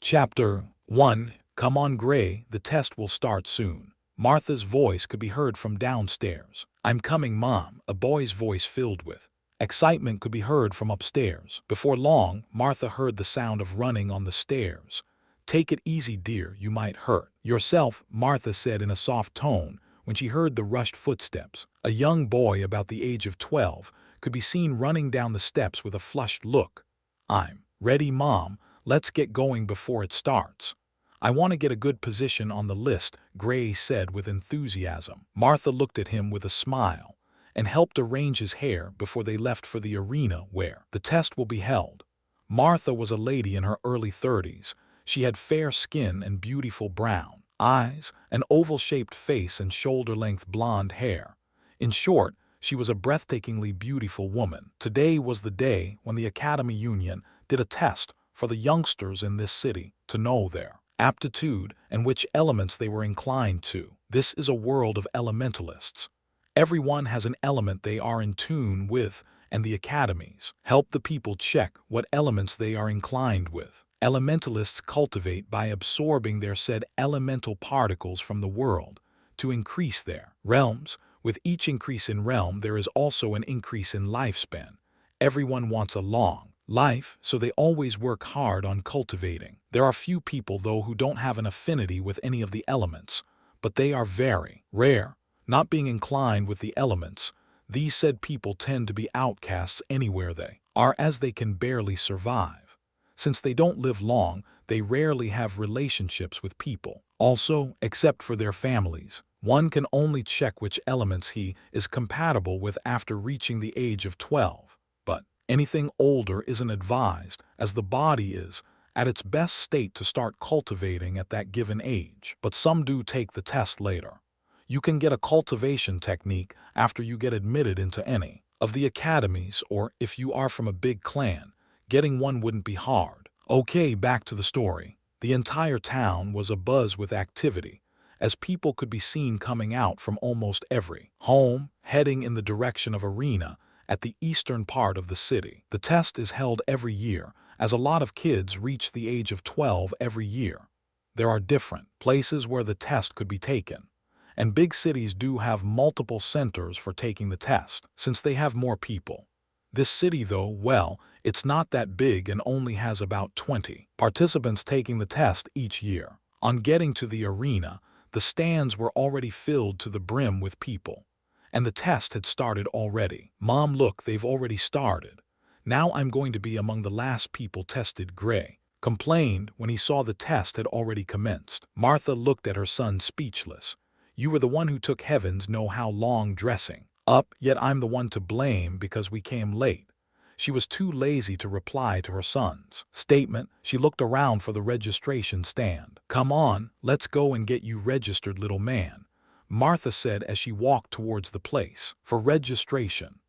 Chapter 1. Come on, Gray, the test will start soon. Martha's voice could be heard from downstairs. I'm coming, Mom, a boy's voice filled with excitement could be heard from upstairs. Before long, Martha heard the sound of running on the stairs. Take it easy, dear, you might hurt yourself, Martha said in a soft tone when she heard the rushed footsteps. A young boy about the age of 12 could be seen running down the steps with a flushed look. I'm ready, Mom. Let's get going before it starts. I want to get a good position on the list, Gray said with enthusiasm. Martha looked at him with a smile and helped arrange his hair before they left for the arena where the test will be held. Martha was a lady in her early 30s. She had fair skin and beautiful brown eyes, an oval-shaped face and shoulder-length blonde hair. In short, she was a breathtakingly beautiful woman. Today was the day when the Academy Union did a test for the youngsters in this city to know their aptitude and which elements they were inclined to. This is a world of elementalists. Everyone has an element they are in tune with, and the academies help the people check what elements they are inclined with. Elementalists cultivate by absorbing their said elemental particles from the world to increase their realms. With each increase in realm, there is also an increase in lifespan. Everyone wants a long life, so they always work hard on cultivating. There are few people, though, who don't have an affinity with any of the elements, but they are very rare. Not being inclined with the elements, these said people tend to be outcasts anywhere they are, as they can barely survive. Since they don't live long, they rarely have relationships with people. Also, except for their families, one can only check which elements he is compatible with after reaching the age of 12. But anything older isn't advised, as the body is at its best state to start cultivating at that given age. But some do take the test later. You can get a cultivation technique after you get admitted into any of the academies, or if you are from a big clan, getting one wouldn't be hard. Okay, back to the story. The entire town was abuzz with activity, as people could be seen coming out from almost every home, heading in the direction of arena at the eastern part of the city. The test is held every year, as a lot of kids reach the age of 12 every year. There are different places where the test could be taken, and big cities do have multiple centers for taking the test, since they have more people. This city, though, well, it's not that big and only has about 20 participants taking the test each year. On getting to the arena, the stands were already filled to the brim with people, and the test had started already. Mom, look, they've already started. Now I'm going to be among the last people tested, Gray complained when he saw the test had already commenced. Martha looked at her son speechless. You were the one who took heavens know how long dressing up, yet I'm the one to blame because we came late. She was too lazy to reply to her son's statement. She looked around for the registration stand. Come on, let's go and get you registered, little man, Martha said as she walked towards the place for registration.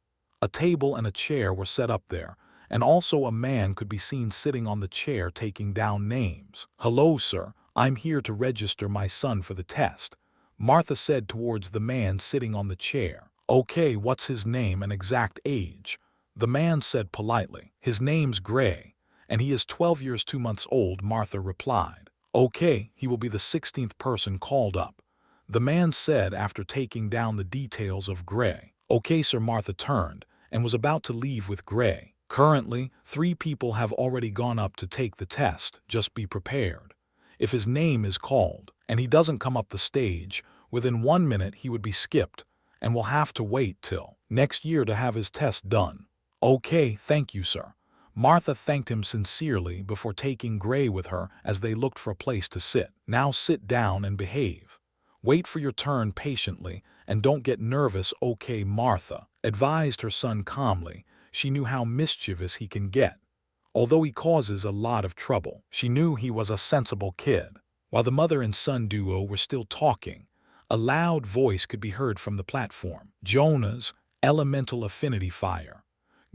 A table and a chair were set up there, and also a man could be seen sitting on the chair taking down names. Hello, sir, I'm here to register my son for the test, Martha said towards the man sitting on the chair. Okay, what's his name and exact age? The man said politely. His name's Gray, and he is 12 years 2 months old, Martha replied. Okay, he will be the 16th person called up, the man said after taking down the details of Gray. Okay, sir, Martha turned and was about to leave with Gray. Currently, 3 people have already gone up to take the test. Just be prepared. If his name is called and he doesn't come up the stage, within 1 minute he would be skipped and will have to wait till next year to have his test done. Okay, thank you, sir. Martha thanked him sincerely before taking Gray with her as they looked for a place to sit. Now sit down and behave. Wait for your turn patiently and don't get nervous, okay, Martha advised her son calmly. She knew how mischievous he can get. Although he causes a lot of trouble, she knew he was a sensible kid. While the mother and son duo were still talking, a loud voice could be heard from the platform. Jonah's elemental affinity fire.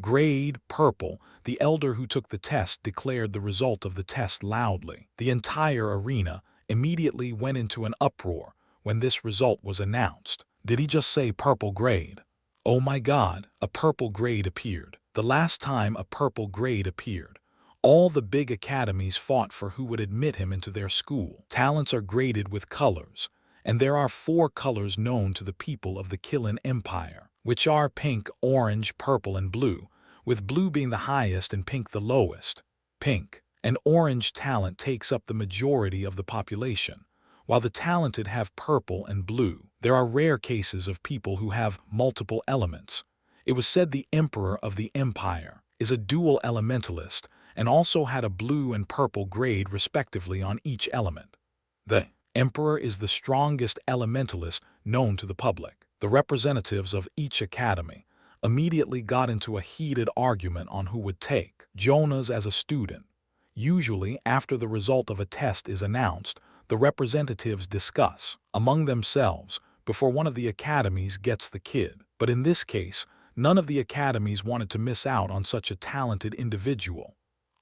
Grade purple, the elder who took the test declared the result of the test loudly. The entire arena immediately went into an uproar when this result was announced. Did he just say purple grade? Oh my God, a purple grade appeared. The last time a purple grade appeared, All the big academies fought for who would admit him into their school. Talents are graded with colors, and there are 4 colors known to the people of the Kilin Empire, which are pink, orange, purple, and blue, with blue being the highest and pink the lowest. Pink and orange talent takes up the majority of the population, while the talented have purple and blue. There are rare cases of people who have multiple elements. It was said the emperor of the empire is a dual elementalist and also had a blue and purple grade respectively on each element. The emperor is the strongest elementalist known to the public. The representatives of each academy immediately got into a heated argument on who would take Jonas as a student. Usually, after the result of a test is announced, the representatives discuss among themselves before one of the academies gets the kid. But in this case, none of the academies wanted to miss out on such a talented individual.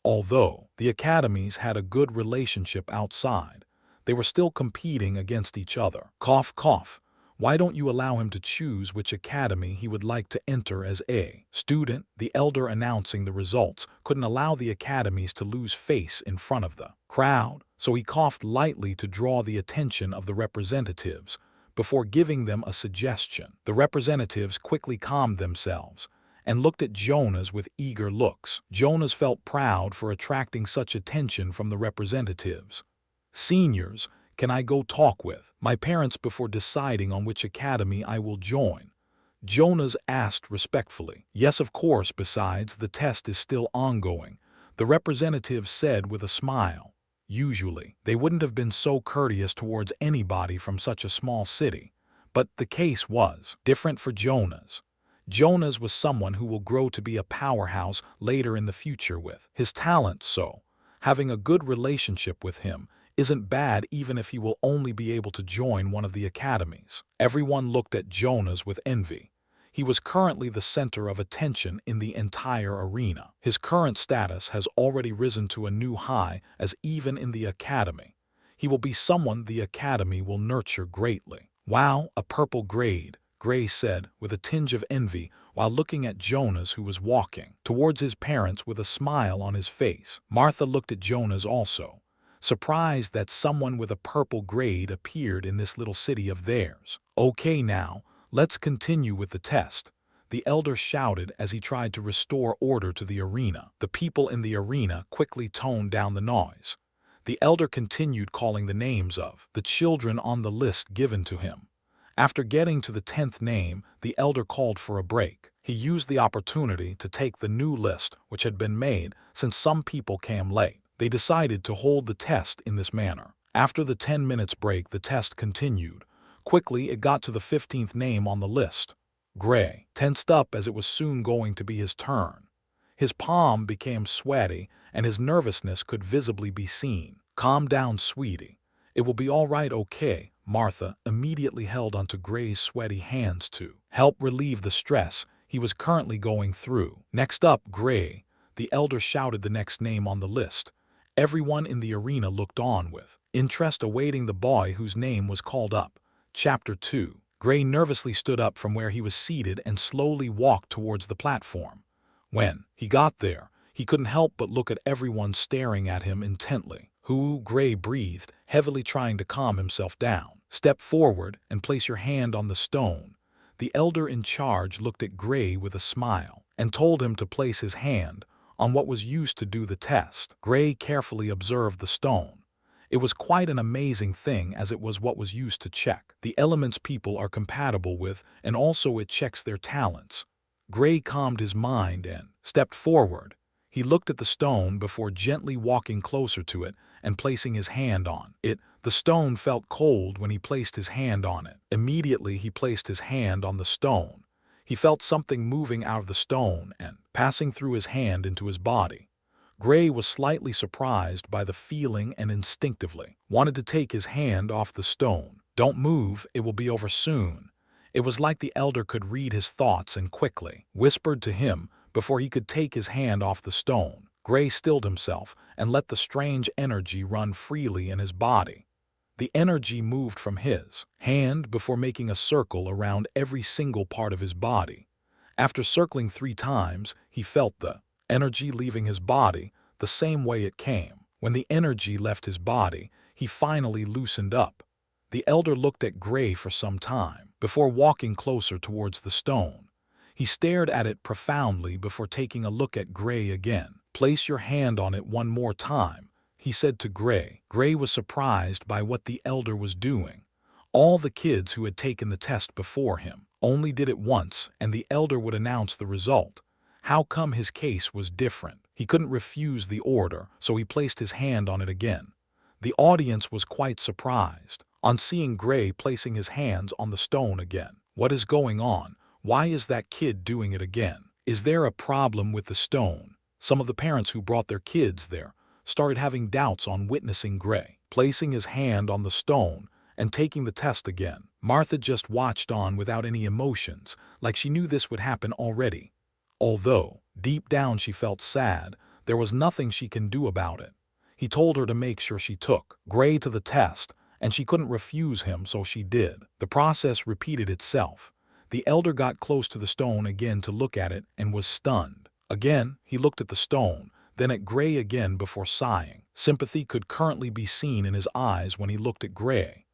Although the academies had a good relationship outside, they were still competing against each other. Cough, cough. Why don't you allow him to choose which academy he would like to enter as a student? The elder announcing the results couldn't allow the academies to lose face in front of the crowd, so he coughed lightly to draw the attention of the representatives before giving them a suggestion. The representatives quickly calmed themselves and looked at Jonas with eager looks. Jonas felt proud for attracting such attention from the representatives. Seniors, can I go talk with my parents before deciding on which academy I will join? Jonas asked respectfully. Yes, of course. Besides, the test is still ongoing, the representative said with a smile. Usually, they wouldn't have been so courteous towards anybody from such a small city, but the case was different for Jonas. Jonas was someone who will grow to be a powerhouse later in the future with his talent, so having a good relationship with him isn't bad even if he will only be able to join one of the academies. Everyone looked at Jonas with envy. He was currently the center of attention in the entire arena. His current status has already risen to a new high, as even in the academy, he will be someone the academy will nurture greatly. Wow, a purple grade, Gray said with a tinge of envy while looking at Jonas, who was walking towards his parents with a smile on his face. Martha looked at Jonas also, surprised that someone with a purple grade appeared in this little city of theirs. Okay, now, let's continue with the test, the elder shouted as he tried to restore order to the arena. The people in the arena quickly toned down the noise. The elder continued calling the names of the children on the list given to him. After getting to the 10th name, the elder called for a break. He used the opportunity to take the new list which had been made since some people came late. They decided to hold the test in this manner. After the 10 minutes break, the test continued. Quickly, it got to the 15th name on the list. Gray tensed up as it was soon going to be his turn. His palm became sweaty and his nervousness could visibly be seen. Calm down, sweetie. It will be all right, okay? Martha immediately held onto Gray's sweaty hands to help relieve the stress he was currently going through. Next up, Gray. The elder shouted the next name on the list. Everyone in the arena looked on with interest, awaiting the boy whose name was called up. Chapter 2. Gray nervously stood up from where he was seated and slowly walked towards the platform. When he got there, he couldn't help but look at everyone staring at him intently. Who? Gray breathed, heavily trying to calm himself down. Step forward and place your hand on the stone. The elder in charge looked at Gray with a smile and told him to place his hand on what was used to do the test. Gray carefully observed the stone. It was quite an amazing thing, as it was what was used to check the elements people are compatible with, and also it checks their talents. Gray calmed his mind and stepped forward. He looked at the stone before gently walking closer to it and placing his hand on it. The stone felt cold when he placed his hand on it. Immediately he placed his hand on the stone. He felt something moving out of the stone and passing through his hand into his body. Gray was slightly surprised by the feeling and instinctively wanted to take his hand off the stone. Don't move, it will be over soon. It was like the elder could read his thoughts and quickly whispered to him before he could take his hand off the stone. Gray stilled himself and let the strange energy run freely in his body. The energy moved from his hand before making a circle around every single part of his body. After circling 3 times, he felt the energy leaving his body. the same way it came. When the energy left his body, he finally loosened up. The elder looked at Gray for some time, before walking closer towards the stone. He stared at it profoundly before taking a look at Gray again. "Place your hand on it one more time," he said to Gray. Gray was surprised by what the elder was doing. All the kids who had taken the test before him only did it once, and the elder would announce the result. How come his case was different? He couldn't refuse the order, so he placed his hand on it again. The audience was quite surprised on seeing Gray placing his hands on the stone again. What is going on? Why is that kid doing it again? Is there a problem with the stone? Some of the parents who brought their kids there started having doubts on witnessing Gray placing his hand on the stone and taking the test again. Martha just watched on without any emotions, like she knew this would happen already. Although, deep down she felt sad, there was nothing she can do about it. He told her to make sure she took Gray to the test, and she couldn't refuse him, so she did. The process repeated itself. The elder got close to the stone again to look at it and was stunned. Again, he looked at the stone, then at Gray again before sighing. Sympathy could currently be seen in his eyes when he looked at Gray.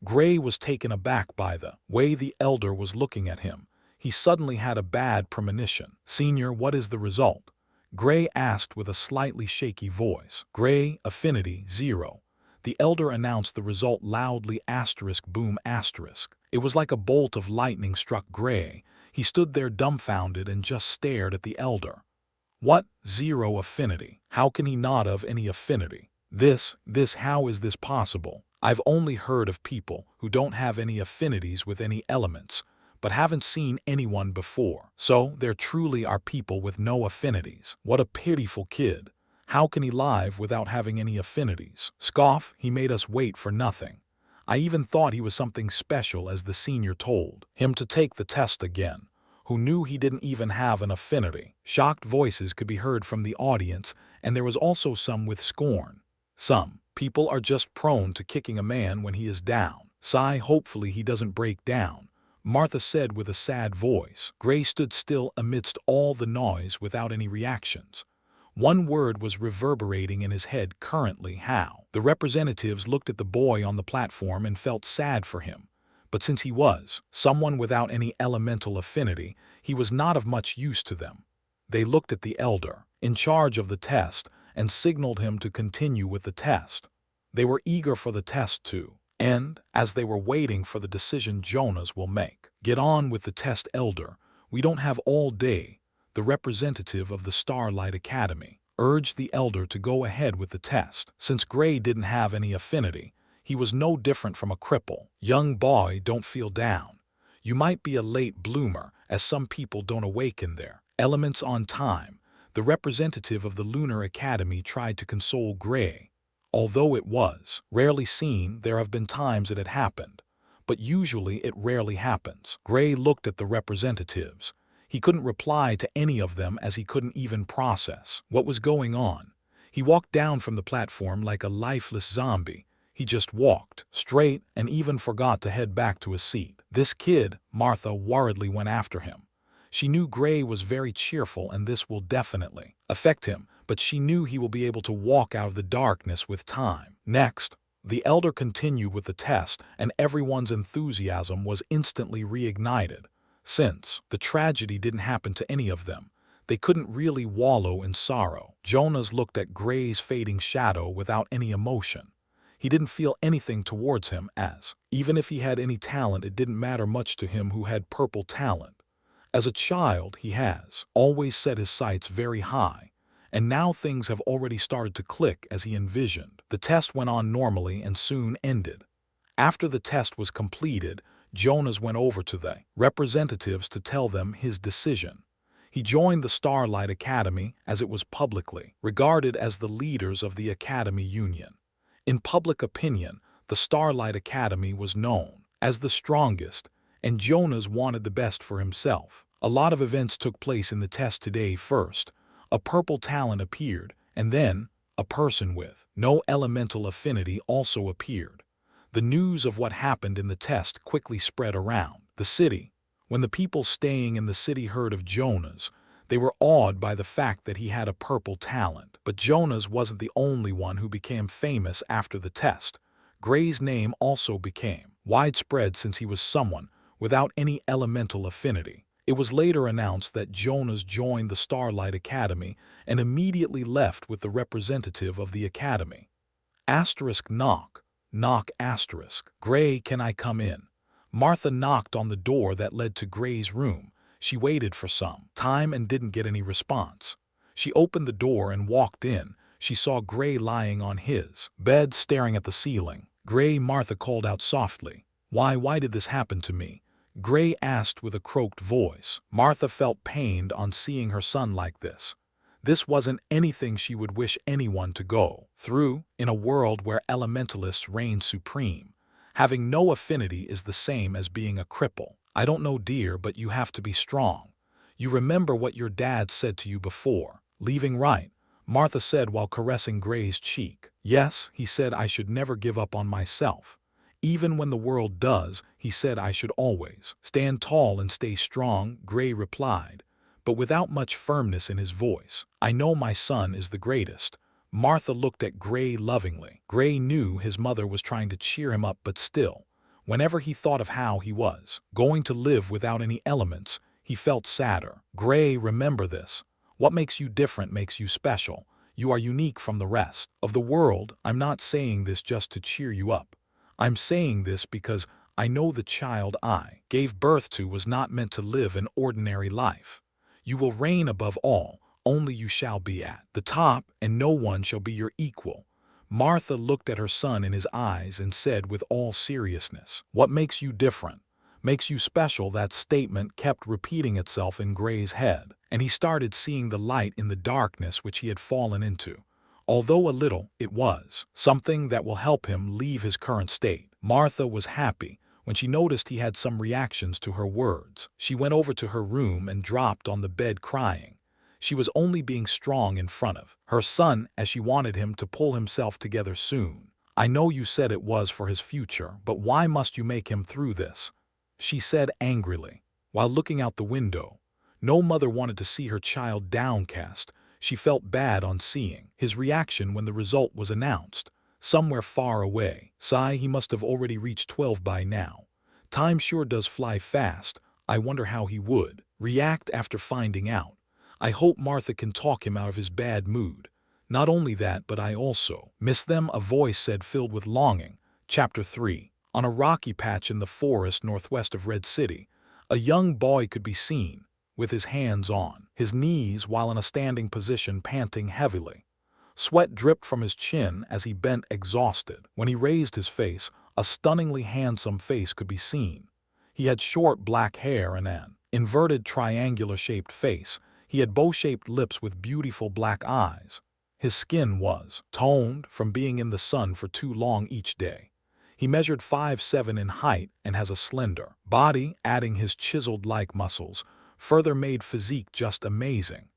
Gray was taken aback by the way the elder was looking at him. He suddenly had a bad premonition. "Senior, what is the result?" Gray asked with a slightly shaky voice. "Gray, Affinity, 0. The elder announced the result loudly, *boom*. It was like a bolt of lightning struck Gray. He stood there dumbfounded and just stared at the elder. "What? 0 affinity? How can he not have any affinity? How is this possible? I've only heard of people who don't have any affinities with any elements, but haven't seen anyone before. So there truly are people with no affinities. What a pitiful kid. How can he live without having any affinities? Scoff, he made us wait for nothing. I even thought he was something special as the senior told him to take the test again. Who knew he didn't even have an affinity?" Shocked voices could be heard from the audience, and there was also some with scorn. "Some people are just prone to kicking a man when he is down. Sigh, hopefully he doesn't break down," Martha said with a sad voice. Gray stood still amidst all the noise without any reactions. One word was reverberating in his head currently: how. The representatives looked at the boy on the platform and felt sad for him. But since he was someone without any elemental affinity, he was not of much use to them. They looked at the elder, in charge of the test, and signaled him to continue with the test. They were eager for the test to end, as they were waiting for the decision Jonas will make. "Get on with the test, elder. We don't have all day," the representative of the Starlight Academy urged the elder to go ahead with the test. Since Gray didn't have any affinity, he was no different from a cripple. "Young boy, don't feel down. You might be a late bloomer, as some people don't awaken their elements on time." The representative of the Lunar Academy tried to console Gray. Although it was rarely seen, there have been times it had happened. But usually it rarely happens. Gray looked at the representatives. He couldn't reply to any of them as he couldn't even process what was going on. He walked down from the platform like a lifeless zombie. He just walked straight and even forgot to head back to his seat. "This kid," Martha worriedly went after him. She knew Gray was very cheerful and this will definitely affect him, but she knew he will be able to walk out of the darkness with time. Next, the elder continued with the test, and everyone's enthusiasm was instantly reignited. Since the tragedy didn't happen to any of them, they couldn't really wallow in sorrow. Jonas looked at Gray's fading shadow without any emotion. He didn't feel anything towards him, as even if he had any talent, it didn't matter much to him who had purple talent. As a child, he has always set his sights very high, and now things have already started to click as he envisioned. The test went on normally and soon ended. After the test was completed, Jonas went over to the representatives to tell them his decision. He joined the Starlight Academy as it was publicly regarded as the leaders of the Academy Union. In public opinion, the Starlight Academy was known as the strongest, and Jonas wanted the best for himself. A lot of events took place in the test today. First, a purple talent appeared, and then a person with no elemental affinity also appeared. The news of what happened in the test quickly spread around the city. When the people staying in the city heard of Jonas, They were awed by the fact that he had a purple talent. But Jonas wasn't the only one who became famous after the test. Gray's name also became widespread since he was someone without any elemental affinity. It was later announced that Jonas joined the Starlight Academy and immediately left with the representative of the academy. Asterisk knock. Knock asterisk. Gray, can I come in? Martha knocked on the door that led to Gray's room. She waited for some time and didn't get any response. She opened the door and walked in. She saw Gray lying on his bed staring at the ceiling. Gray, Martha called out softly. Why did this happen to me? Gray asked with a croaked voice. Martha felt pained on seeing her son like this. This wasn't anything she would wish anyone to go through in a world where elementalists reign supreme. Having no affinity is the same as being a cripple. I don't know, dear, but you have to be strong. You remember what your dad said to you before leaving, right? Martha said while caressing Gray's cheek. Yes, he said I should never give up on myself. Even when the world does, he said I should always stand tall and stay strong, Gray replied, but without much firmness in his voice. I know my son is the greatest. Martha looked at Gray lovingly. Gray knew his mother was trying to cheer him up, but still, whenever he thought of how he was going to live without any elements, he felt sadder. Gray, remember this. What makes you different makes you special. You are unique from the rest of the world. I'm not saying this just to cheer you up. I'm saying this because I know the child I gave birth to was not meant to live an ordinary life. You will reign above all, only you shall be at the top, and no one shall be your equal. Martha looked at her son in his eyes and said with all seriousness, what makes you different? Makes you special? That statement kept repeating itself in Gray's head, and he started seeing the light in the darkness which he had fallen into. Although a little, it was something that will help him leave his current state. Martha was happy when she noticed he had some reactions to her words. She went over to her room and dropped on the bed crying. She was only being strong in front of her son as she wanted him to pull himself together soon. I know you said it was for his future, but why must you make him through this? She said angrily, while looking out the window. No mother wanted to see her child downcast. She felt bad on seeing his reaction when the result was announced. Somewhere far away. Sigh, he must have already reached 12 by now. Time sure does fly fast. I wonder how he would react after finding out. I hope Martha can talk him out of his bad mood. Not only that, but I also miss them, a voice said, filled with longing. Chapter 3. On a rocky patch in the forest northwest of Red City, a young boy could be seen, with his hands on his knees while in a standing position, panting heavily. Sweat dripped from his chin as he bent exhausted. When he raised his face, a stunningly handsome face could be seen. He had short black hair and an inverted triangular-shaped face. He had bow-shaped lips with beautiful black eyes. His skin was toned from being in the sun for too long each day. He measured 5'7" in height and has a slender body, adding his chiseled-like muscles further made physique just amazing.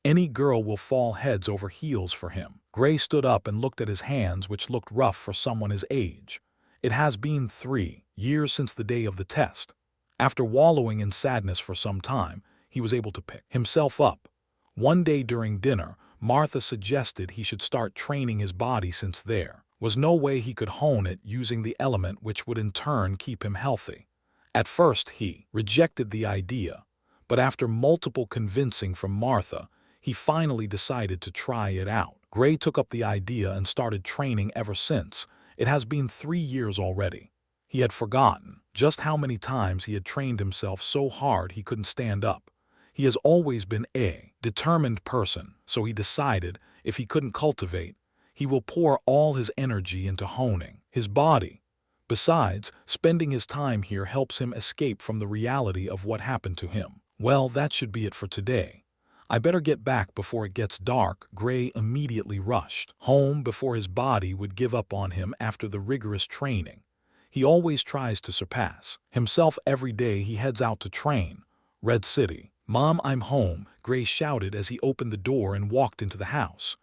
Any girl will fall heads over heels for him. Gray stood up and looked at his hands, which looked rough for someone his age. It has been 3 years since the day of the test. After wallowing in sadness for some time, he was able to pick himself up. One day during dinner, Martha suggested he should start training his body since there was no way he could hone it using the element which would in turn keep him healthy. At first he rejected the idea, but after multiple convincing from Martha, he finally decided to try it out. Gray took up the idea and started training ever since. It has been 3 years already. He had forgotten just how many times he had trained himself so hard he couldn't stand up. He has always been a determined person, so he decided if he couldn't cultivate, he will pour all his energy into honing his body. Besides, spending his time here helps him escape from the reality of what happened to him. Well, that should be it for today. I better get back before it gets dark. Gray immediately rushed home before his body would give up on him after the rigorous training. He always tries to surpass himself every day he heads out to train. Red City. Mom, I'm home, Gray shouted as he opened the door and walked into the house.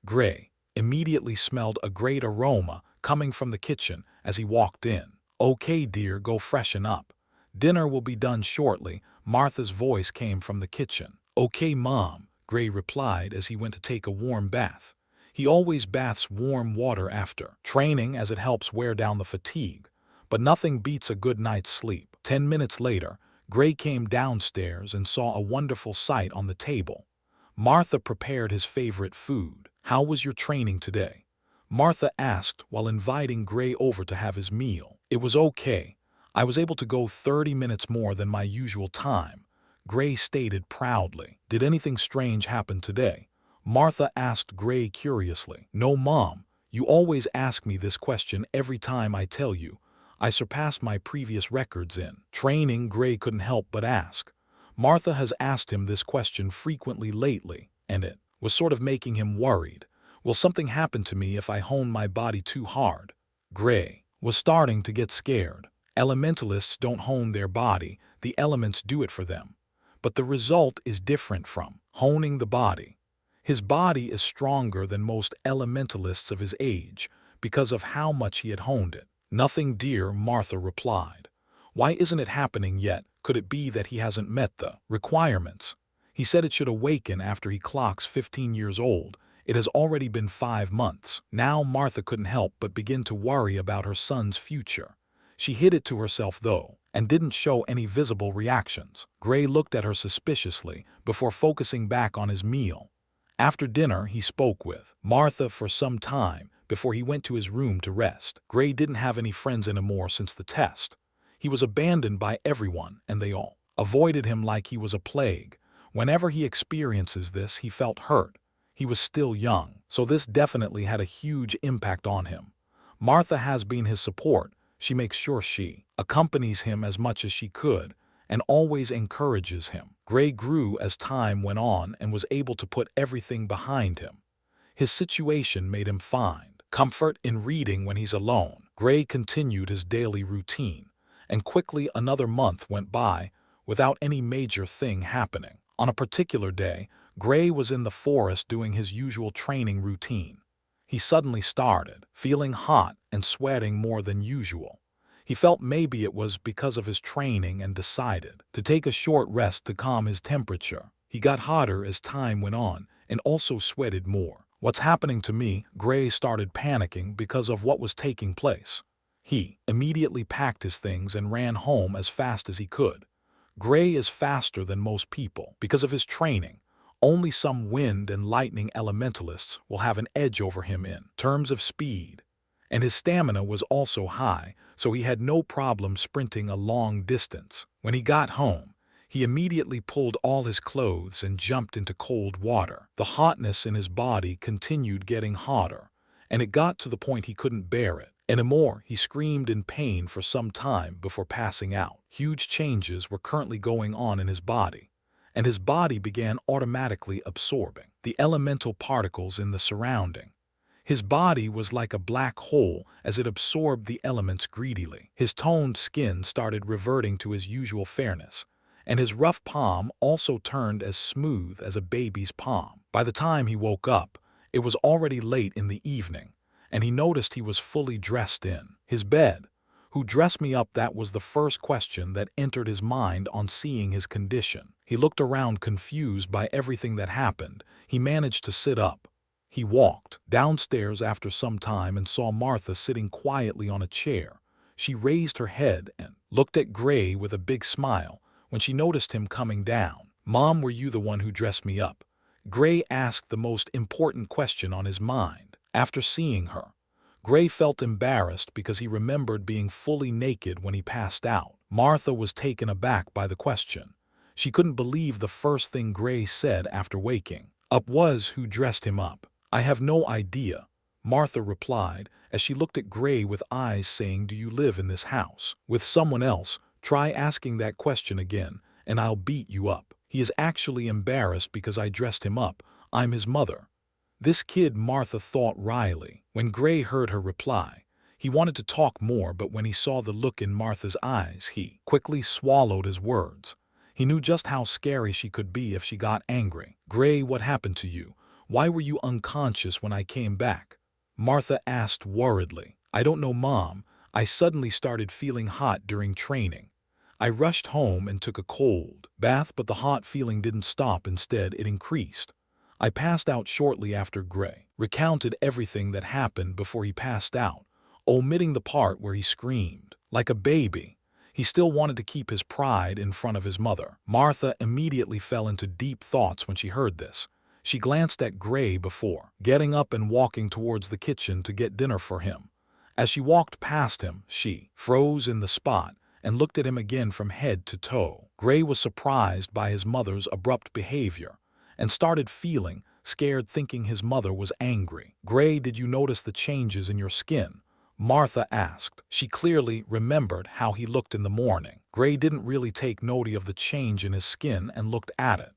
Gray immediately smelled a great aroma coming from the kitchen as he walked in. Okay, dear, go freshen up. Dinner will be done shortly. Martha's voice came from the kitchen. "Okay, Mom," Gray replied as he went to take a warm bath. He always baths warm water after training as it helps wear down the fatigue. But nothing beats a good night's sleep. 10 minutes later, Gray came downstairs and saw a wonderful sight on the table. Martha prepared his favorite food. "How was your training today?" Martha asked while inviting Gray over to have his meal. "It was okay. I was able to go 30 minutes more than my usual time," Gray stated proudly. "Did anything strange happen today?" Martha asked Gray curiously. "No, Mom. You always ask me this question every time I tell you. I surpassed my previous records in training," Gray couldn't help but ask. Martha has asked him this question frequently lately, and it was sort of making him worried. "Will something happen to me if I hone my body too hard?" Gray was starting to get scared. Elementalists don't hone their body, the elements do it for them. But the result is different from honing the body. His body is stronger than most elementalists of his age because of how much he had honed it. "Nothing, dear," Martha replied. "Why isn't it happening yet? Could it be that he hasn't met the requirements? He said it should awaken after he clocks 15 years old. It has already been 5 months. Now Martha couldn't help but begin to worry about her son's future. She hid it to herself, though, and didn't show any visible reactions. Gray looked at her suspiciously before focusing back on his meal. After dinner, he spoke with Martha for some time before he went to his room to rest. Gray didn't have any friends anymore since the test. He was abandoned by everyone, and they all avoided him like he was a plague. Whenever he experiences this, he felt hurt. He was still young, so this definitely had a huge impact on him. Martha has been his support. She makes sure she accompanies him as much as she could and always encourages him. Gray grew as time went on and was able to put everything behind him. His situation made him find comfort in reading when he's alone. Gray continued his daily routine, and quickly another month went by without any major thing happening. On a particular day, Gray was in the forest doing his usual training routine. He suddenly started feeling hot and sweating more than usual. He felt maybe it was because of his training and decided to take a short rest to calm his temperature. He got hotter as time went on and also sweated more. "What's happening to me?" Gray started panicking because of what was taking place. He immediately packed his things and ran home as fast as he could. Gray is faster than most people because of his training. Only some wind and lightning elementalists will have an edge over him in terms of speed. And his stamina was also high, so he had no problem sprinting a long distance. When he got home, he immediately pulled all his clothes and jumped into cold water. The hotness in his body continued getting hotter, and it got to the point he couldn't bear it anymore. He screamed in pain for some time before passing out. Huge changes were currently going on in his body, and his body began automatically absorbing the elemental particles in the surrounding. His body was like a black hole as it absorbed the elements greedily. His toned skin started reverting to his usual fairness, and his rough palm also turned as smooth as a baby's palm. By the time he woke up, it was already late in the evening, and he noticed he was fully dressed in his bed. "Who dressed me up?" That was the first question that entered his mind on seeing his condition. He looked around confused by everything that happened. He managed to sit up. He walked downstairs after some time and saw Martha sitting quietly on a chair. She raised her head and looked at Gray with a big smile when she noticed him coming down. "Mom, were you the one who dressed me up?" Gray asked the most important question on his mind. After seeing her, Gray felt embarrassed because he remembered being fully naked when he passed out. Martha was taken aback by the question. She couldn't believe the first thing Gray said after waking up was, "Who dressed him up?" "I have no idea," Martha replied as she looked at Gray with eyes saying, "Do you live in this house with someone else? Try asking that question again, and I'll beat you up. He is actually embarrassed because I dressed him up. I'm his mother." This kid, Martha thought wryly. When Gray heard her reply, he wanted to talk more, but when he saw the look in Martha's eyes, he quickly swallowed his words. He knew just how scary she could be if she got angry. "Gray, what happened to you? Why were you unconscious when I came back?" Martha asked worriedly. "I don't know, Mom. I suddenly started feeling hot during training. I rushed home and took a cold bath, but the hot feeling didn't stop. Instead, it increased. I passed out shortly after. Gray recounted everything that happened before he passed out, omitting the part where he screamed. Like a baby, he still wanted to keep his pride in front of his mother. Martha immediately fell into deep thoughts when she heard this. She glanced at Gray before getting up and walking towards the kitchen to get dinner for him. As she walked past him, she froze in the spot and looked at him again from head to toe. Gray was surprised by his mother's abrupt behavior and started feeling scared, thinking his mother was angry. "Gray, did you notice the changes in your skin?" Martha asked. She clearly remembered how he looked in the morning. Gray didn't really take note of the change in his skin and looked at it.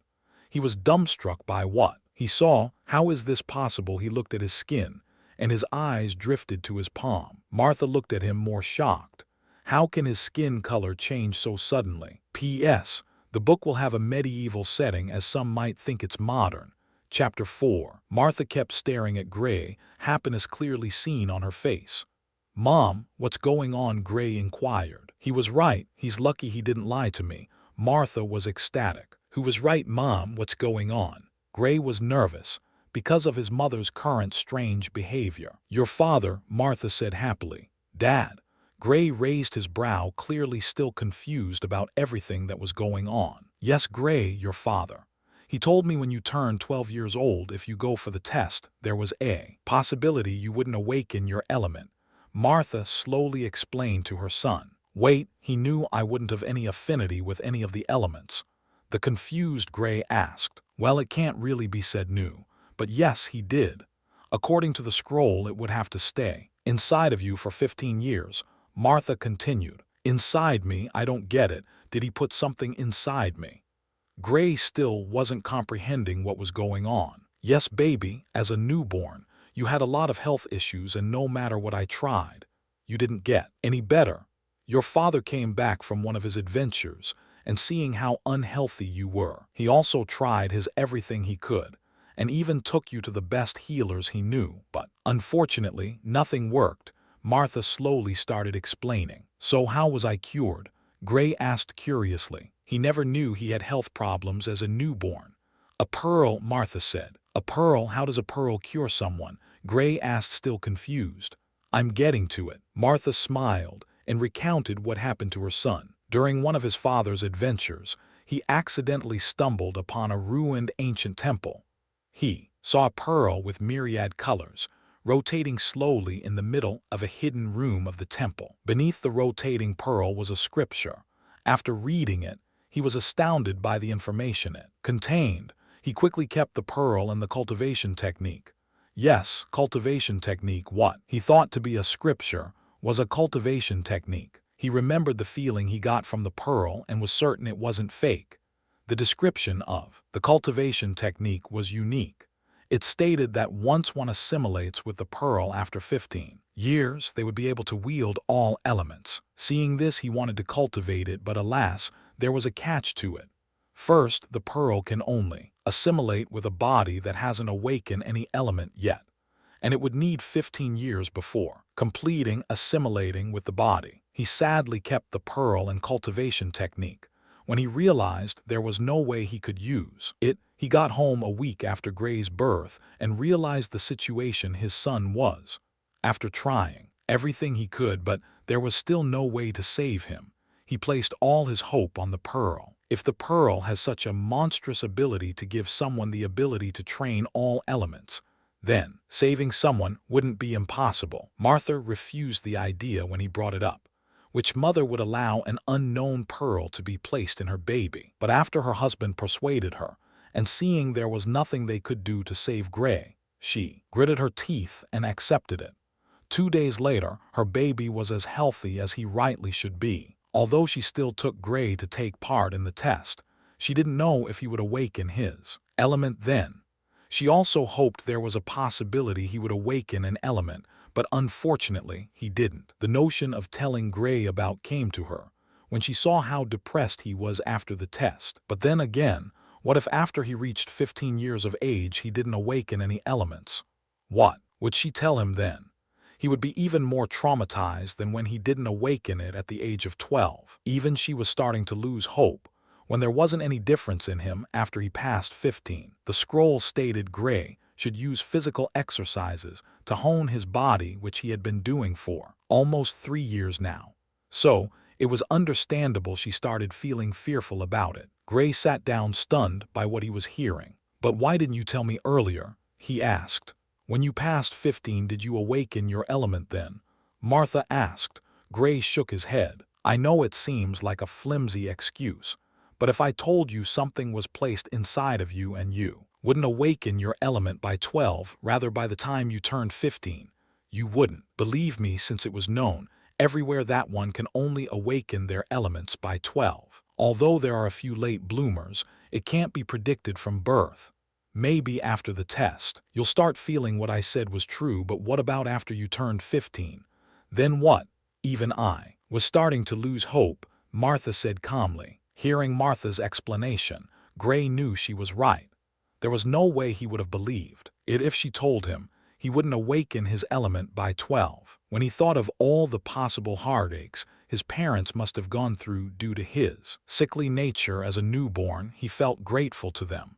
He was dumbstruck by what he saw. How is this possible? He looked at his skin, and his eyes drifted to his palm. Martha looked at him more shocked. How can his skin color change so suddenly? P.S. The book will have a medieval setting, as some might think it's modern. Chapter 4. Martha kept staring at Gray, happiness clearly seen on her face. "Mom, what's going on?" Gray inquired. "He was right. He's lucky he didn't lie to me." Martha was ecstatic. "Who was right, Mom? What's going on?" Gray was nervous because of his mother's current strange behavior. "Your father," Martha said happily. "Dad?" Gray raised his brow, clearly still confused about everything that was going on. "Yes, Gray, your father. He told me when you turned 12 years old, if you go for the test, there was a possibility you wouldn't awaken your element." Martha slowly explained to her son. "Wait, he knew I wouldn't have any affinity with any of the elements?" The confused Gray asked. "Well, it can't really be said knew, but yes, he did. According to the scroll, it would have to stay inside of you for 15 years. Martha continued. "Inside me? I don't get it. Did he put something inside me?" Gray still wasn't comprehending what was going on. "Yes, baby, as a newborn, you had a lot of health issues, and no matter what I tried, you didn't get any better. Your father came back from one of his adventures, and seeing how unhealthy you were, he also tried his everything he could, and even took you to the best healers he knew, but unfortunately, nothing worked." Martha slowly started explaining. "So how was I cured?" Gray asked curiously. "He never knew he had health problems as a newborn." "A pearl," Martha said. "A pearl? How does a pearl cure someone?" Gray asked, still confused. "I'm getting to it." Martha smiled and recounted what happened to her son. During one of his father's adventures, he accidentally stumbled upon a ruined ancient temple. He saw a pearl with myriad colors, rotating slowly in the middle of a hidden room of the temple. Beneath the rotating pearl was a scripture. After reading it, he was astounded by the information it contained. He quickly kept the pearl and the cultivation technique. Yes, cultivation technique. What he thought to be a scripture was a cultivation technique. He remembered the feeling he got from the pearl and was certain it wasn't fake. The description of the cultivation technique was unique. It stated that once one assimilates with the pearl, after 15 years, they would be able to wield all elements. Seeing this, he wanted to cultivate it, but alas, there was a catch to it. First, the pearl can only assimilate with a body that hasn't awakened any element yet, and it would need 15 years before completing assimilating with the body. He sadly kept the pearl and cultivation technique. When he realized there was no way he could use it, he got home a week after Gray's birth and realized the situation his son was. After trying everything he could, but there was still no way to save him, he placed all his hope on the pearl. If the pearl has such a monstrous ability to give someone the ability to train all elements, then saving someone wouldn't be impossible. Martha refused the idea when he brought it up. Which mother would allow an unknown pearl to be placed in her baby? But after her husband persuaded her, and seeing there was nothing they could do to save Gray, she gritted her teeth and accepted it. 2 days later, her baby was as healthy as he rightly should be. Although she still took Gray to take part in the test, she didn't know if he would awaken his element then. She also hoped there was a possibility he would awaken an element, but unfortunately he didn't. The notion of telling Gray about came to her when she saw how depressed he was after the test. But then again, what if after he reached 15 years of age he didn't awaken any elements? What would she tell him then? He would be even more traumatized than when he didn't awaken it at the age of 12. Even she was starting to lose hope when there wasn't any difference in him after he passed 15. The scroll stated Gray should use physical exercises to hone his body, which he had been doing for almost 3 years now. So, it was understandable she started feeling fearful about it. Gray sat down stunned by what he was hearing. "But why didn't you tell me earlier?" he asked. "When you passed 15, did you awaken your element then?" Martha asked. Gray shook his head. "I know it seems like a flimsy excuse, but if I told you something was placed inside of you and you wouldn't awaken your element by 12, rather by the time you turned 15, you wouldn't believe me, since it was known everywhere that one can only awaken their elements by 12. Although there are a few late bloomers, it can't be predicted from birth. Maybe after the test, you'll start feeling what I said was true, but what about after you turned 15? Then what?" Even I was starting to lose hope, Martha said calmly. Hearing Martha's explanation, Gray knew she was right. There was no way he would have believed it if she told him he wouldn't awaken his element by 12. When he thought of all the possible heartaches his parents must have gone through due to his sickly nature as a newborn, he felt grateful to them.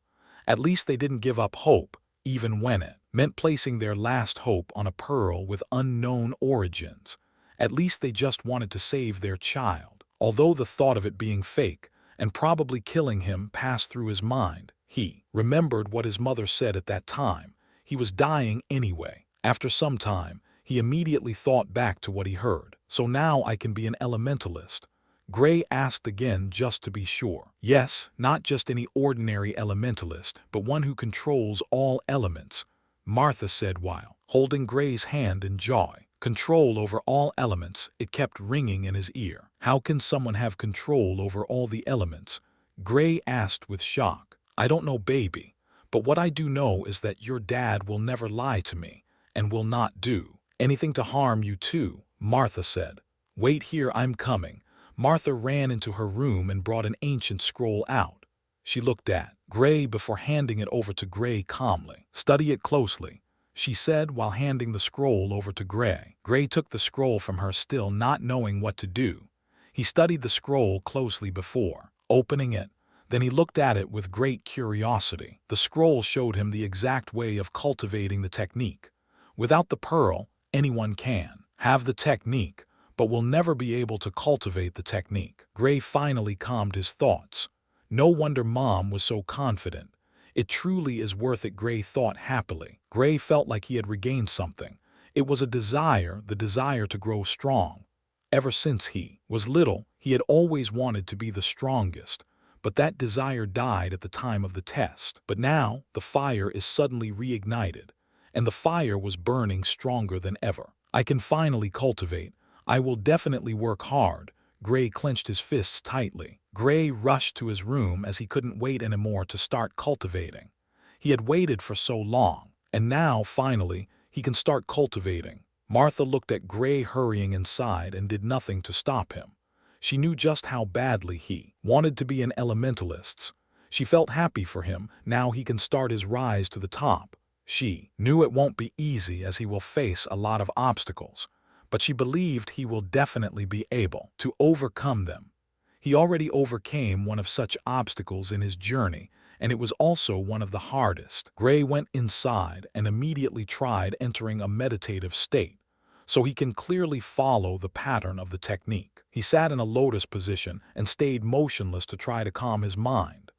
At least they didn't give up hope, even when it meant placing their last hope on a pearl with unknown origins. At least they just wanted to save their child. Although the thought of it being fake and probably killing him passed through his mind, he remembered what his mother said at that time. He was dying anyway. After some time, he immediately thought back to what he heard. "So now I can be an elementalist?" Gray asked again, just to be sure. "Yes, not just any ordinary elementalist, but one who controls all elements," Martha said while holding Gray's hand in joy. Control over all elements, it kept ringing in his ear. "How can someone have control over all the elements?" Gray asked with shock. "I don't know, baby. But what I do know is that your dad will never lie to me, and will not do anything to harm you too," Martha said. "Wait here, I'm coming." Martha ran into her room and brought an ancient scroll out. She looked at Gray before handing it over to Gray calmly. "Study it closely," she said while handing the scroll over to Gray. Gray took the scroll from her, still not knowing what to do. He studied the scroll closely before opening it. Then he looked at it with great curiosity. The scroll showed him the exact way of cultivating the technique. Without the pearl, anyone can have the technique, but will never be able to cultivate the technique. Gray finally calmed his thoughts. No wonder Mom was so confident. It truly is worth it, Gray thought happily. Gray felt like he had regained something. It was a desire, the desire to grow strong. Ever since he was little, he had always wanted to be the strongest. But that desire died at the time of the test. But now, the fire is suddenly reignited, and the fire was burning stronger than ever. "I can finally cultivate. I will definitely work hard." Gray clenched his fists tightly. Gray rushed to his room as he couldn't wait anymore to start cultivating. He had waited for so long, and now, finally, he can start cultivating. Martha looked at Gray hurrying inside and did nothing to stop him. She knew just how badly he wanted to be an elementalist. She felt happy for him. Now he can start his rise to the top. She knew it won't be easy, as he will face a lot of obstacles, but she believed he will definitely be able to overcome them. He already overcame one of such obstacles in his journey, and it was also one of the hardest. Gray went inside and immediately tried entering a meditative state, so he can clearly follow the pattern of the technique. He sat in a lotus position and stayed motionless to try to calm his mind.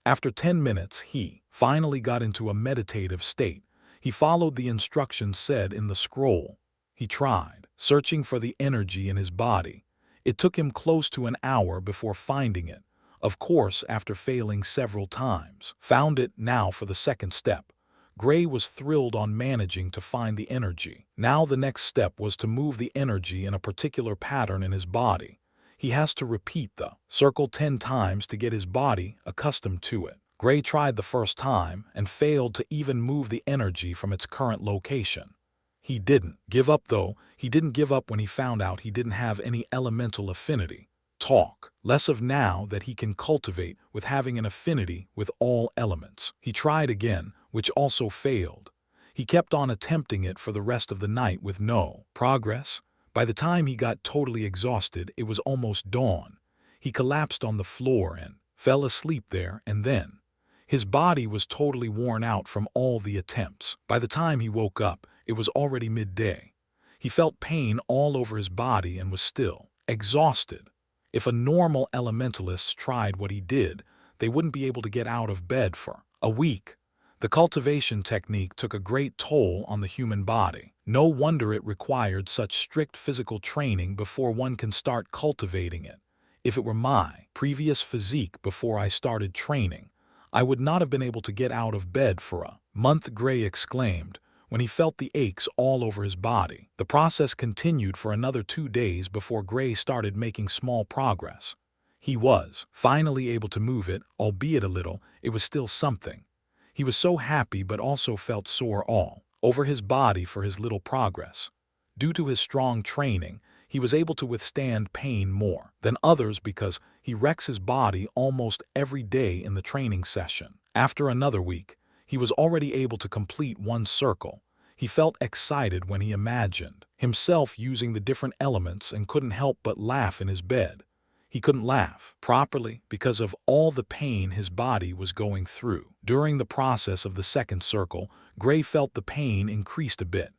After 10 minutes, he finally got into a meditative state. He followed the instructions said in the scroll. He tried searching for the energy in his body. It took him close to an hour before finding it. Of course, after failing several times, found it now for the second step. Gray was thrilled on managing to find the energy. Now the next step was to move the energy in a particular pattern in his body. He has to repeat the circle 10 times to get his body accustomed to it. Gray tried the first time and failed to even move the energy from its current location. He didn't give up, though. He didn't give up when he found out he didn't have any elemental affinity. Talk less of now that he can cultivate with having an affinity with all elements. He tried again, which also failed. He kept on attempting it for the rest of the night with no progress. By the time he got totally exhausted, it was almost dawn. He collapsed on the floor and fell asleep there and then. His body was totally worn out from all the attempts. By the time he woke up, it was already midday. He felt pain all over his body and was still exhausted. If a normal elementalist tried what he did, they wouldn't be able to get out of bed for a week. The cultivation technique took a great toll on the human body. No wonder it required such strict physical training before one can start cultivating it. If it were my previous physique before I started training, I would not have been able to get out of bed for a month, Gray exclaimed, when he felt the aches all over his body. The process continued for another 2 days before Gray started making small progress. He was finally able to move it, albeit a little. It was still something. He was so happy but also felt sore all over his body for his little progress. Due to his strong training, he was able to withstand pain more than others because he wrecks his body almost every day in the training session. After another week, he was already able to complete one circle. He felt excited when he imagined himself using the different elements and couldn't help but laugh in his bed. He couldn't laugh properly because of all the pain his body was going through. During the process of the second circle, Gray felt the pain increased a bit.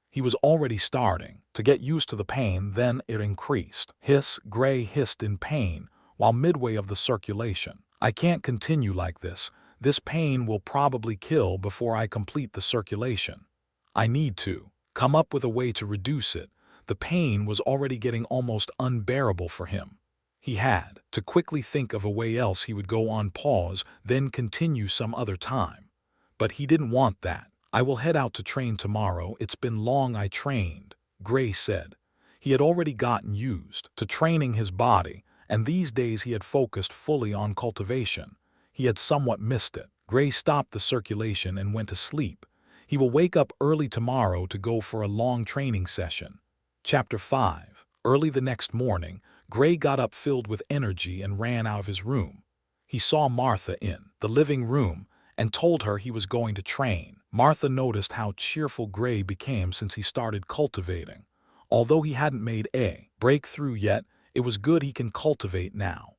He was already starting to get used to the pain, then it increased. Hiss, Gray hissed in pain while midway of the circulation. I can't continue like this. This pain will probably kill before I complete the circulation. I need to come up with a way to reduce it. The pain was already getting almost unbearable for him. He had to quickly think of a way else he would go on pause, then continue some other time. But he didn't want that. I will head out to train tomorrow. It's been long I trained, Gray said. He had already gotten used to training his body, and these days he had focused fully on cultivation. He had somewhat missed it. Gray stopped the circulation and went to sleep. He will wake up early tomorrow to go for a long training session. Chapter 5. Early the next morning, Gray got up filled with energy and ran out of his room. He saw Martha in the living room and told her he was going to train. Martha noticed how cheerful Gray became since he started cultivating. Although he hadn't made a breakthrough yet, it was good he can cultivate now.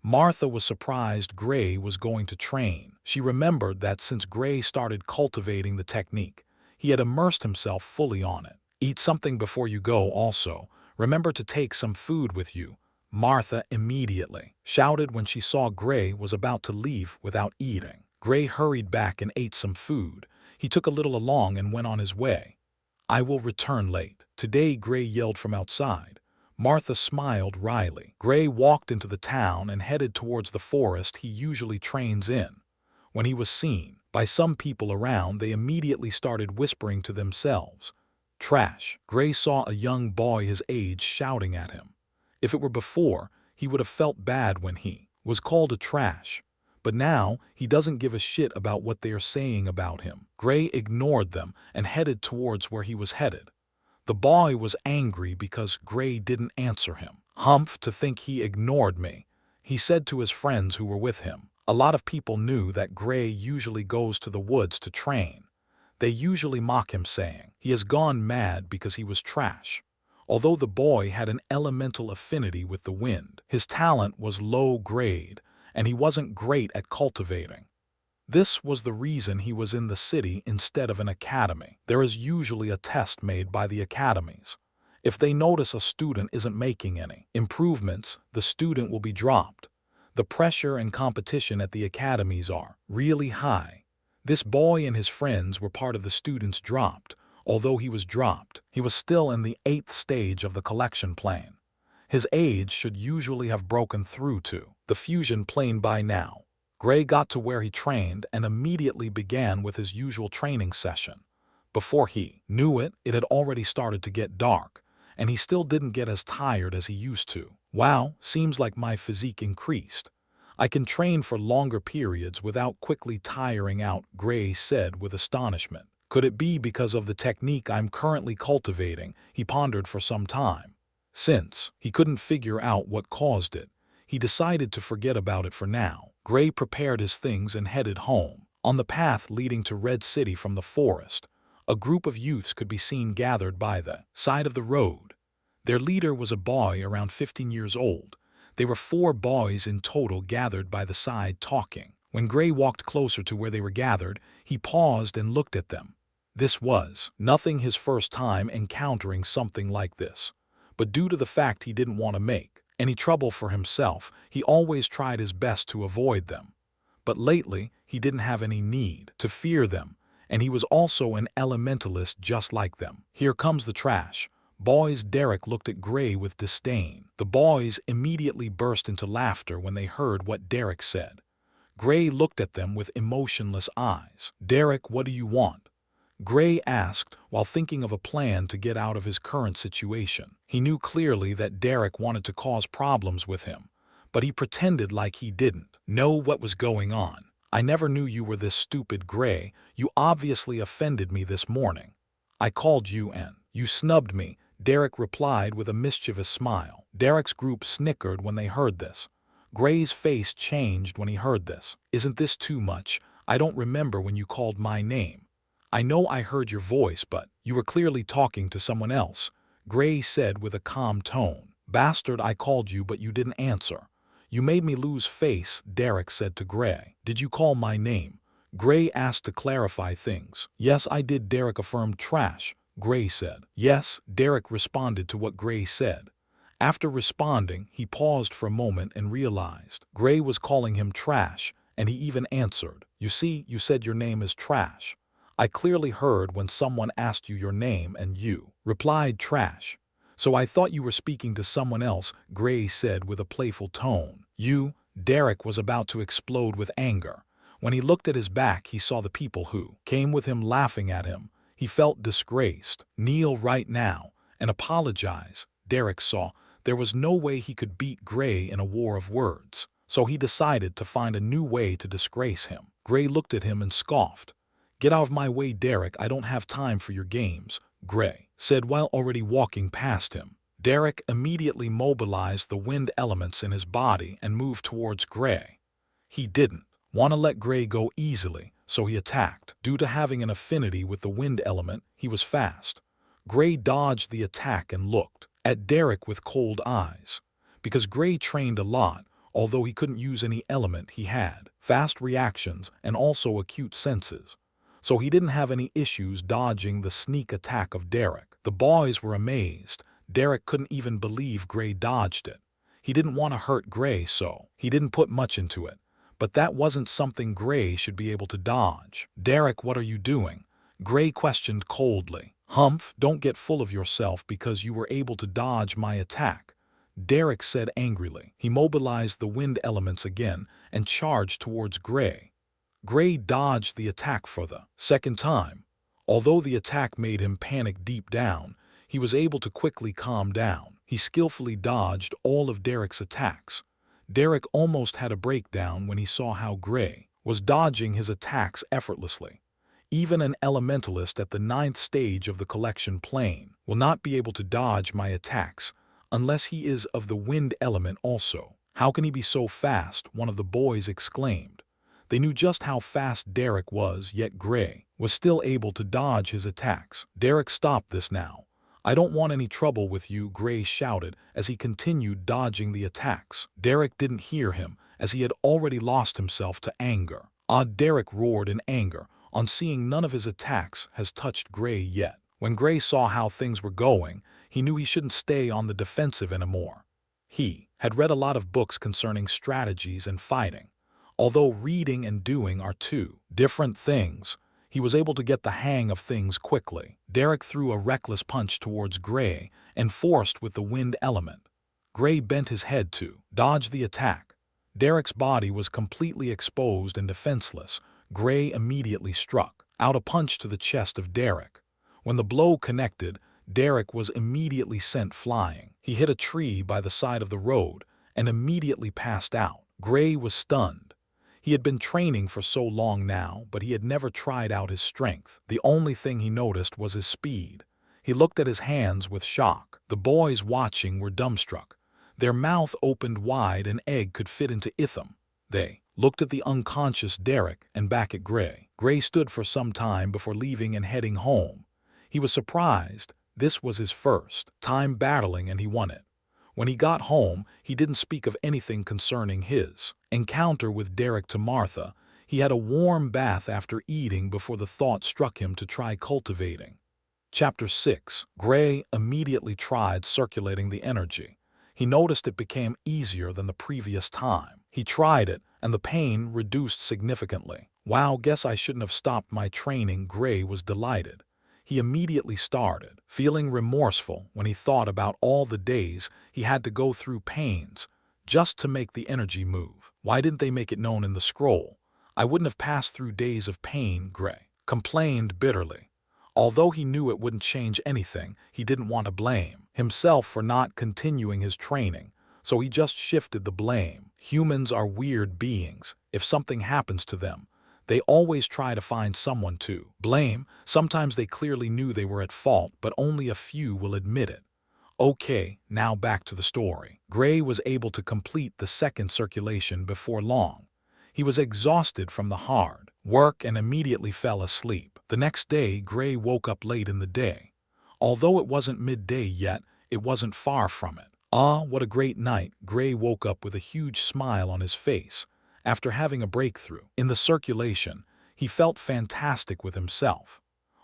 Martha was surprised Gray was going to train. She remembered that since Gray started cultivating the technique, he had immersed himself fully on it. Eat something before you go also. Remember to take some food with you, Martha immediately shouted when she saw Gray was about to leave without eating. Gray hurried back and ate some food. He took a little along and went on his way. I will return late today, Gray yelled from outside. Martha smiled wryly. Gray walked into the town and headed towards the forest he usually trains in. When he was seen by some people around, they immediately started whispering to themselves. Trash. Gray saw a young boy his age shouting at him. If it were before, he would have felt bad when he was called a trash. But now, he doesn't give a shit about what they are saying about him. Gray ignored them and headed towards where he was headed. The boy was angry because Gray didn't answer him. Humph, to think he ignored me, he said to his friends who were with him. A lot of people knew that Gray usually goes to the woods to train. They usually mock him, saying he has gone mad because he was trash. Although the boy had an elemental affinity with the wind, his talent was low grade, and he wasn't great at cultivating. This was the reason he was in the city instead of an academy. There is usually a test made by the academies. If they notice a student isn't making any improvements, the student will be dropped. The pressure and competition at the academies are really high. This boy and his friends were part of the students dropped. Although he was dropped, he was still in the 8th stage of the collection plane. His age should usually have broken through to the fusion plane by now. Gray got to where he trained and immediately began with his usual training session. Before he knew it, it had already started to get dark, and he still didn't get as tired as he used to. Wow, seems like my physique increased. I can train for longer periods without quickly tiring out, Gray said with astonishment. Could it be because of the technique I'm currently cultivating? He pondered for some time. Since he couldn't figure out what caused it, he decided to forget about it for now. Gray prepared his things and headed home. On the path leading to Red City from the forest, A group of youths could be seen gathered by the side of the road. Their leader was a boy around 15 years old. There were 4 boys in total gathered by the side talking. When Gray walked closer to where they were gathered, he paused and looked at them. This was nothing his first time encountering something like this. But due to the fact he didn't want to make any trouble for himself, he always tried his best to avoid them. But lately, he didn't have any need to fear them, and he was also an elementalist just like them. Here comes the trash. Boys. Derek looked at Gray with disdain. The boys immediately burst into laughter when they heard what Derek said. Gray looked at them with emotionless eyes. Derek, what do you want? Gray asked while thinking of a plan to get out of his current situation. He knew clearly that Derek wanted to cause problems with him, but he pretended like he didn't know what was going on. I never knew you were this stupid, Gray. You obviously offended me this morning. I called you and you snubbed me, Derek replied with a mischievous smile. Derek's group snickered when they heard this. Gray's face changed when he heard this. Isn't this too much? I don't remember when you called my name. I know I heard your voice, but you were clearly talking to someone else, Gray said with a calm tone. Bastard, I called you, but you didn't answer. You made me lose face, Derek said to Gray. Did you call my name? Gray asked to clarify things. Yes, I did, Derek affirmed. Trash, Gray said. Yes, Derek responded to what Gray said. After responding, he paused for a moment and realized Gray was calling him trash, and he even answered. You see, you said your name is Trash. I clearly heard when someone asked you your name and you replied trash. So I thought you were speaking to someone else, Gray said with a playful tone. Derek was about to explode with anger. When he looked at his back, he saw the people who came with him laughing at him. He felt disgraced. Kneel right now and apologize. Derek saw there was no way he could beat Gray in a war of words, so he decided to find a new way to disgrace him. Gray looked at him and scoffed. Get out of my way, Derek, I don't have time for your games, Gray said while already walking past him. Derek immediately mobilized the wind elements in his body and moved towards Gray. He didn't want to let Gray go easily, so he attacked. Due to having an affinity with the wind element, he was fast. Gray dodged the attack and looked at Derek with cold eyes. Because Gray trained a lot, although he couldn't use any element, he had fast reactions and also acute senses. So he didn't have any issues dodging the sneak attack of Derek. The boys were amazed. Derek couldn't even believe Gray dodged it. He didn't want to hurt Gray, so he didn't put much into it. But that wasn't something Gray should be able to dodge. Derek, what are you doing? Gray questioned coldly. Humph, don't get full of yourself because you were able to dodge my attack, Derek said angrily. He mobilized the wind elements again and charged towards Gray. Gray dodged the attack for the second time. Although the attack made him panic deep down, he was able to quickly calm down. He skillfully dodged all of Derek's attacks. Derek almost had a breakdown when he saw how Gray was dodging his attacks effortlessly. Even an elementalist at the 9th stage of the collection plane will not be able to dodge my attacks unless he is of the wind element also. How can he be so fast? One of the boys exclaimed. They knew just how fast Derek was, yet Gray was still able to dodge his attacks. Derek, stop this now. I don't want any trouble with you, Gray shouted as he continued dodging the attacks. Derek didn't hear him as he had already lost himself to anger. Derek roared in anger on seeing none of his attacks has touched Gray yet. When Gray saw how things were going, he knew he shouldn't stay on the defensive anymore. He had read a lot of books concerning strategies and fighting. Although reading and doing are two different things, he was able to get the hang of things quickly. Derek threw a reckless punch towards Gray and forced with the wind element. Gray bent his head to dodge the attack. Derek's body was completely exposed and defenseless. Gray immediately struck out a punch to the chest of Derek. When the blow connected, Derek was immediately sent flying. He hit a tree by the side of the road and immediately passed out. Gray was stunned. He had been training for so long now, but he had never tried out his strength. The only thing he noticed was his speed. He looked at his hands with shock. The boys watching were dumbstruck. Their mouth opened wide, an egg could fit into them. They looked at the unconscious Derek and back at Gray. Gray stood for some time before leaving and heading home. He was surprised. This was his first time battling and he won it. When he got home, he didn't speak of anything concerning his encounter with Derek to Martha. He had a warm bath after eating before the thought struck him to try cultivating. Chapter 6. Gray immediately tried circulating the energy. He noticed it became easier than the previous time. He tried it, and the pain reduced significantly. Wow, guess I shouldn't have stopped my training. Gray was delighted. He immediately started, feeling remorseful when he thought about all the days he had to go through pains just to make the energy move. Why didn't they make it known in the scroll? I wouldn't have passed through days of pain, Gray complained bitterly. Although he knew it wouldn't change anything, he didn't want to blame himself for not continuing his training, so he just shifted the blame. Humans are weird beings. If something happens to them, they always try to find someone to blame. Sometimes they clearly knew they were at fault, but only a few will admit it. Okay, now back to the story. Gray was able to complete the second circulation before long. He was exhausted from the hard work and immediately fell asleep. The next day, Gray woke up late in the day. Although it wasn't midday yet, it wasn't far from it. Ah, what a great night! Gray woke up with a huge smile on his face. After having a breakthrough in the circulation, he felt fantastic with himself.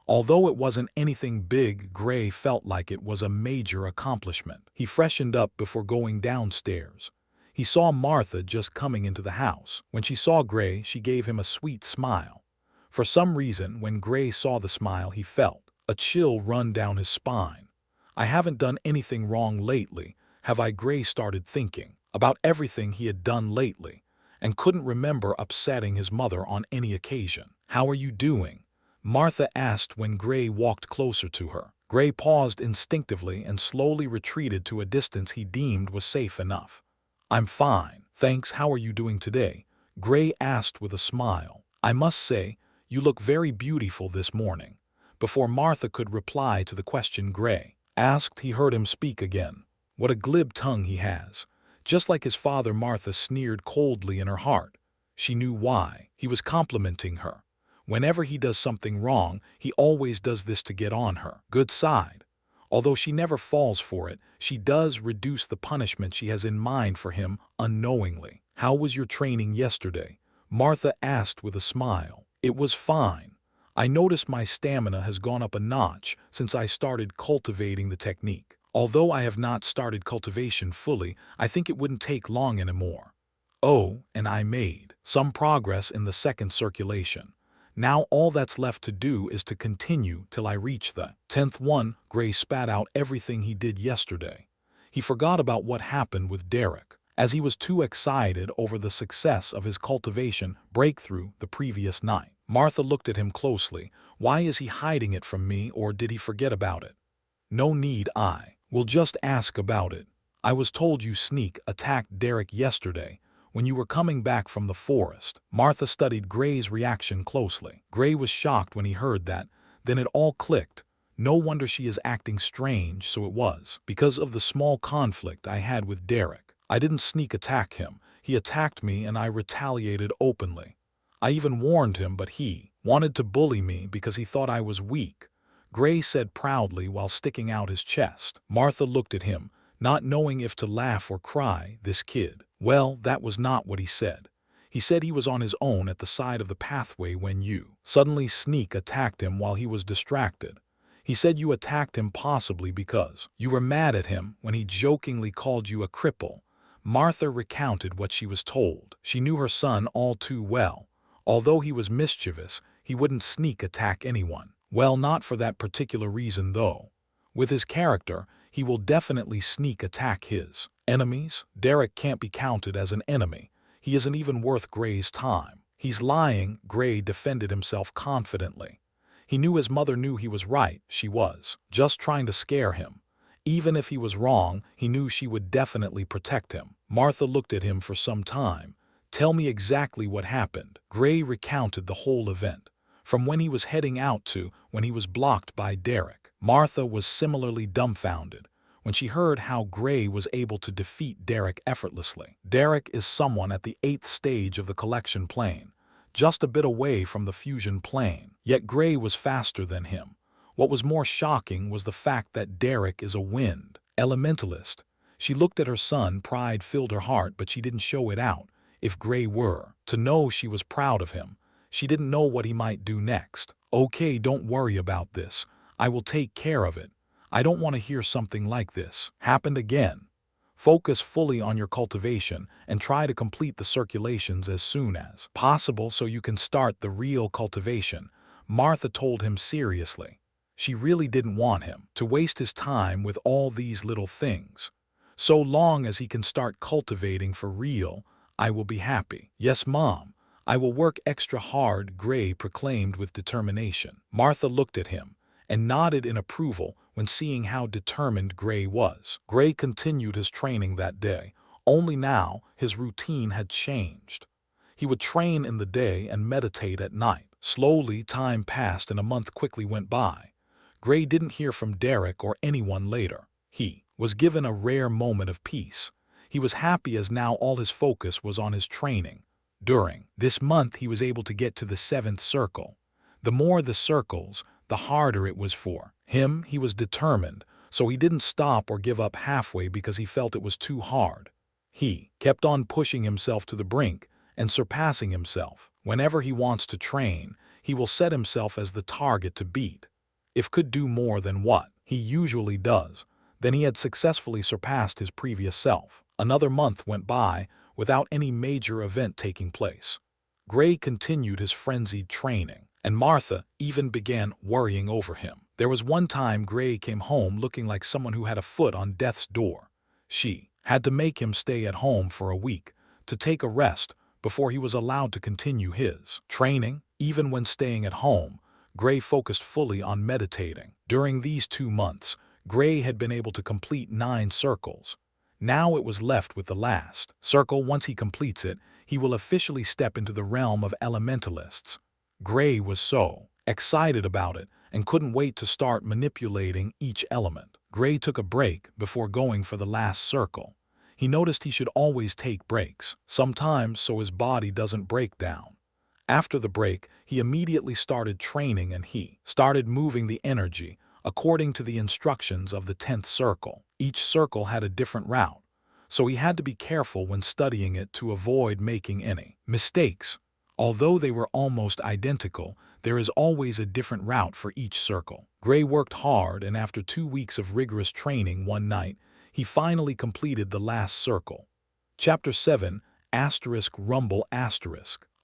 Although it wasn't anything big, Gray felt like it was a major accomplishment. He freshened up before going downstairs. He saw Martha just coming into the house. When she saw Gray, she gave him a sweet smile. For some reason, when Gray saw the smile, he felt a chill run down his spine. I haven't done anything wrong lately, have I? Gray started thinking about everything he had done lately and couldn't remember upsetting his mother on any occasion. How are you doing? Martha asked when Gray walked closer to her. Gray paused instinctively and slowly retreated to a distance he deemed was safe enough. I'm fine, thanks. How are you doing today? Gray asked with a smile. I must say, you look very beautiful this morning. Before Martha could reply to the question Gray asked, he heard him speak again. What a glib tongue he has. Just like his father, Martha sneered coldly in her heart. She knew why. He was complimenting her. Whenever he does something wrong, he always does this to get on her good side. Although she never falls for it, she does reduce the punishment she has in mind for him unknowingly. How was your training yesterday? Martha asked with a smile. It was fine. I noticed my stamina has gone up a notch since I started cultivating the technique. Although I have not started cultivation fully, I think it wouldn't take long anymore. Oh, and I made some progress in the second circulation. Now all that's left to do is to continue till I reach the 10th one. Gray spat out everything he did yesterday. He forgot about what happened with Derek, as he was too excited over the success of his cultivation breakthrough the previous night. Martha looked at him closely. Why is he hiding it from me, or did he forget about it? No need, I will just ask about it. I was told you sneak attacked Derek yesterday when you were coming back from the forest. Martha studied Gray's reaction closely. Gray was shocked when he heard that. Then it all clicked. No wonder she is acting strange. So it was because of the small conflict I had with Derek. I didn't sneak attack him. He attacked me and I retaliated openly. I even warned him, but he wanted to bully me because he thought I was weak, Gray said proudly while sticking out his chest. Martha looked at him, not knowing if to laugh or cry. This kid. Well, that was not what he said. He said he was on his own at the side of the pathway when you suddenly sneak attacked him while he was distracted. He said you attacked him possibly because you were mad at him when he jokingly called you a cripple. Martha recounted what she was told. She knew her son all too well. Although he was mischievous, he wouldn't sneak attack anyone. Well, not for that particular reason though. With his character, he will definitely sneak attack his enemies. Derek can't be counted as an enemy. He isn't even worth Gray's time. He's lying, Gray defended himself confidently. He knew his mother knew he was right. She was just trying to scare him. Even if he was wrong, he knew she would definitely protect him. Martha looked at him for some time. Tell me exactly what happened. Gray recounted the whole event, from when he was heading out to when he was blocked by Derek. Martha was similarly dumbfounded when she heard how Gray was able to defeat Derek effortlessly. Derek is someone at the 8th stage of the collection plane, just a bit away from the fusion plane. Yet Gray was faster than him. What was more shocking was the fact that Derek is a wind elementalist. She looked at her son, pride filled her heart, but she didn't show it out. If Gray were to know she was proud of him, she didn't know what he might do next. Okay, don't worry about this. I will take care of it. I don't want to hear something like this happened again. Focus fully on your cultivation and try to complete the circulations as soon as possible so you can start the real cultivation, Martha told him seriously. She really didn't want him to waste his time with all these little things. So long as he can start cultivating for real, I will be happy. Yes, Mom, I will work extra hard, Gray proclaimed with determination. Martha looked at him and nodded in approval when seeing how determined Gray was. Gray continued his training that day, only now his routine had changed. He would train in the day and meditate at night. Slowly, time passed and a month quickly went by. Gray didn't hear from Derek or anyone later. He was given a rare moment of peace. He was happy as now all his focus was on his training. During this month he was able to get to the 7th circle. The more the circles, the harder it was for him. He was determined, so he didn't stop or give up halfway because he felt it was too hard. He kept on pushing himself to the brink and surpassing himself. Whenever he wants to train, he will set himself as the target to beat. If could do more than what he usually does, then he had successfully surpassed his previous self. Another month went by without any major event taking place. Gray continued his frenzied training, and Martha even began worrying over him. There was one time Gray came home looking like someone who had a foot on death's door. She had to make him stay at home for a week to take a rest before he was allowed to continue his training. Even when staying at home, Gray focused fully on meditating. During these 2 months, Gray had been able to complete 9 circles. Now it was left with the last circle. Once he completes it, he will officially step into the realm of elementalists. Gray was so excited about it and couldn't wait to start manipulating each element. Gray took a break before going for the last circle. He noticed he should always take breaks, sometimes so his body doesn't break down. After the break, he immediately started training and he started moving the energy according to the instructions of the 10th circle. Each circle had a different route, so he had to be careful when studying it to avoid making any mistakes. Although they were almost identical, there is always a different route for each circle. Gray worked hard, and after 2 weeks of rigorous training, one night, he finally completed the last circle. Chapter 7, Rumble.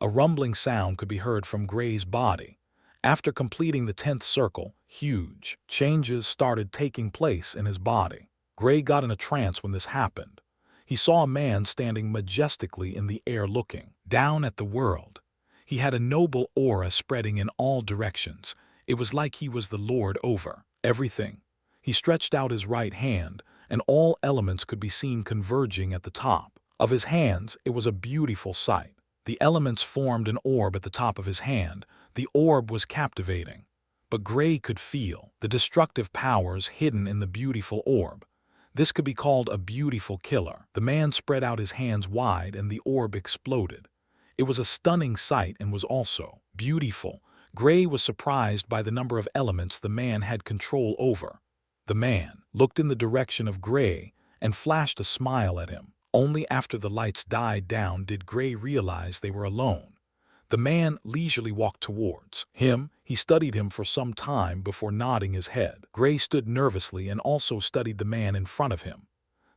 A rumbling sound could be heard from Gray's body. After completing the 10th circle, huge changes started taking place in his body. Gray got in a trance when this happened. He saw a man standing majestically in the air looking down at the world. He had a noble aura spreading in all directions. It was like he was the lord over everything. He stretched out his right hand, and all elements could be seen converging at the top of his hands. It was a beautiful sight. The elements formed an orb at the top of his hand. The orb was captivating, but Gray could feel the destructive powers hidden in the beautiful orb. This could be called a beautiful killer. The man spread out his hands wide and the orb exploded. It was a stunning sight and was also beautiful. Gray was surprised by the number of elements the man had control over. The man looked in the direction of Gray and flashed a smile at him. Only after the lights died down did Gray realize they were alone. The man leisurely walked towards him. He studied him for some time before nodding his head. Gray stood nervously and also studied the man in front of him.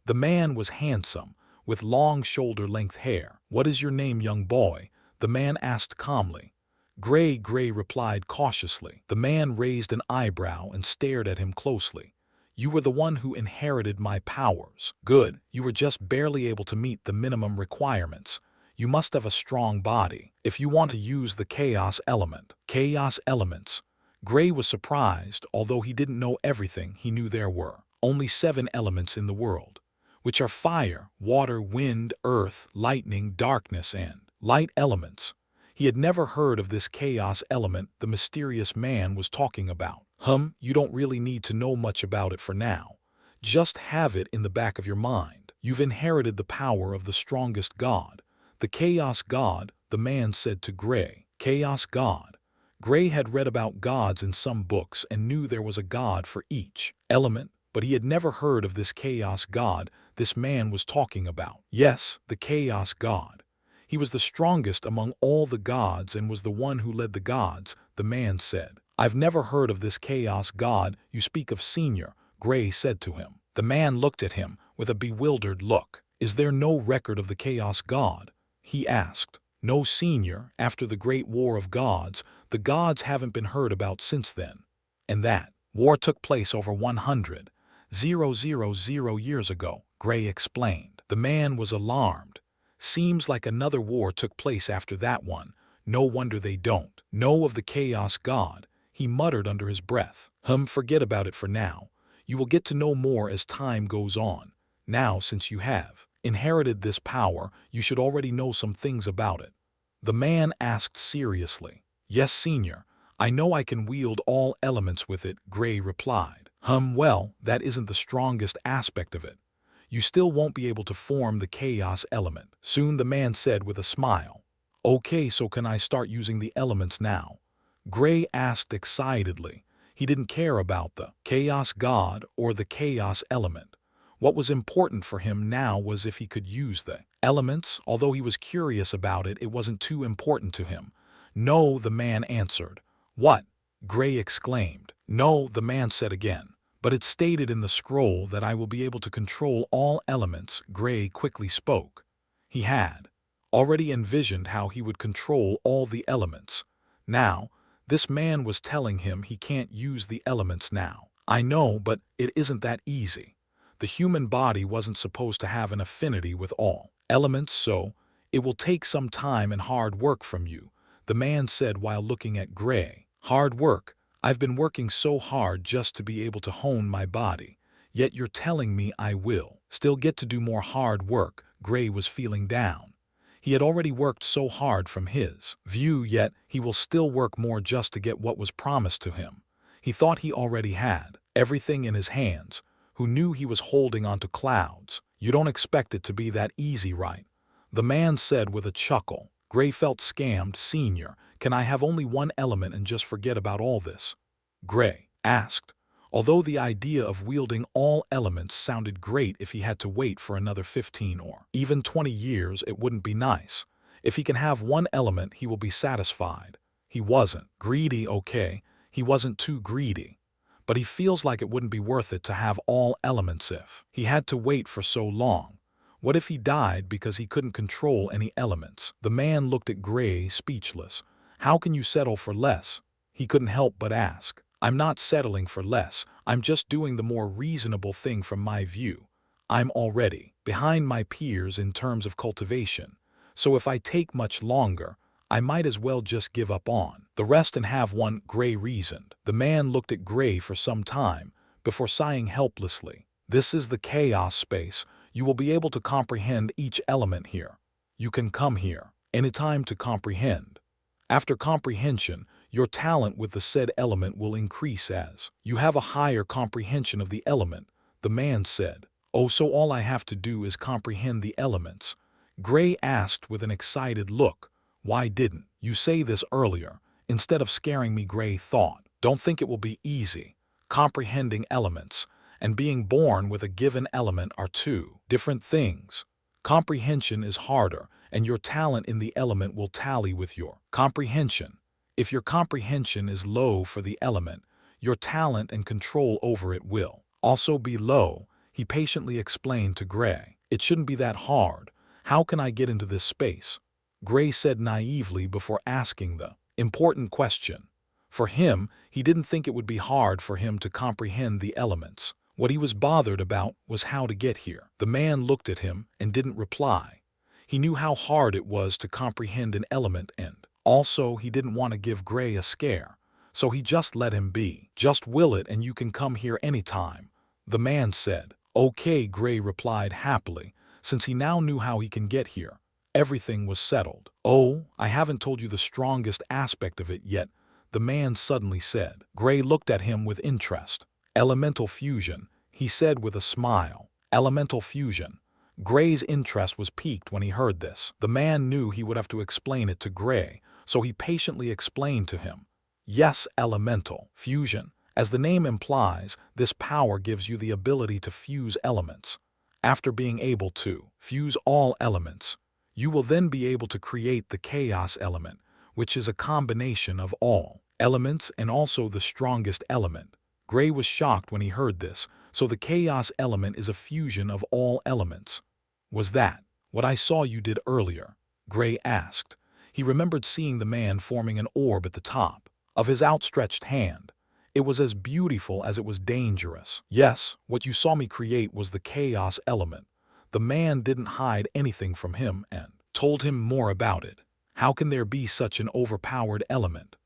The man was handsome, with long shoulder-length hair. "What is your name, young boy?" the man asked calmly. Gray replied cautiously. The man raised an eyebrow and stared at him closely. "You were the one who inherited my powers." "Good. You were just barely able to meet the minimum requirements. You must have a strong body if you want to use the chaos element." Chaos elements. Gray was surprised. Although he didn't know everything, he knew there were only 7 elements in the world, which are fire, water, wind, earth, lightning, darkness, and light elements. He had never heard of this chaos element the mysterious man was talking about. You don't really need to know much about it for now. Just have it in the back of your mind. You've inherited the power of the strongest god, the chaos god, the man said to Gray. Chaos God. Gray had read about gods in some books and knew there was a god for each element, but he had never heard of this chaos god this man was talking about. Yes, the chaos god. He was the strongest among all the gods and was the one who led the gods, the man said. I've never heard of this chaos god you speak of, Senior, Gray said to him. The man looked at him with a bewildered look. Is there no record of the chaos god? He asked. No, Senior, after the great war of gods, the gods haven't been heard about since then. And that war took place over 100,000 years ago, Gray explained. The man was alarmed. Seems like another war took place after that one. No wonder they don't know of the chaos god, he muttered under his breath. Forget about it for now. You will get to know more as time goes on. Now, since you have inherited this power, you should already know some things about it. The man asked seriously. Yes, Senior, I know I can wield all elements with it, Gray replied. Well, that isn't the strongest aspect of it. You still won't be able to form the chaos element. Soon, the man said with a smile. Okay, so can I start using the elements now? Gray asked excitedly. He didn't care about the chaos god or the chaos element. What was important for him now was if he could use the elements. Although he was curious about it, it wasn't too important to him. No, the man answered. What? Gray exclaimed. No, the man said again. But it's stated in the scroll that I will be able to control all elements, Gray quickly spoke. He had already envisioned how he would control all the elements. Now, this man was telling him he can't use the elements now. I know, but it isn't that easy. The human body wasn't supposed to have an affinity with all elements, so it will take some time and hard work from you, the man said while looking at Gray. Hard work? I've been working so hard just to be able to hone my body, yet you're telling me I will still get to do more hard work. Gray was feeling down. He had already worked so hard from his view, yet he will still work more just to get what was promised to him. He thought he already had everything in his hands, who knew he was holding onto clouds. You don't expect it to be that easy, right? The man said with a chuckle. Gray felt scammed. Senior, can I have only one element and just forget about all this? Gray asked. Although the idea of wielding all elements sounded great, if he had to wait for another 15 or even 20 years, it wouldn't be nice. If he can have one element, he will be satisfied. He wasn't greedy, okay? He wasn't too greedy. But he feels like it wouldn't be worth it to have all elements if he had to wait for so long. What if he died because he couldn't control any elements? The man looked at Gray, speechless. How can you settle for less? He couldn't help but ask. I'm not settling for less. I'm just doing the more reasonable thing from my view. I'm already behind my peers in terms of cultivation. So if I take much longer, I might as well just give up on the rest and have one, Gray reasoned. The man looked at Gray for some time before sighing helplessly. This is the chaos space. You will be able to comprehend each element here. You can come here anytime to comprehend. After comprehension, your talent with the said element will increase as you have a higher comprehension of the element, the man said. Oh, so all I have to do is comprehend the elements? Gray asked with an excited look. Why didn't you say this earlier? Instead of scaring me, Gray thought. Don't think it will be easy. Comprehending elements and being born with a given element are two different things. Comprehension is harder, and your talent in the element will tally with your comprehension. If your comprehension is low for the element, your talent and control over it will also be low, he patiently explained to Gray. It shouldn't be that hard. How can I get into this space? Gray said naively before asking the important question. For him, he didn't think it would be hard for him to comprehend the elements. What he was bothered about was how to get here. The man looked at him and didn't reply. He knew how hard it was to comprehend an element, and also he didn't want to give Gray a scare. So he just let him be. Just will it and you can come here anytime, the man said. Okay, Gray replied happily, since he now knew how he can get here. Everything was settled. Oh, I haven't told you the strongest aspect of it yet, the man suddenly said. Gray looked at him with interest. Elemental fusion, he said with a smile. Elemental fusion. Gray's interest was piqued when he heard this. The man knew he would have to explain it to Gray, so he patiently explained to him. Yes, elemental fusion. As the name implies, this power gives you the ability to fuse elements. After being able to fuse all elements, you will then be able to create the chaos element, which is a combination of all elements and also the strongest element. Gray was shocked when he heard this, so the chaos element is a fusion of all elements. Was that what I saw you did earlier? Gray asked. He remembered seeing the man forming an orb at the top of his outstretched hand. It was as beautiful as it was dangerous. Yes, what you saw me create was the chaos element. The man didn't hide anything from him and told him more about it. How can there be such an overpowered element?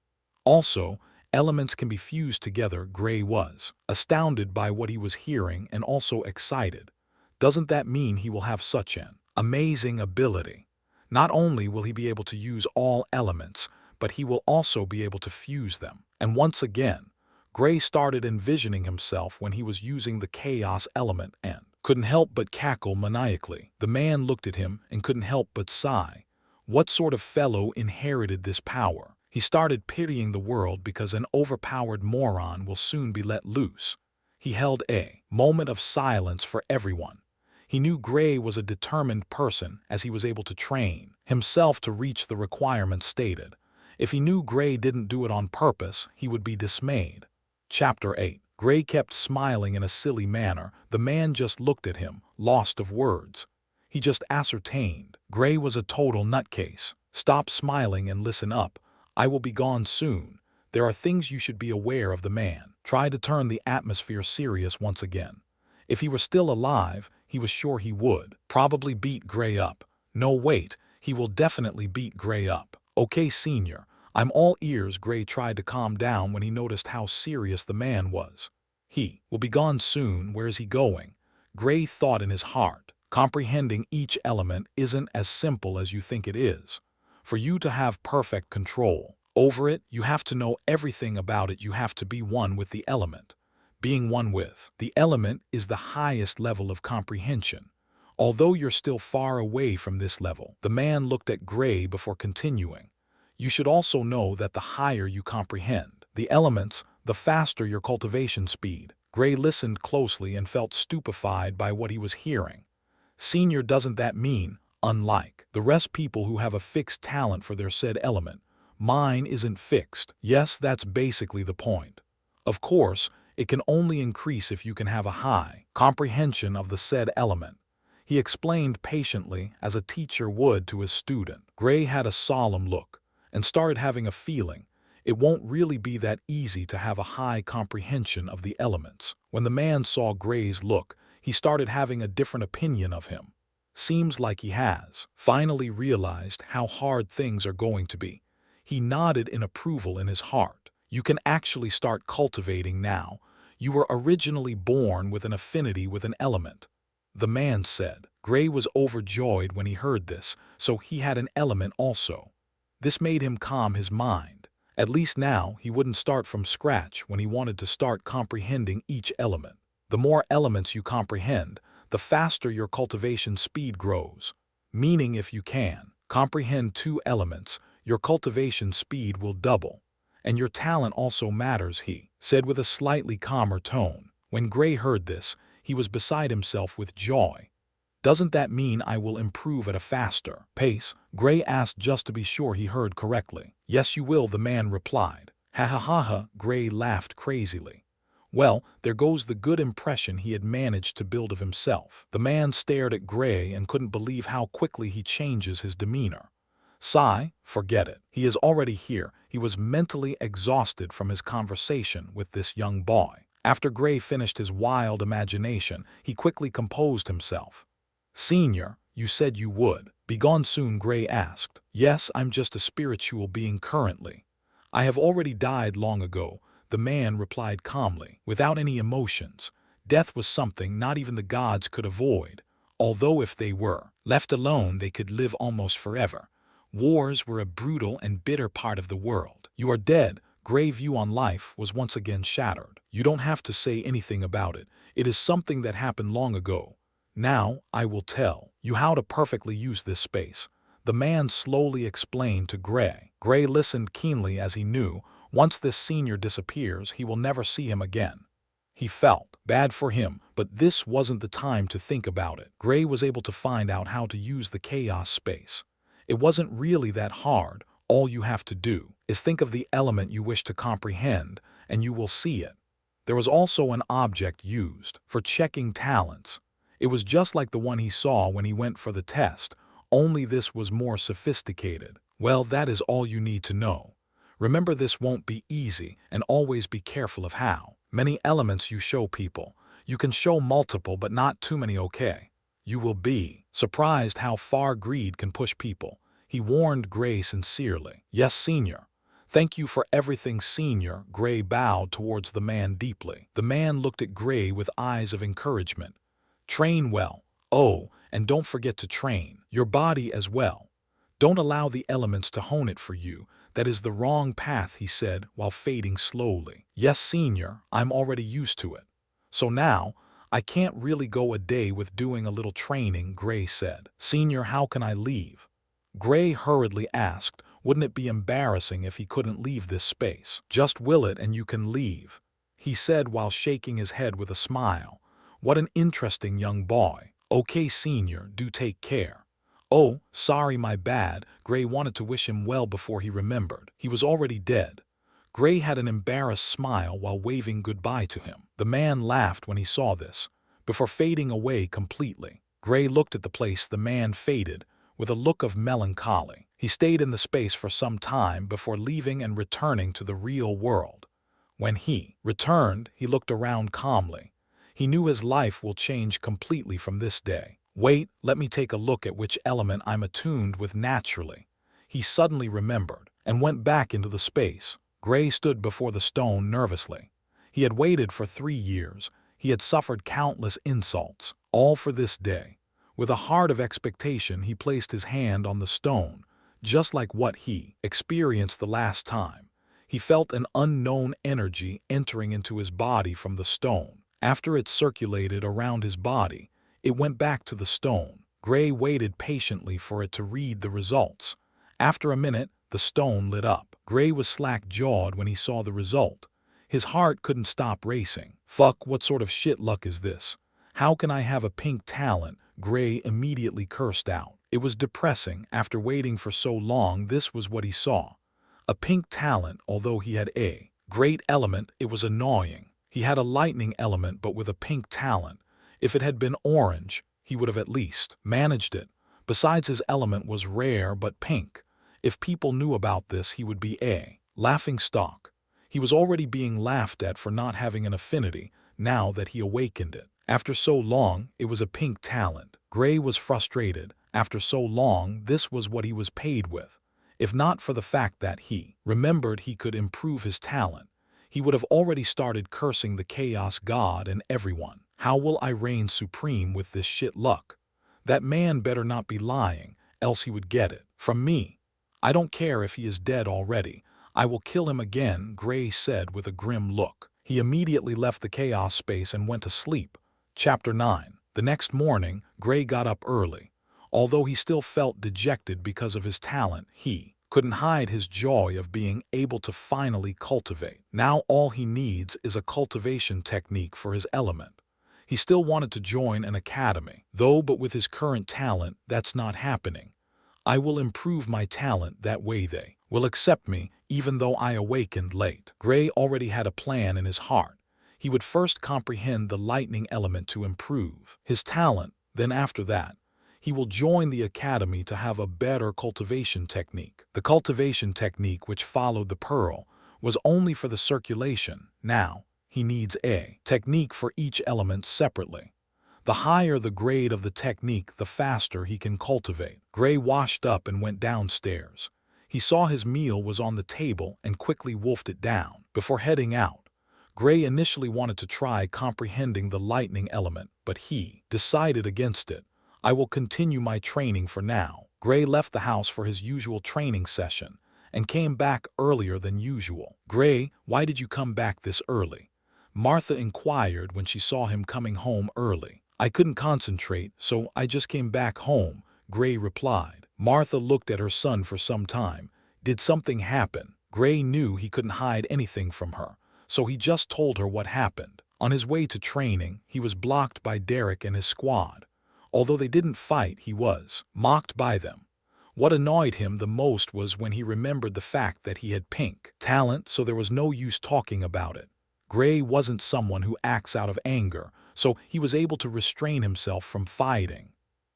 Also, elements can be fused together. Gray was astounded by what he was hearing and also excited. Doesn't that mean he will have such an amazing ability? Not only will he be able to use all elements, but he will also be able to fuse them. And once again, Gray started envisioning himself when he was using the chaos element and couldn't help but cackle maniacally. The man looked at him and couldn't help but sigh. What sort of fellow inherited this power? He started pitying the world because an overpowered moron will soon be let loose. He held a moment of silence for everyone. He knew Gray was a determined person as he was able to train himself to reach the requirements stated. If he knew Gray didn't do it on purpose, he would be dismayed. Chapter 8. Gray kept smiling in a silly manner. The man just looked at him, lost of words. He just ascertained Gray was a total nutcase. Stop smiling and listen up. I will be gone soon. There are things you should be aware of. The man tried to turn the atmosphere serious once again. If he were still alive, he was sure he would probably beat Gray up. No, wait, he will definitely beat Gray up. Okay, senior, I'm all ears. Gray tried to calm down when he noticed how serious the man was. He will be gone soon. Where is he going? Gray thought in his heart. Comprehending each element isn't as simple as you think it is. For you to have perfect control over it, you have to know everything about it. You have to be one with the element. Being one with the element is the highest level of comprehension. Although you're still far away from this level, the man looked at Gray before continuing. You should also know that the higher you comprehend the elements, the faster your cultivation speed. Gray listened closely and felt stupefied by what he was hearing. Senior, doesn't that mean, unlike the rest people who have a fixed talent for their said element, mine isn't fixed? Yes, that's basically the point. Of course, it can only increase if you can have a high comprehension of the said element. He explained patiently as a teacher would to his student. Gray had a solemn look and started having a feeling it won't really be that easy to have a high comprehension of the elements. When the man saw Gray's look, he started having a different opinion of him. Seems like he has finally realized how hard things are going to be. He nodded in approval in his heart. You can actually start cultivating now. You were originally born with an affinity with an element, the man said. Gray was overjoyed when he heard this, so he had an element also. This made him calm his mind. At least now he wouldn't start from scratch when he wanted to start comprehending each element. The more elements you comprehend, the faster your cultivation speed grows. Meaning if you can comprehend 2 elements, your cultivation speed will double. And your talent also matters, he said with a slightly calmer tone. When Gray heard this, he was beside himself with joy. Doesn't that mean I will improve at a faster pace? Gray asked just to be sure he heard correctly. Yes, you will, the man replied. Ha ha ha ha, Gray laughed crazily. Well, there goes the good impression he had managed to build of himself. The man stared at Gray and couldn't believe how quickly he changes his demeanor. Sigh, forget it. He is already here. He was mentally exhausted from his conversation with this young boy. After Gray finished his wild imagination, he quickly composed himself. Senior, you said you would be gone soon, Gray asked. Yes, I'm just a spiritual being currently. I have already died long ago, the man replied calmly, without any emotions. Death was something not even the gods could avoid, although if they were left alone they could live almost forever. Wars were a brutal and bitter part of the world. You are dead. Gray's view on life was once again shattered. You don't have to say anything about it. It is something that happened long ago. Now, I will tell you how to perfectly use this space. the man slowly explained to Gray. Gray listened keenly as he knew, once this senior disappears, he will never see him again. He felt bad for him, but this wasn't the time to think about it. Gray was able to find out how to use the chaos space. It wasn't really that hard. All you have to do is think of the element you wish to comprehend, and you will see it. There was also an object used for checking talents. It was just like the one he saw when he went for the test, only this was more sophisticated. Well, that is all you need to know. Remember, this won't be easy, and always be careful of how many elements you show people. You can show multiple, but not too many, okay? You will be surprised how far greed can push people. He warned Gray sincerely. Yes, Senior. Thank you for everything, Senior. Gray bowed towards the man deeply. The man looked at Gray with eyes of encouragement. Train well. Oh, and don't forget to train your body as well. Don't allow the elements to hone it for you. That is the wrong path, he said while fading slowly. Yes, Senior, I'm already used to it. So now, I can't really go a day with doing a little training, Gray said. Senior, how can I leave? Gray hurriedly asked, wouldn't it be embarrassing if he couldn't leave this space? Just will it and you can leave, he said while shaking his head with a smile. What an interesting young boy. Okay, Senior, do take care. Oh, sorry, my bad. Gray wanted to wish him well before he remembered. He was already dead. Gray had an embarrassed smile while waving goodbye to him. The man laughed when he saw this, before fading away completely. Gray looked at the place the man faded with a look of melancholy. He stayed in the space for some time before leaving and returning to the real world. When he returned, he looked around calmly. He knew his life will change completely from this day. Wait, let me take a look at which element I'm attuned with naturally. He suddenly remembered and went back into the space. Gray stood before the stone nervously. He had waited for 3 years. He had suffered countless insults, all for this day. With a heart of expectation, he placed his hand on the stone, just like what he experienced the last time. He felt an unknown energy entering into his body from the stone. After it circulated around his body, it went back to the stone. Gray waited patiently for it to read the results. After a minute, the stone lit up. Gray was slack-jawed when he saw the result. His heart couldn't stop racing. Fuck, what sort of shit luck is this? How can I have a pink talent? Gray immediately cursed out. It was depressing. After waiting for so long, this was what he saw. A pink talent, although he had a great element, it was annoying. He had a lightning element but with a pink talent. If it had been orange, he would have at least managed it. Besides, his element was rare but pink. If people knew about this, he would be a laughing stock. He was already being laughed at for not having an affinity, now that he awakened it. After so long, it was a pink talent. Gray was frustrated. After so long, this was what he was paid with. If not for the fact that he remembered he could improve his talent, he would have already started cursing the chaos god and everyone. How will I reign supreme with this shit luck? That man better not be lying, else he would get it from me. I don't care if he is dead already. I will kill him again, Gray said with a grim look. He immediately left the chaos space and went to sleep. Chapter 9. The next morning, Gray got up early. Although he still felt dejected because of his talent, he couldn't hide his joy of being able to finally cultivate. Now all he needs is a cultivation technique for his element. He still wanted to join an academy, though, but with his current talent, that's not happening. I will improve my talent, that way they will accept me, even though I awakened late. Gray already had a plan in his heart. He would first comprehend the lightning element to improve his talent, then after that, he will join the academy to have a better cultivation technique. The cultivation technique, which followed the pearl, was only for the circulation. Now, he needs a technique for each element separately. The higher the grade of the technique, the faster he can cultivate. Gray washed up and went downstairs. He saw his meal was on the table and quickly wolfed it down. Before heading out, Gray initially wanted to try comprehending the lightning element, but he decided against it. I will continue my training for now. Gray left the house for his usual training session and came back earlier than usual. Gray, why did you come back this early? Martha inquired when she saw him coming home early. I couldn't concentrate, so I just came back home, Gray replied. Martha looked at her son for some time. Did something happen? Gray knew he couldn't hide anything from her, so he just told her what happened. On his way to training, he was blocked by Derek and his squad. Although they didn't fight, he was mocked by them. What annoyed him the most was when he remembered the fact that he had pink talent, so there was no use talking about it. Gray wasn't someone who acts out of anger, so he was able to restrain himself from fighting.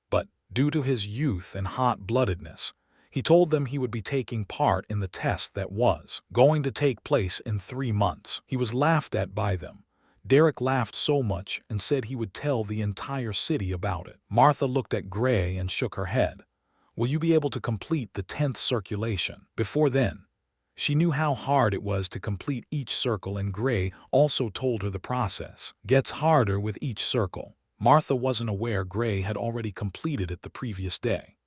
But due to his youth and hot-bloodedness, he told them he would be taking part in the test that was going to take place in 3 months. He was laughed at by them. Derek laughed so much and said he would tell the entire city about it. Martha looked at Gray and shook her head. Will you be able to complete the 10th circulation before then? She knew how hard it was to complete each circle, and Gray also told her the process gets harder with each circle. Martha wasn't aware Gray had already completed it the previous day.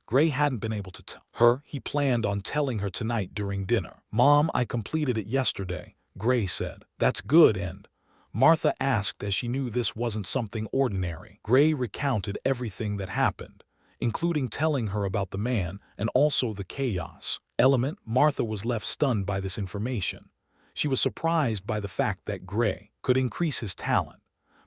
Gray hadn't been able to tell her. He planned on telling her tonight during dinner. Mom, I completed it yesterday, Gray said. That's good, and Martha asked, as she knew this wasn't something ordinary. Gray recounted everything that happened, including telling her about the man and also the chaos element. Martha was left stunned by this information. She was surprised by the fact that Gray could increase his talent.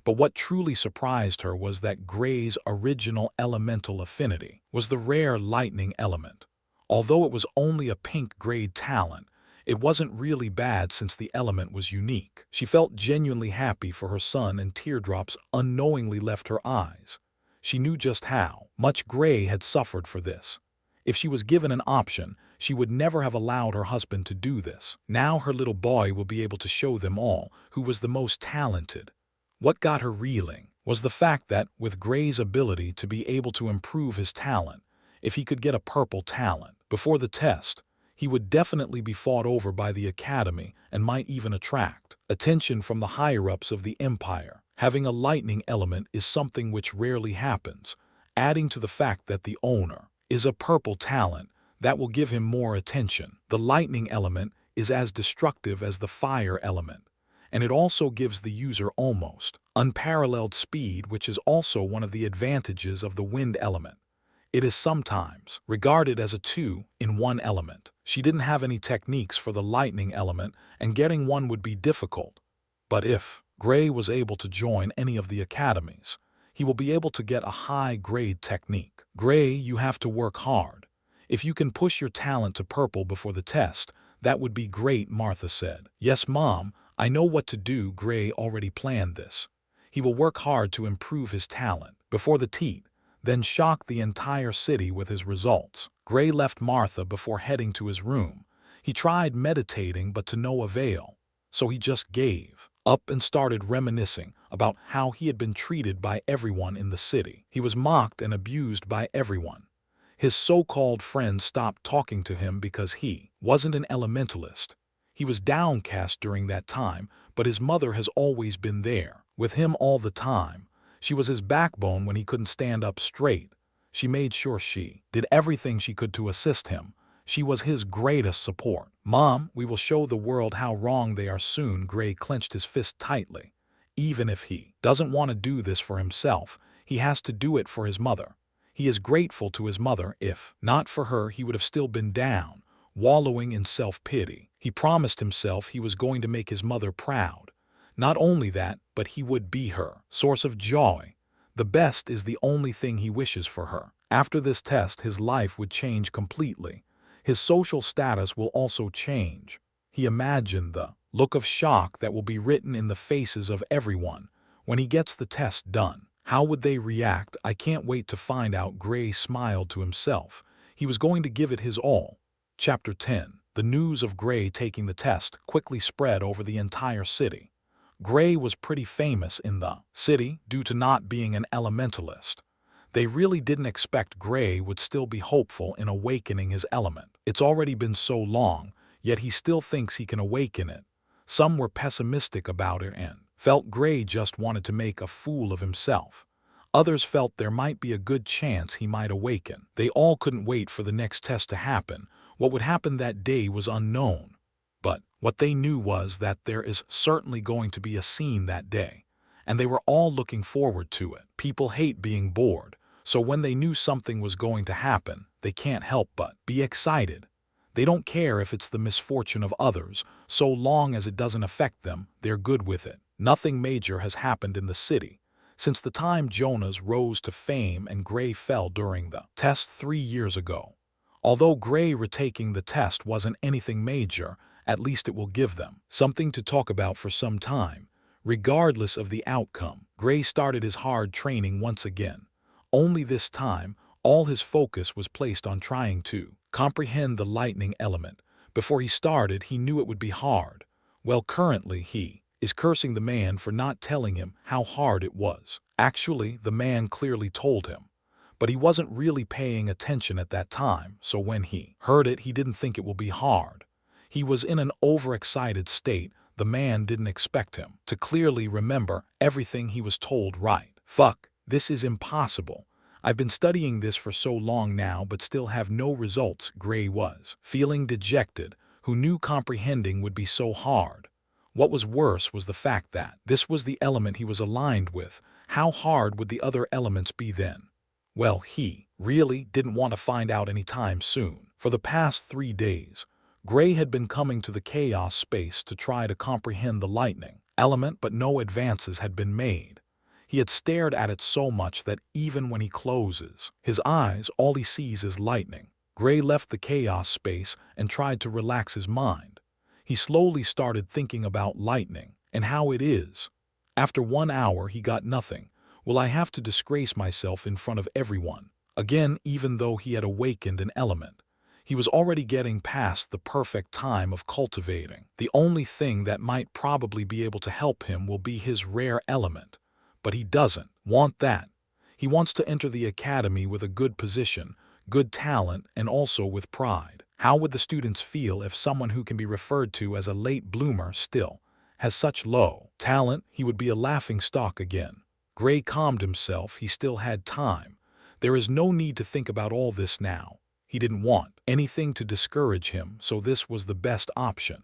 But what truly surprised her was that Gray's original elemental affinity was the rare lightning element. Although it was only a pink-gray talent, it wasn't really bad since the element was unique. She felt genuinely happy for her son, and teardrops unknowingly left her eyes. She knew just how much Gray had suffered for this. If she was given an option, she would never have allowed her husband to do this. Now her little boy will be able to show them all who was the most talented. What got her reeling was the fact that, with Gray's ability to be able to improve his talent, if he could get a purple talent before the test, he would definitely be fought over by the Academy and might even attract attention from the higher-ups of the Empire. Having a lightning element is something which rarely happens, adding to the fact that the owner is a purple talent that will give him more attention. The lightning element is as destructive as the fire element, and it also gives the user almost unparalleled speed, which is also one of the advantages of the wind element. It is sometimes regarded as a two-in-one element. She didn't have any techniques for the lightning element, and getting one would be difficult. But if Gray was able to join any of the academies, he will be able to get a high-grade technique. Gray, you have to work hard. If you can push your talent to purple before the test, that would be great, Martha said. Yes, Mom, I know what to do. Gray already planned this. He will work hard to improve his talent before the test, then shock the entire city with his results. Gray left Martha before heading to his room. He tried meditating, but to no avail, so he just gave up and started reminiscing about how he had been treated by everyone in the city. He was mocked and abused by everyone. His so-called friends stopped talking to him because he wasn't an elementalist. He was downcast during that time, but his mother has always been there with him all the time. She was his backbone when he couldn't stand up straight. She made sure she did everything she could to assist him. She was his greatest support. Mom, we will show the world how wrong they are soon. Gray clenched his fist tightly. Even if he doesn't want to do this for himself, he has to do it for his mother. He is grateful to his mother. If not for her, he would have still been down, wallowing in self-pity. He promised himself he was going to make his mother proud. Not only that, but he would be her source of joy. The best is the only thing he wishes for her. After this test, his life would change completely. His social status will also change. He imagined the look of shock that will be written in the faces of everyone when he gets the test done. How would they react? I can't wait to find out. Gray smiled to himself. He was going to give it his all. Chapter 10. The news of Gray taking the test quickly spread over the entire city. Gray was pretty famous in the city due to not being an elementalist. They really didn't expect Gray would still be hopeful in awakening his element. It's already been so long, yet he still thinks he can awaken it. Some were pessimistic about it and felt Gray just wanted to make a fool of himself. Others felt there might be a good chance he might awaken. They all couldn't wait for the next test to happen. What would happen that day was unknown. But what they knew was that there is certainly going to be a scene that day, and they were all looking forward to it. People hate being bored, so when they knew something was going to happen, they can't help but be excited. They don't care if it's the misfortune of others, so long as it doesn't affect them, they're good with it. Nothing major has happened in the city since the time Jonas rose to fame and Gray fell during the test 3 years ago. Although Gray retaking the test wasn't anything major, at least it will give them something to talk about for some time. Regardless of the outcome, Gray started his hard training once again. Only this time, all his focus was placed on trying to comprehend the lightning element. Before he started, he knew it would be hard. Well, currently he is cursing the man for not telling him how hard it was. Actually, the man clearly told him. But he wasn't really paying attention at that time, so when he heard it, he didn't think it will be hard. He was in an overexcited state. The man didn't expect him to clearly remember everything he was told right. Fuck, this is impossible. I've been studying this for so long now but still have no results. Gray was feeling dejected. Who knew comprehending would be so hard? What was worse was the fact that this was the element he was aligned with. How hard would the other elements be then? Well, he really didn't want to find out any time soon. For the past 3 days, Gray had been coming to the chaos space to try to comprehend the lightning element, but no advances had been made. He had stared at it so much that even when he closes his eyes, all he sees is lightning. Gray left the chaos space and tried to relax his mind. He slowly started thinking about lightning and how it is. After 1 hour, he got nothing. Will I have to disgrace myself in front of everyone? Again, even though he had awakened an element, he was already getting past the perfect time of cultivating. The only thing that might probably be able to help him will be his rare element. But he doesn't want that. He wants to enter the academy with a good position, good talent, and also with pride. How would the students feel if someone who can be referred to as a late bloomer still has such low talent? He would be a laughingstock again. Gray calmed himself. He still had time. There is no need to think about all this now. He didn't want anything to discourage him, so this was the best option.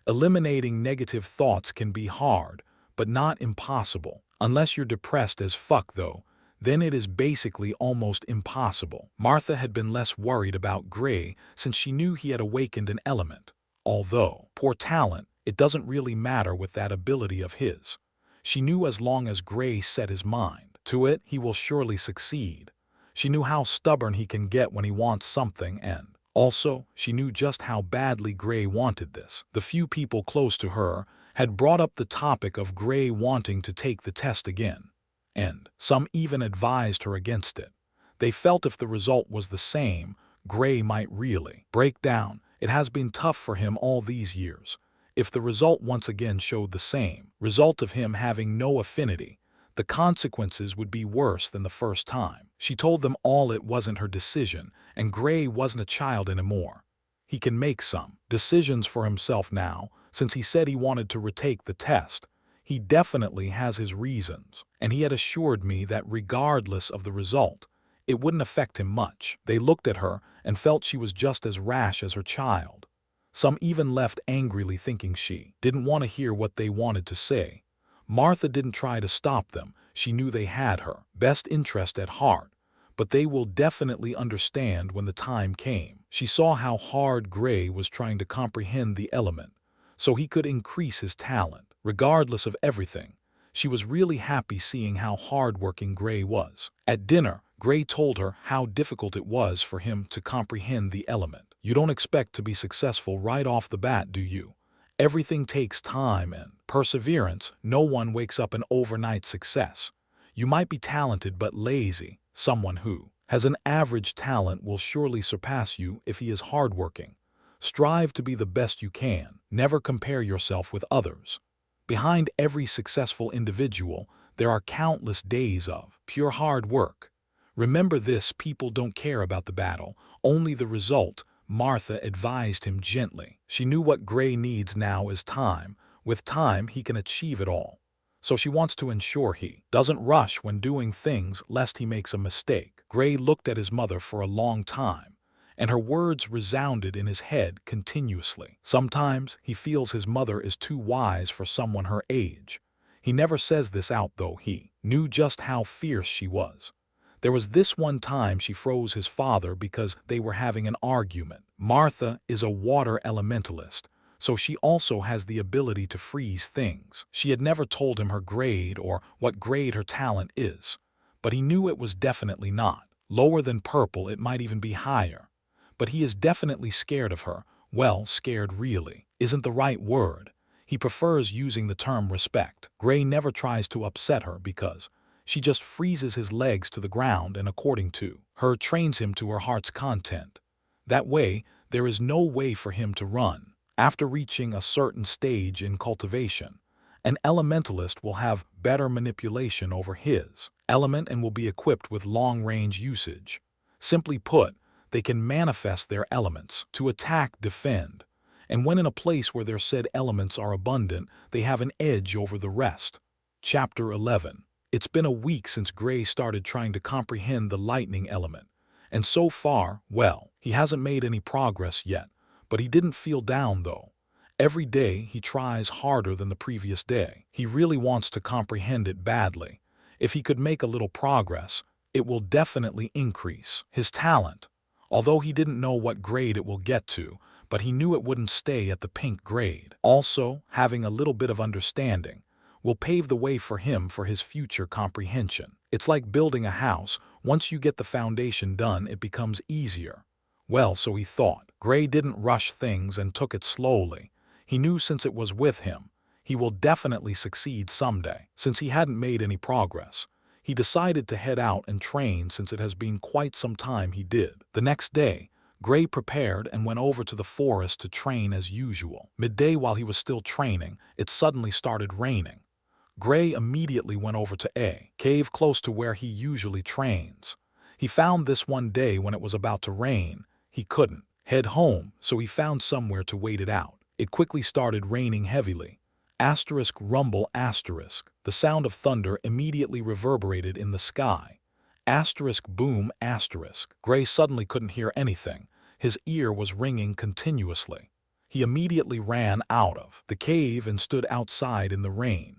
Eliminating negative thoughts can be hard, but not impossible. Unless you're depressed as fuck though, then it is basically almost impossible. Martha had been less worried about Gray since she knew he had awakened an element. Although poor talent, it doesn't really matter with that ability of his. She knew as long as Gray set his mind to it, he will surely succeed. She knew how stubborn he can get when he wants something, and also, she knew just how badly Gray wanted this. The few people close to her had brought up the topic of Gray wanting to take the test again, and some even advised her against it. They felt if the result was the same, Gray might really break down. It has been tough for him all these years. If the result once again showed the same result of him having no affinity, the consequences would be worse than the first time. She told them all it wasn't her decision, and Gray wasn't a child anymore. He can make some decisions for himself now, since he said he wanted to retake the test. He definitely has his reasons, and he had assured me that regardless of the result, it wouldn't affect him much. They looked at her and felt she was just as rash as her child. Some even left angrily thinking she didn't want to hear what they wanted to say. Martha didn't try to stop them. She knew they had her best interest at heart, but they will definitely understand when the time came. She saw how hard Gray was trying to comprehend the element, so he could increase his talent. Regardless of everything, she was really happy seeing how hardworking Gray was. At dinner, Gray told her how difficult it was for him to comprehend the element. You don't expect to be successful right off the bat, do you? Everything takes time and perseverance. No one wakes up an overnight success. You might be talented but lazy. Someone who has an average talent will surely surpass you if he is hardworking. Strive to be the best you can. Never compare yourself with others. Behind every successful individual, there are countless days of pure hard work. Remember this, people don't care about the battle, only the result. Martha advised him gently. She knew what Gray needs now is time. With time, he can achieve it all. So she wants to ensure he doesn't rush when doing things lest he makes a mistake. Gray looked at his mother for a long time, and her words resounded in his head continuously. Sometimes he feels his mother is too wise for someone her age. He never says this out though he knew just how fierce she was. There was this one time she froze his father because they were having an argument. Martha is a water elementalist, so she also has the ability to freeze things. She had never told him her grade or what grade her talent is, but he knew it was definitely not. Lower than purple, it might even be higher. But he is definitely scared of her. Well, scared really isn't the right word. He prefers using the term respect. Gray never tries to upset her because she just freezes his legs to the ground and according to her trains him to her heart's content. That way, there is no way for him to run. After reaching a certain stage in cultivation, an elementalist will have better manipulation over his element and will be equipped with long-range usage. Simply put, they can manifest their elements to attack, defend, and when in a place where their said elements are abundant, they have an edge over the rest. Chapter 11. It's been a week since Gray started trying to comprehend the lightning element, and so far, well, he hasn't made any progress yet, but he didn't feel down though. Every day he tries harder than the previous day. He really wants to comprehend it badly. If he could make a little progress, it will definitely increase his talent. Although he didn't know what grade it will get to, but he knew it wouldn't stay at the pink grade. Also, having a little bit of understanding will pave the way for him for his future comprehension. It's like building a house. Once you get the foundation done, it becomes easier. Well, so he thought. Gray didn't rush things and took it slowly. He knew since it was with him, he will definitely succeed someday. Since he hadn't made any progress, he decided to head out and train since it has been quite some time he did. The next day, Gray prepared and went over to the forest to train as usual. Midday while he was still training, it suddenly started raining. Gray immediately went over to a cave close to where he usually trains. He found this one day when it was about to rain, he couldn't head home, so he found somewhere to wait it out. It quickly started raining heavily. Asterisk rumble asterisk. The sound of thunder immediately reverberated in the sky. Asterisk boom asterisk. Gray suddenly couldn't hear anything. His ear was ringing continuously. He immediately ran out of the cave and stood outside in the rain.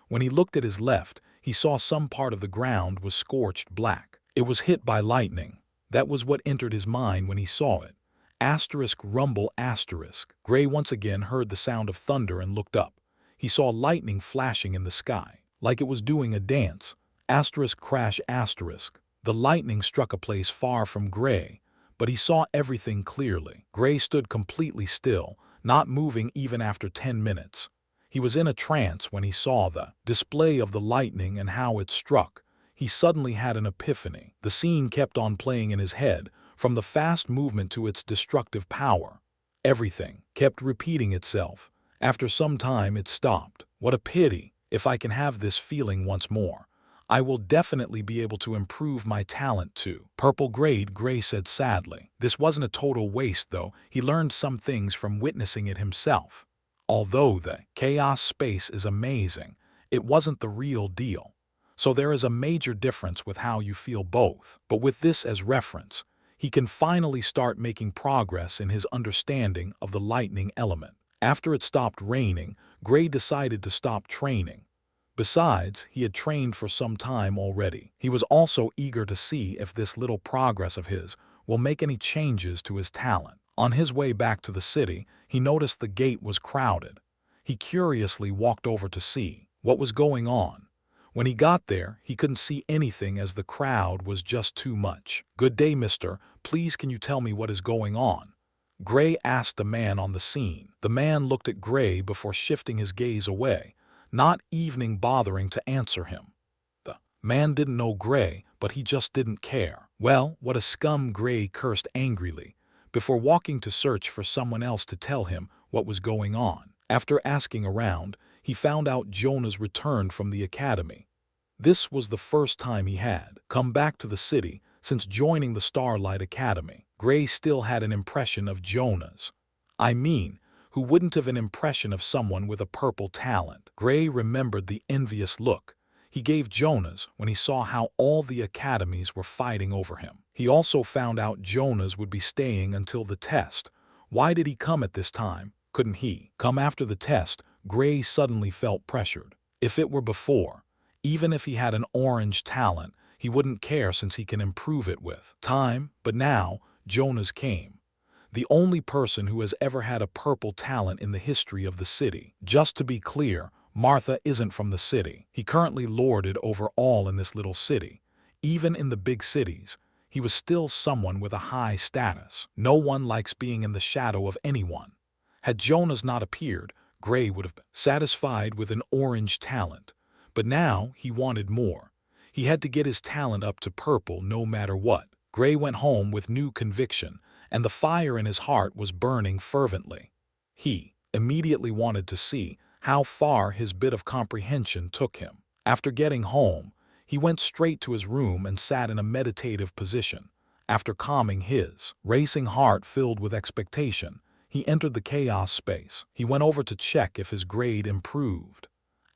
When he looked at his left, he saw some part of the ground was scorched black. It was hit by lightning. That was what entered his mind when he saw it. Asterisk rumble asterisk. Gray once again heard the sound of thunder and looked up. He saw lightning flashing in the sky, like it was doing a dance. Asterisk crash asterisk. The lightning struck a place far from Gray, but he saw everything clearly. Gray stood completely still, not moving even after 10 minutes. He was in a trance when he saw the display of the lightning and how it struck. He suddenly had an epiphany. The scene kept on playing in his head, from the fast movement to its destructive power. Everything kept repeating itself. After some time it stopped. What a pity. If I can have this feeling once more, I will definitely be able to improve my talent too. Purple grade, Gray said sadly. This wasn't a total waste though. He learned some things from witnessing it himself. Although the chaos space is amazing, it wasn't the real deal. So there is a major difference with how you feel both. But with this as reference, he can finally start making progress in his understanding of the lightning element. After it stopped raining, Gray decided to stop training. Besides, he had trained for some time already. He was also eager to see if this little progress of his will make any changes to his talent. On his way back to the city, he noticed the gate was crowded. He curiously walked over to see what was going on. When he got there, he couldn't see anything as the crowd was just too much. "Good day, mister. Please can you tell me what is going on?" Gray asked the man on the scene. The man looked at Gray before shifting his gaze away, not even bothering to answer him. The man didn't know Gray, but he just didn't care. Well, what a scum, Gray cursed angrily, before walking to search for someone else to tell him what was going on. After asking around, he found out Jonah's returned from the academy. This was the first time he had come back to the city since joining the Starlight Academy. Gray still had an impression of Jonah's. I mean, who wouldn't have an impression of someone with a purple talent? Gray remembered the envious look he gave Jonah's when he saw how all the academies were fighting over him. He also found out Jonah's would be staying until the test. Why did he come at this time? Couldn't he come after the test? Gray suddenly felt pressured. If it were before, even if he had an orange talent, He wouldn't care since he can improve it with time, but now Jonas came. The only person who has ever had a purple talent in the history of the city. Just to be clear, Martha isn't from the city. He currently lorded over all in this little city. Even in the big cities, he was still someone with a high status. No one likes being in the shadow of anyone. Had Jonas not appeared, Gray would have been satisfied with an orange talent. But now he wanted more. He had to get his talent up to purple no matter what. Gray went home with new conviction, and the fire in his heart was burning fervently. He immediately wanted to see how far his bit of comprehension took him. After getting home, he went straight to his room and sat in a meditative position. After calming his racing heart filled with expectation, he entered the chaos space. He went over to check if his grade improved.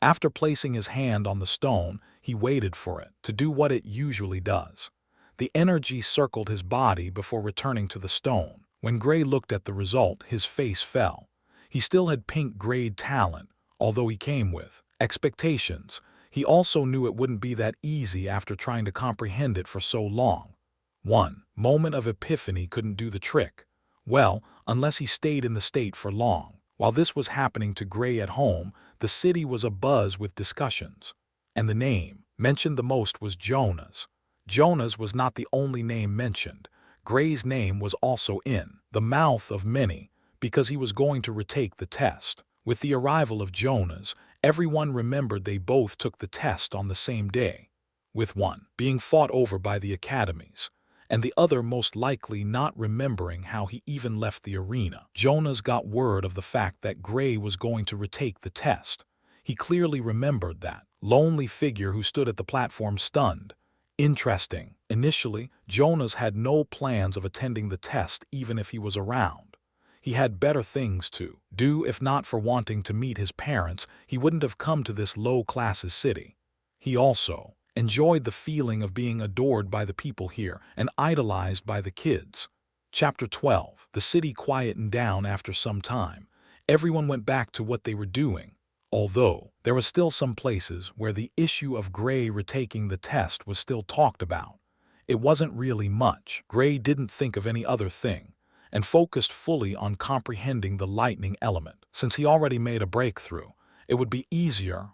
After placing his hand on the stone, he waited for it to do what it usually does. The energy circled his body before returning to the stone. When Gray looked at the result, his face fell. He still had pink grade talent, although he came with expectations. He also knew it wouldn't be that easy after trying to comprehend it for so long. One moment of epiphany couldn't do the trick. Well, unless he stayed in the state for long. While this was happening to Gray at home, the city was abuzz with discussions. And the name mentioned the most was Jonas. Jonas was not the only name mentioned. Gray's name was also in the mouth of many because he was going to retake the test. With the arrival of Jonas, everyone remembered they both took the test on the same day, with one being fought over by the academies, and the other most likely not remembering how he even left the arena. Jonas got word of the fact that Gray was going to retake the test. He clearly remembered that lonely figure who stood at the platform stunned. Interesting. Initially, Jonas had no plans of attending the test even if he was around. He had better things to do. If not for wanting to meet his parents, he wouldn't have come to this low-class city. He also enjoyed the feeling of being adored by the people here and idolized by the kids. Chapter 12. The city quietened down after some time. Everyone went back to what they were doing, although there were still some places where the issue of Gray retaking the test was still talked about. It wasn't really much. Gray didn't think of any other thing and focused fully on comprehending the lightning element. Since he already made a breakthrough, it would be easier.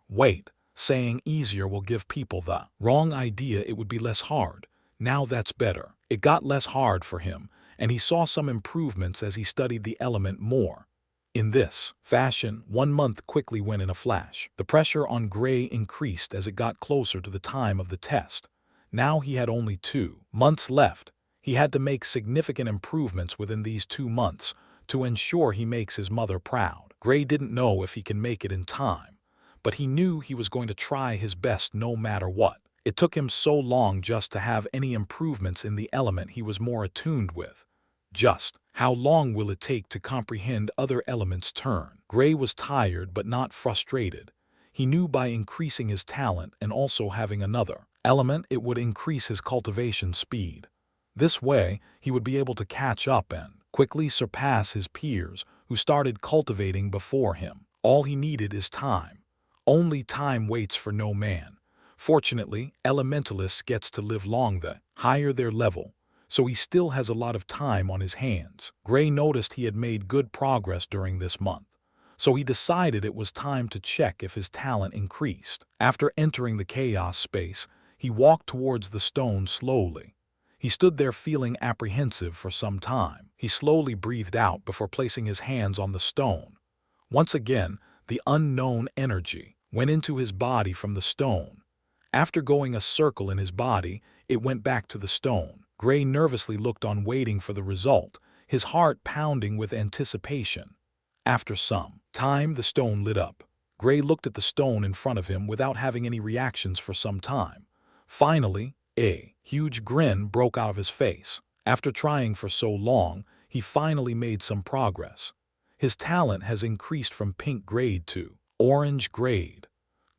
Saying easier will give people the wrong idea. It would be less hard. Now that's better. It got less hard for him, and he saw some improvements as he studied the element more. In this fashion, 1 month quickly went in a flash. The pressure on Gray increased as it got closer to the time of the test. Now he had only 2 months left. He had to make significant improvements within these 2 months to ensure he makes his mother proud. Gray didn't know if he can make it in time, but he knew he was going to try his best no matter what. It took him so long just to have any improvements in the element he was more attuned with. Just how long will it take to comprehend other elements' turn? Gray was tired but not frustrated. He knew by increasing his talent and also having another element, it would increase his cultivation speed. This way, he would be able to catch up and quickly surpass his peers who started cultivating before him. All he needed is time. Only time waits for no man. Fortunately, elementalists gets to live long the higher their level, so he still has a lot of time on his hands. Gray noticed he had made good progress during this month, so he decided it was time to check if his talent increased. After entering the chaos space, he walked towards the stone slowly. He stood there feeling apprehensive for some time. He slowly breathed out before placing his hands on the stone. Once again, the unknown energy went into his body from the stone. After going a circle in his body, it went back to the stone. Gray nervously looked on, waiting for the result, his heart pounding with anticipation. After some time, the stone lit up. Gray looked at the stone in front of him without having any reactions for some time. Finally, a huge grin broke out of his face. After trying for so long, he finally made some progress. His talent has increased from pink grade to orange grade.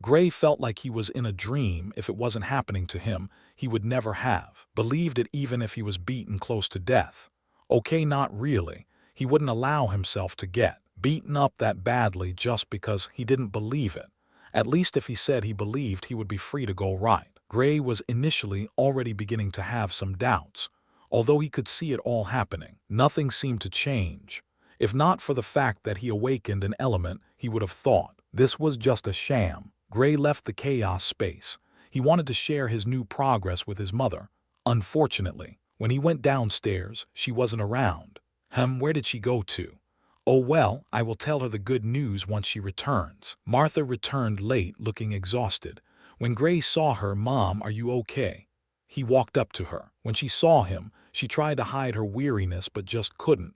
Gray felt like he was in a dream. If it wasn't happening to him, he would never have believed it even if he was beaten close to death. Okay, not really. He wouldn't allow himself to get beaten up that badly just because he didn't believe it. At least if he said he believed, he would be free to go right. Gray was initially already beginning to have some doubts. Although he could see it all happening, nothing seemed to change. If not for the fact that he awakened an element he would have thought this was just a sham. Gray left the chaos space. He wanted to share his new progress with his mother. Unfortunately, when he went downstairs, she wasn't around. Where did she go to? Oh well, I will tell her the good news once she returns. Martha returned late, looking exhausted. When Gray saw her, "Mom, are you okay?" He walked up to her. When she saw him, she tried to hide her weariness but just couldn't.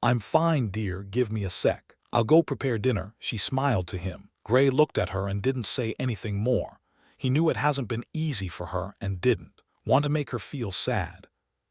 "I'm fine, dear, give me a sec. I'll go prepare dinner." She smiled to him. Gray looked at her and didn't say anything more. He knew it hasn't been easy for her and didn't want to make her feel sad.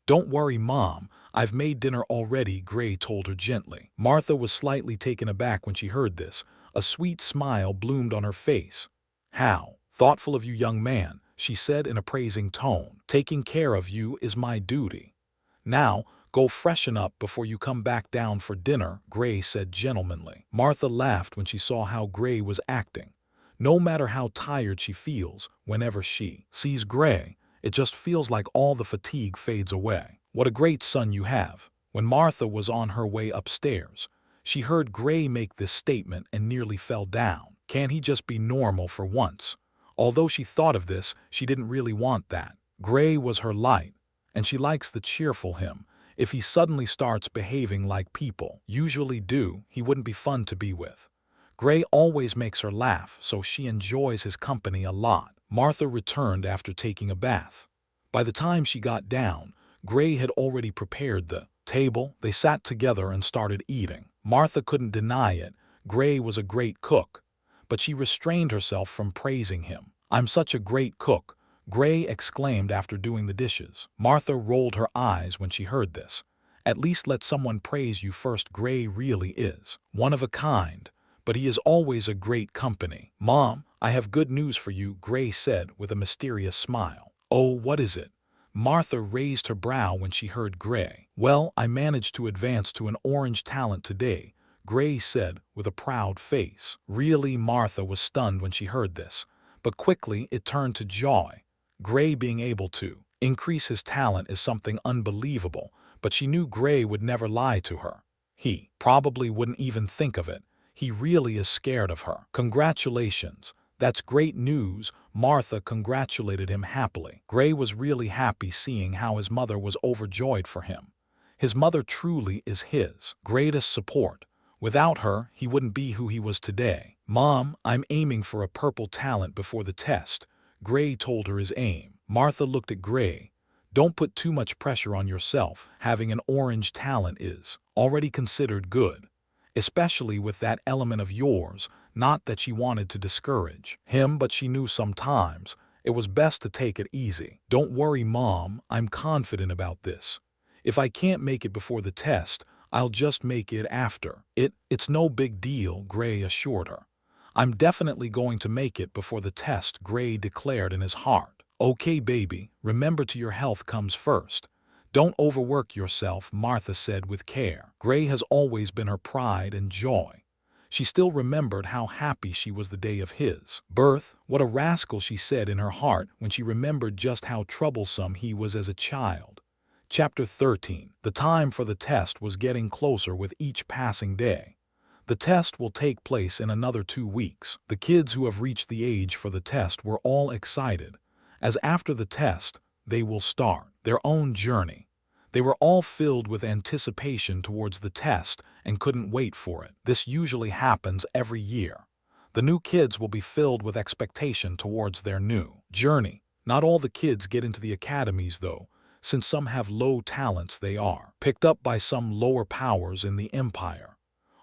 "Don't worry, Mom, I've made dinner already," Gray told her gently. Martha was slightly taken aback when she heard this. A sweet smile bloomed on her face. "How thoughtful of you, young man," she said in a praising tone. "Taking care of you is my duty. Now, go freshen up before you come back down for dinner," Gray said gentlemanly. Martha laughed when she saw how Gray was acting. No matter how tired she feels, whenever she sees Gray, it just feels like all the fatigue fades away. "What a great son you have." When Martha was on her way upstairs, she heard Gray make this statement and nearly fell down. Can't he just be normal for once? Although she thought of this, she didn't really want that. Gray was her light, and she likes the cheerful him. If he suddenly starts behaving like people usually do, he wouldn't be fun to be with. Gray always makes her laugh, so she enjoys his company a lot. Martha returned after taking a bath. By the time she got down, Gray had already prepared the table. They sat together and started eating. Martha couldn't deny it. Gray was a great cook, but she restrained herself from praising him. "I'm such a great cook," Gray exclaimed after doing the dishes. Martha rolled her eyes when she heard this. "At least let someone praise you first." Gray really is one of a kind, but he is always a great company. "Mom, I have good news for you," Gray said with a mysterious smile. "Oh, what is it?" Martha raised her brow when she heard Gray. "Well, I managed to advance to an orange talent today," Gray said with a proud face. Really, Martha was stunned when she heard this, but quickly it turned to joy. Gray being able to increase his talent is something unbelievable, but she knew Gray would never lie to her. He probably wouldn't even think of it. He really is scared of her. "Congratulations. That's great news." Martha congratulated him happily. Gray was really happy seeing how his mother was overjoyed for him. His mother truly is his greatest support. Without her, he wouldn't be who he was today. "Mom, I'm aiming for a purple talent before the test." Gray told her his aim. Martha looked at Gray. "Don't put too much pressure on yourself. Having an orange talent is already considered good, especially with that element of yours." Not that she wanted to discourage him, but she knew sometimes it was best to take it easy. "Don't worry, Mom, I'm confident about this. If I can't make it before the test, I'll just make it after. It's no big deal," Gray assured her. "I'm definitely going to make it before the test," Gray declared in his heart. "Okay, baby, remember your health comes first. Don't overwork yourself," Martha said with care. Gray has always been her pride and joy. She still remembered how happy she was the day of his birth. "What a rascal," she said in her heart when she remembered just how troublesome he was as a child. Chapter 13. The time for the test was getting closer with each passing day. The test will take place in another 2 weeks. The kids who have reached the age for the test were all excited, as after the test, they will start their own journey. They were all filled with anticipation towards the test and couldn't wait for it. This usually happens every year. The new kids will be filled with expectation towards their new journey. Not all the kids get into the academies though, since some have low talents. They are picked up by some lower powers in the empire.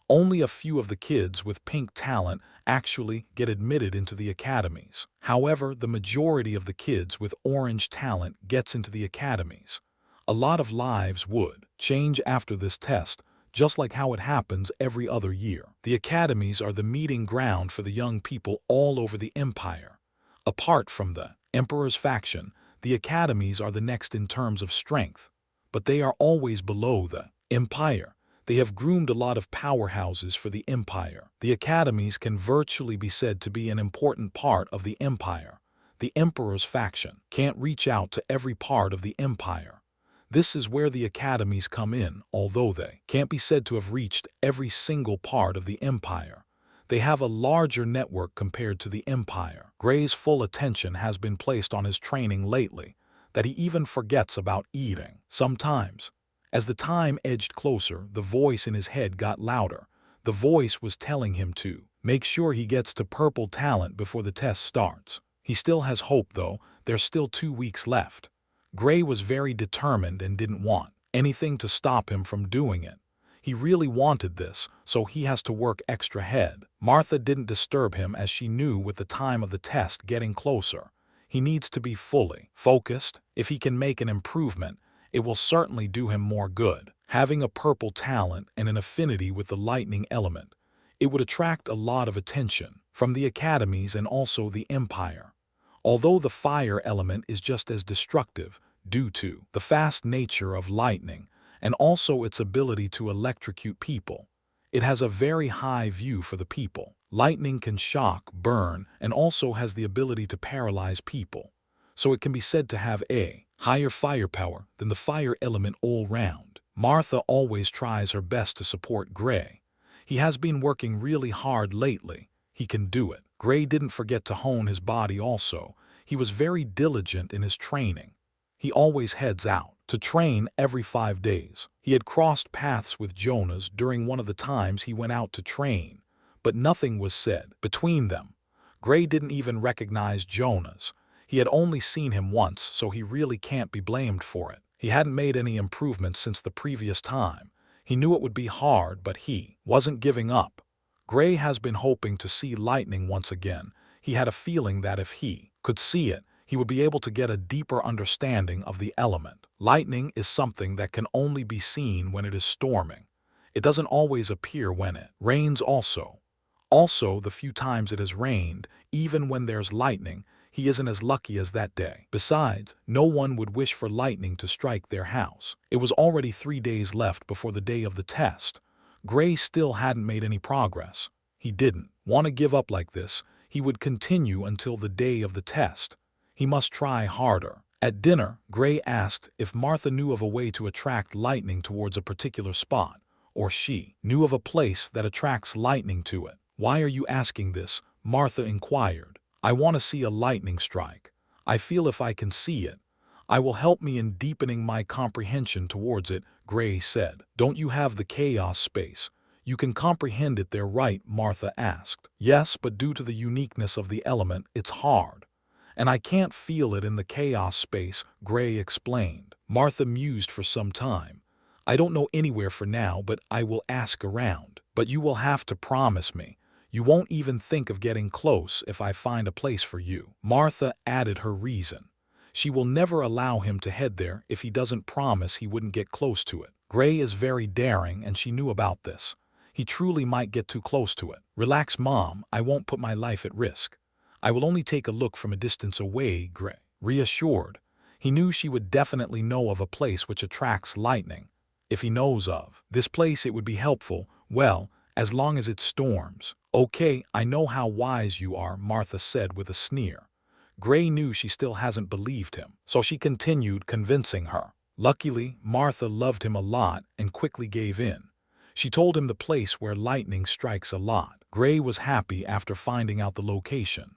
Only a few of the kids with pink talent actually get admitted into the academies. However, the majority of the kids with orange talent gets into the academies. A lot of lives would change after this test, just like how it happens every other year. The academies are the meeting ground for the young people all over the empire. Apart from the emperor's faction, the academies are the next in terms of strength, but they are always below the empire. They have groomed a lot of powerhouses for the empire. The academies can virtually be said to be an important part of the empire. The Emperor's faction can't reach out to every part of the empire. This is where the academies come in, although they can't be said to have reached every single part of the empire. They have a larger network compared to the empire. Gray's full attention has been placed on his training lately, that he even forgets about eating. Sometimes, as the time edged closer, the voice in his head got louder. The voice was telling him to make sure he gets to purple talent before the test starts. He still has hope, though. There's still 2 weeks left. Gray was very determined and didn't want anything to stop him from doing it. He really wanted this, so he has to work extra hard. Martha didn't disturb him as she knew with the time of the test getting closer. He needs to be fully focused. If he can make an improvement, it will certainly do him more good. Having a purple talent and an affinity with the lightning element, it would attract a lot of attention from the academies and also the empire. Although the fire element is just as destructive due to the fast nature of lightning and also its ability to electrocute people, it has a very high view for the people. Lightning can shock, burn, and also has the ability to paralyze people, so it can be said to have a higher firepower than the fire element all round. Martha always tries her best to support Gray. He has been working really hard lately. He can do it. Gray didn't forget to hone his body also. He was very diligent in his training. He always heads out to train every 5 days. He had crossed paths with Jonas during one of the times he went out to train, but nothing was said between them. Gray didn't even recognize Jonas. He had only seen him once, so he really can't be blamed for it. He hadn't made any improvements since the previous time. He knew it would be hard, but he wasn't giving up. Gray has been hoping to see lightning once again. He had a feeling that if he could see it, he would be able to get a deeper understanding of the element. Lightning is something that can only be seen when it is storming. It doesn't always appear when it rains also. Also, the few times it has rained, even when there's lightning, he isn't as lucky as that day. Besides, no one would wish for lightning to strike their house. It was already 3 days left before the day of the test. Gray still hadn't made any progress. He didn't want to give up like this. He would continue until the day of the test. He must try harder. At dinner, Gray asked if Martha knew of a way to attract lightning towards a particular spot, or she knew of a place that attracts lightning to it. "Why are you asking this?" Martha inquired. "I want to see a lightning strike. I feel if I can see it, I will help me in deepening my comprehension towards it," Gray said. "Don't you have the chaos space? You can comprehend it there, right?" Martha asked. "Yes, but due to the uniqueness of the element, it's hard. And I can't feel it in the chaos space," Gray explained. Martha mused for some time. "I don't know anywhere for now, but I will ask around. But you will have to promise me. You won't even think of getting close if I find a place for you." Martha added her reason. She will never allow him to head there if he doesn't promise he wouldn't get close to it. Gray is very daring, and she knew about this. He truly might get too close to it. "Relax, Mom. I won't put my life at risk. I will only take a look from a distance away," Gray reassured. He knew she would definitely know of a place which attracts lightning. If he knows of this place, it would be helpful. Well, as long as it storms. "Okay, I know how wise you are," Martha said with a sneer. Gray knew she still hasn't believed him, so she continued convincing her. Luckily, Martha loved him a lot and quickly gave in. She told him the place where lightning strikes a lot. Gray was happy after finding out the location.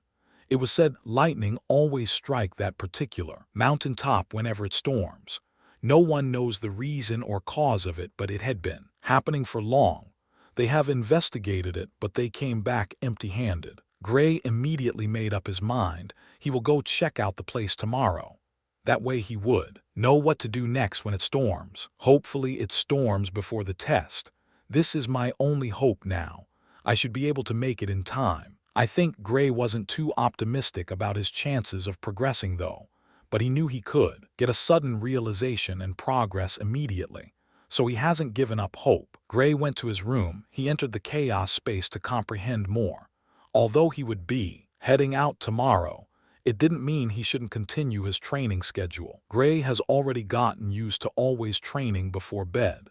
It was said lightning always strike that particular mountaintop whenever it storms. No one knows the reason or cause of it, but it had been happening for long. They have investigated it, but they came back empty-handed. Gray immediately made up his mind. He will go check out the place tomorrow. That way he would know what to do next when it storms. Hopefully it storms before the test. This is my only hope now. I should be able to make it in time. I think Gray wasn't too optimistic about his chances of progressing though, but he knew he could get a sudden realization and progress immediately. So he hasn't given up hope. Gray went to his room. He entered the chaos space to comprehend more. Although he would be heading out tomorrow, it didn't mean he shouldn't continue his training schedule. Gray has already gotten used to always training before bed.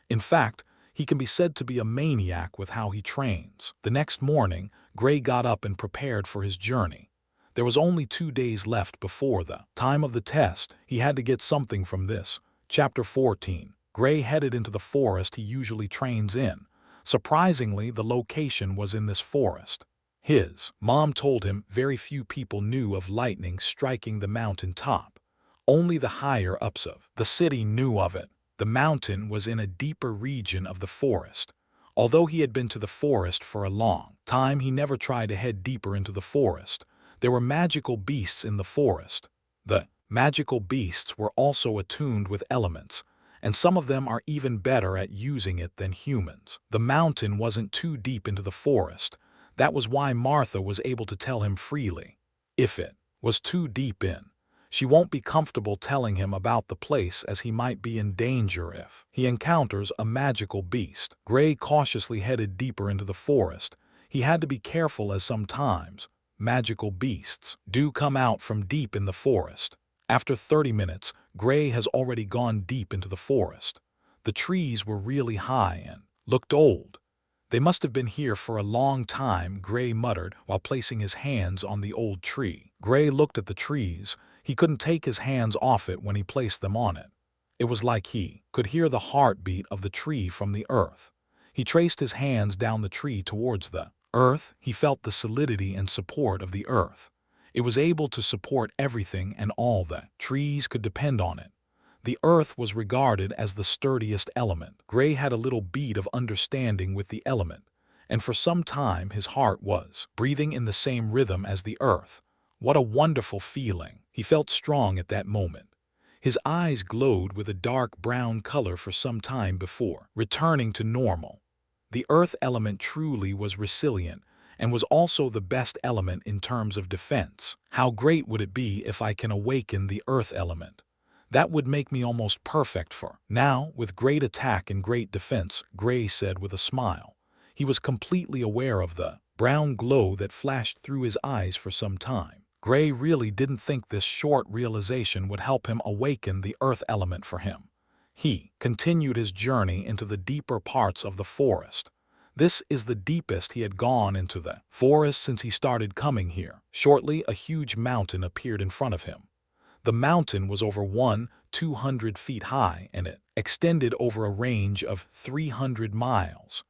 In fact, he can be said to be a maniac with how he trains. The next morning, Gray got up and prepared for his journey. There was only 2 days left before the time of the test. He had to get something from this. Chapter 14. Gray headed into the forest he usually trains in. Surprisingly, the location was in this forest. His mom told him very few people knew of lightning striking the mountain top. Only the higher-ups of the city knew of it. The mountain was in a deeper region of the forest. Although he had been to the forest for a long time, he never tried to head deeper into the forest. There were magical beasts in the forest. The magical beasts were also attuned with elements, and some of them are even better at using it than humans. The mountain wasn't too deep into the forest. That was why Martha was able to tell him freely. If it was too deep in, she won't be comfortable telling him about the place, as he might be in danger if he encounters a magical beast. Gray cautiously headed deeper into the forest. He had to be careful, as sometimes magical beasts do come out from deep in the forest. After 30 minutes, Gray has already gone deep into the forest. The trees were really high and looked old. They must have been here for a long time, Gray muttered while placing his hands on the old tree. Gray looked at the trees. He couldn't take his hands off it when he placed them on it. It was like he could hear the heartbeat of the tree from the earth. He traced his hands down the tree towards the earth. He felt the solidity and support of the earth. It was able to support everything, and all the trees could depend on it. The earth was regarded as the sturdiest element. Gray had a little bead of understanding with the element, and for some time his heart was breathing in the same rhythm as the earth. What a wonderful feeling! He felt strong at that moment. His eyes glowed with a dark brown color for some time before returning to normal. The earth element truly was resilient and was also the best element in terms of defense. How great would it be if I can awaken the earth element? That would make me almost perfect for now, with great attack and great defense, Gray said with a smile. He was completely aware of the brown glow that flashed through his eyes for some time. Gray really didn't think this short realization would help him awaken the earth element for him. He continued his journey into the deeper parts of the forest. This is the deepest he had gone into the forest since he started coming here. Shortly, a huge mountain appeared in front of him. The mountain was over 200 feet high, and it extended over a range of 300 miles.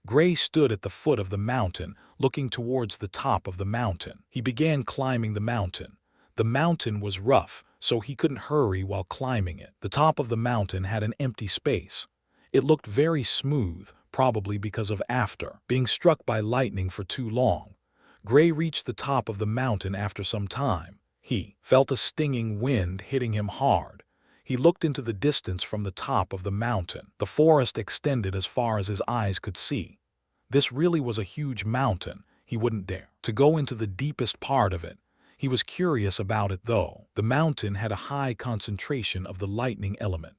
Gray stood at the foot of the mountain, looking towards the top of the mountain. He began climbing the mountain. The mountain was rough, so he couldn't hurry while climbing it. The top of the mountain had an empty space. It looked very smooth, probably because of after being struck by lightning for too long. Gray reached the top of the mountain after some time. He felt a stinging wind hitting him hard. He looked into the distance from the top of the mountain. The forest extended as far as his eyes could see. This really was a huge mountain. He wouldn't dare to go into the deepest part of it. He was curious about it, though. The mountain had a high concentration of the lightning element.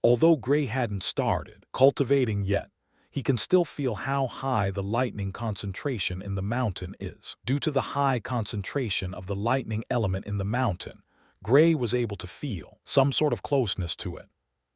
Although Gray hadn't started cultivating yet, he can still feel how high the lightning concentration in the mountain is. Due to the high concentration of the lightning element in the mountain, Gray was able to feel some sort of closeness to it.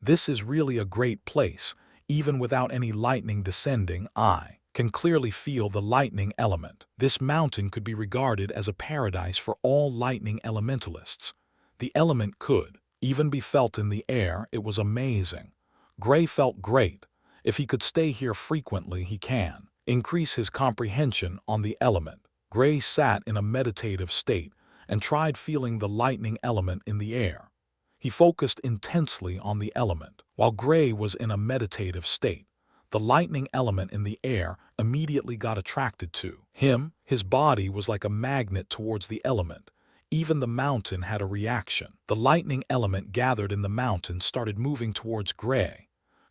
This is really a great place. Even without any lightning descending, I can clearly feel the lightning element. This mountain could be regarded as a paradise for all lightning elementalists. The element could even be felt in the air. It was amazing. Gray felt great. If he could stay here frequently, he can increase his comprehension on the element. Gray sat in a meditative state and tried feeling the lightning element in the air. He focused intensely on the element. While Gray was in a meditative state, the lightning element in the air immediately got attracted to him. His body was like a magnet towards the element. Even the mountain had a reaction. The lightning element gathered in the mountain started moving towards Gray.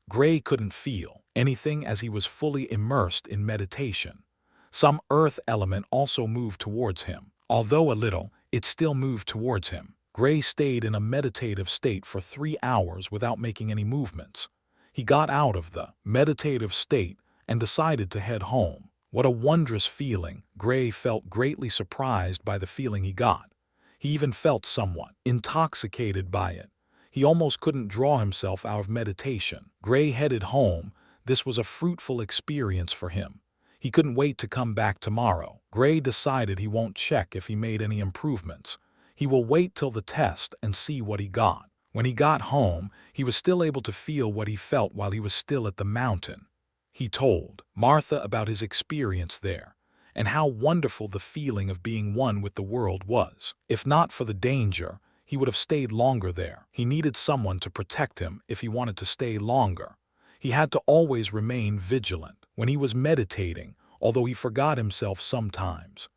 Gray couldn't feel anything as he was fully immersed in meditation. Some earth element also moved towards him. Although a little, it still moved towards him. Gray stayed in a meditative state for 3 hours without making any movements. He got out of the meditative state and decided to head home. What a wondrous feeling! Gray felt greatly surprised by the feeling he got. He even felt somewhat intoxicated by it. He almost couldn't draw himself out of meditation. Gray headed home. This was a fruitful experience for him. He couldn't wait to come back tomorrow. Gray decided he won't check if he made any improvements. He will wait till the test and see what he got. When he got home, he was still able to feel what he felt while he was still at the mountain. He told Martha about his experience there and how wonderful the feeling of being one with the world was. If not for the danger, he would have stayed longer there. He needed someone to protect him if he wanted to stay longer. He had to always remain vigilant. When he was meditating, although he forgot himself sometimes,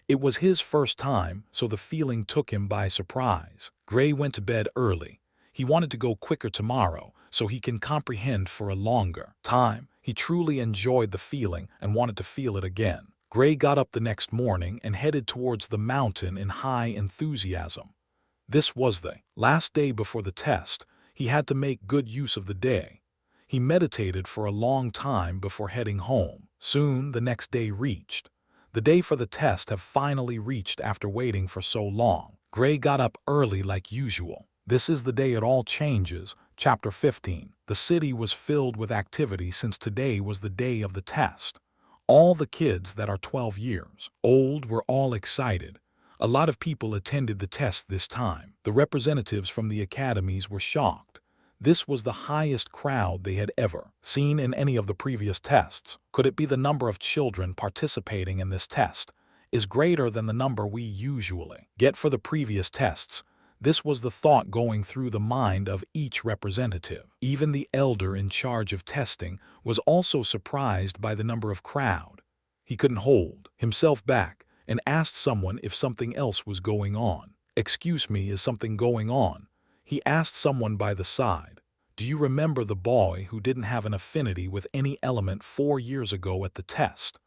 it was his first time, so the feeling took him by surprise. Gray went to bed early. He wanted to go quicker tomorrow, so he can comprehend for a longer time. He truly enjoyed the feeling and wanted to feel it again. Gray got up the next morning and headed towards the mountain in high enthusiasm. This was the last day before the test. He had to make good use of the day. He meditated for a long time before heading home. Soon the next day reached. The day for the test had finally reached after waiting for so long. Gray got up early like usual. This is the day it all changes. Chapter 15. The city was filled with activity since today was the day of the test. All the kids that are 12 years old were all excited. A lot of people attended the test this time. The representatives from the academies were shocked. This was the highest crowd they had ever seen in any of the previous tests. Could it be the number of children participating in this test is greater than the number we usually get for the previous tests? This was the thought going through the mind of each representative. Even the elder in charge of testing was also surprised by the number of crowd. He couldn't hold himself back and asked someone if something else was going on. "Excuse me, is something going on?" He asked someone by the side. "Do you remember the boy who didn't have an affinity with any element 4 years ago at the test?"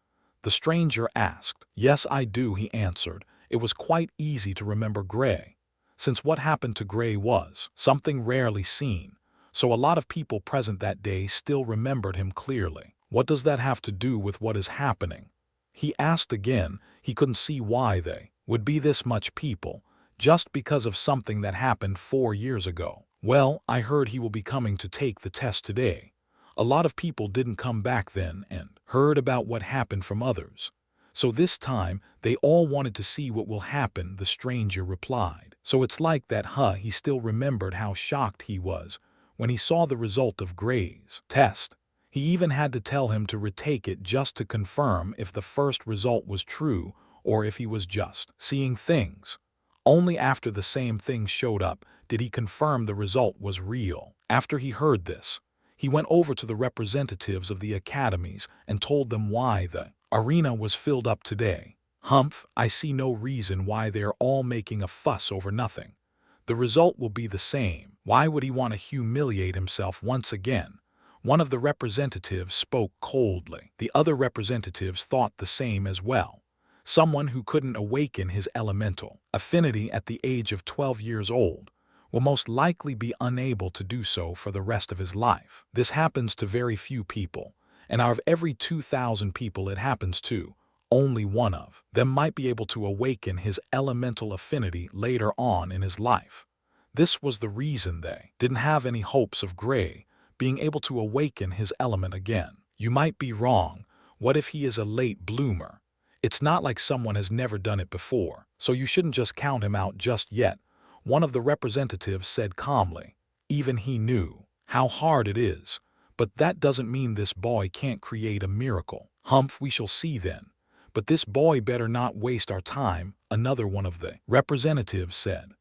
The stranger asked. "Yes, I do," he answered. It was quite easy to remember Gray, since what happened to Gray was something rarely seen, so a lot of people present that day still remembered him clearly. "What does that have to do with what is happening?" he asked again. He couldn't see why they would be this much people, just because of something that happened 4 years ago. "Well, I heard he will be coming to take the test today. A lot of people didn't come back then and heard about what happened from others. So this time, they all wanted to see what will happen," the stranger replied. "So it's like that, huh?" He still remembered how shocked he was when he saw the result of Gray's test. He even had to tell him to retake it just to confirm if the first result was true or if he was just seeing things. Only after the same thing showed up did he confirm the result was real. After he heard this, he went over to the representatives of the academies and told them why the arena was filled up today. "Humph, I see no reason why they are all making a fuss over nothing. The result will be the same. Why would he want to humiliate himself once again?" One of the representatives spoke coldly. The other representatives thought the same as well. Someone who couldn't awaken his elemental affinity at the age of 12 years old will most likely be unable to do so for the rest of his life. This happens to very few people, and out of every 2,000 people it happens to, only one of them might be able to awaken his elemental affinity later on in his life. This was the reason they didn't have any hopes of Gray being able to awaken his element again. "You might be wrong. What if he is a late bloomer? It's not like someone has never done it before, so you shouldn't just count him out just yet," one of the representatives said calmly. "Even he knew how hard it is, but that doesn't mean this boy can't create a miracle." "Humph, we shall see then. But this boy better not waste our time," another one of the representatives said.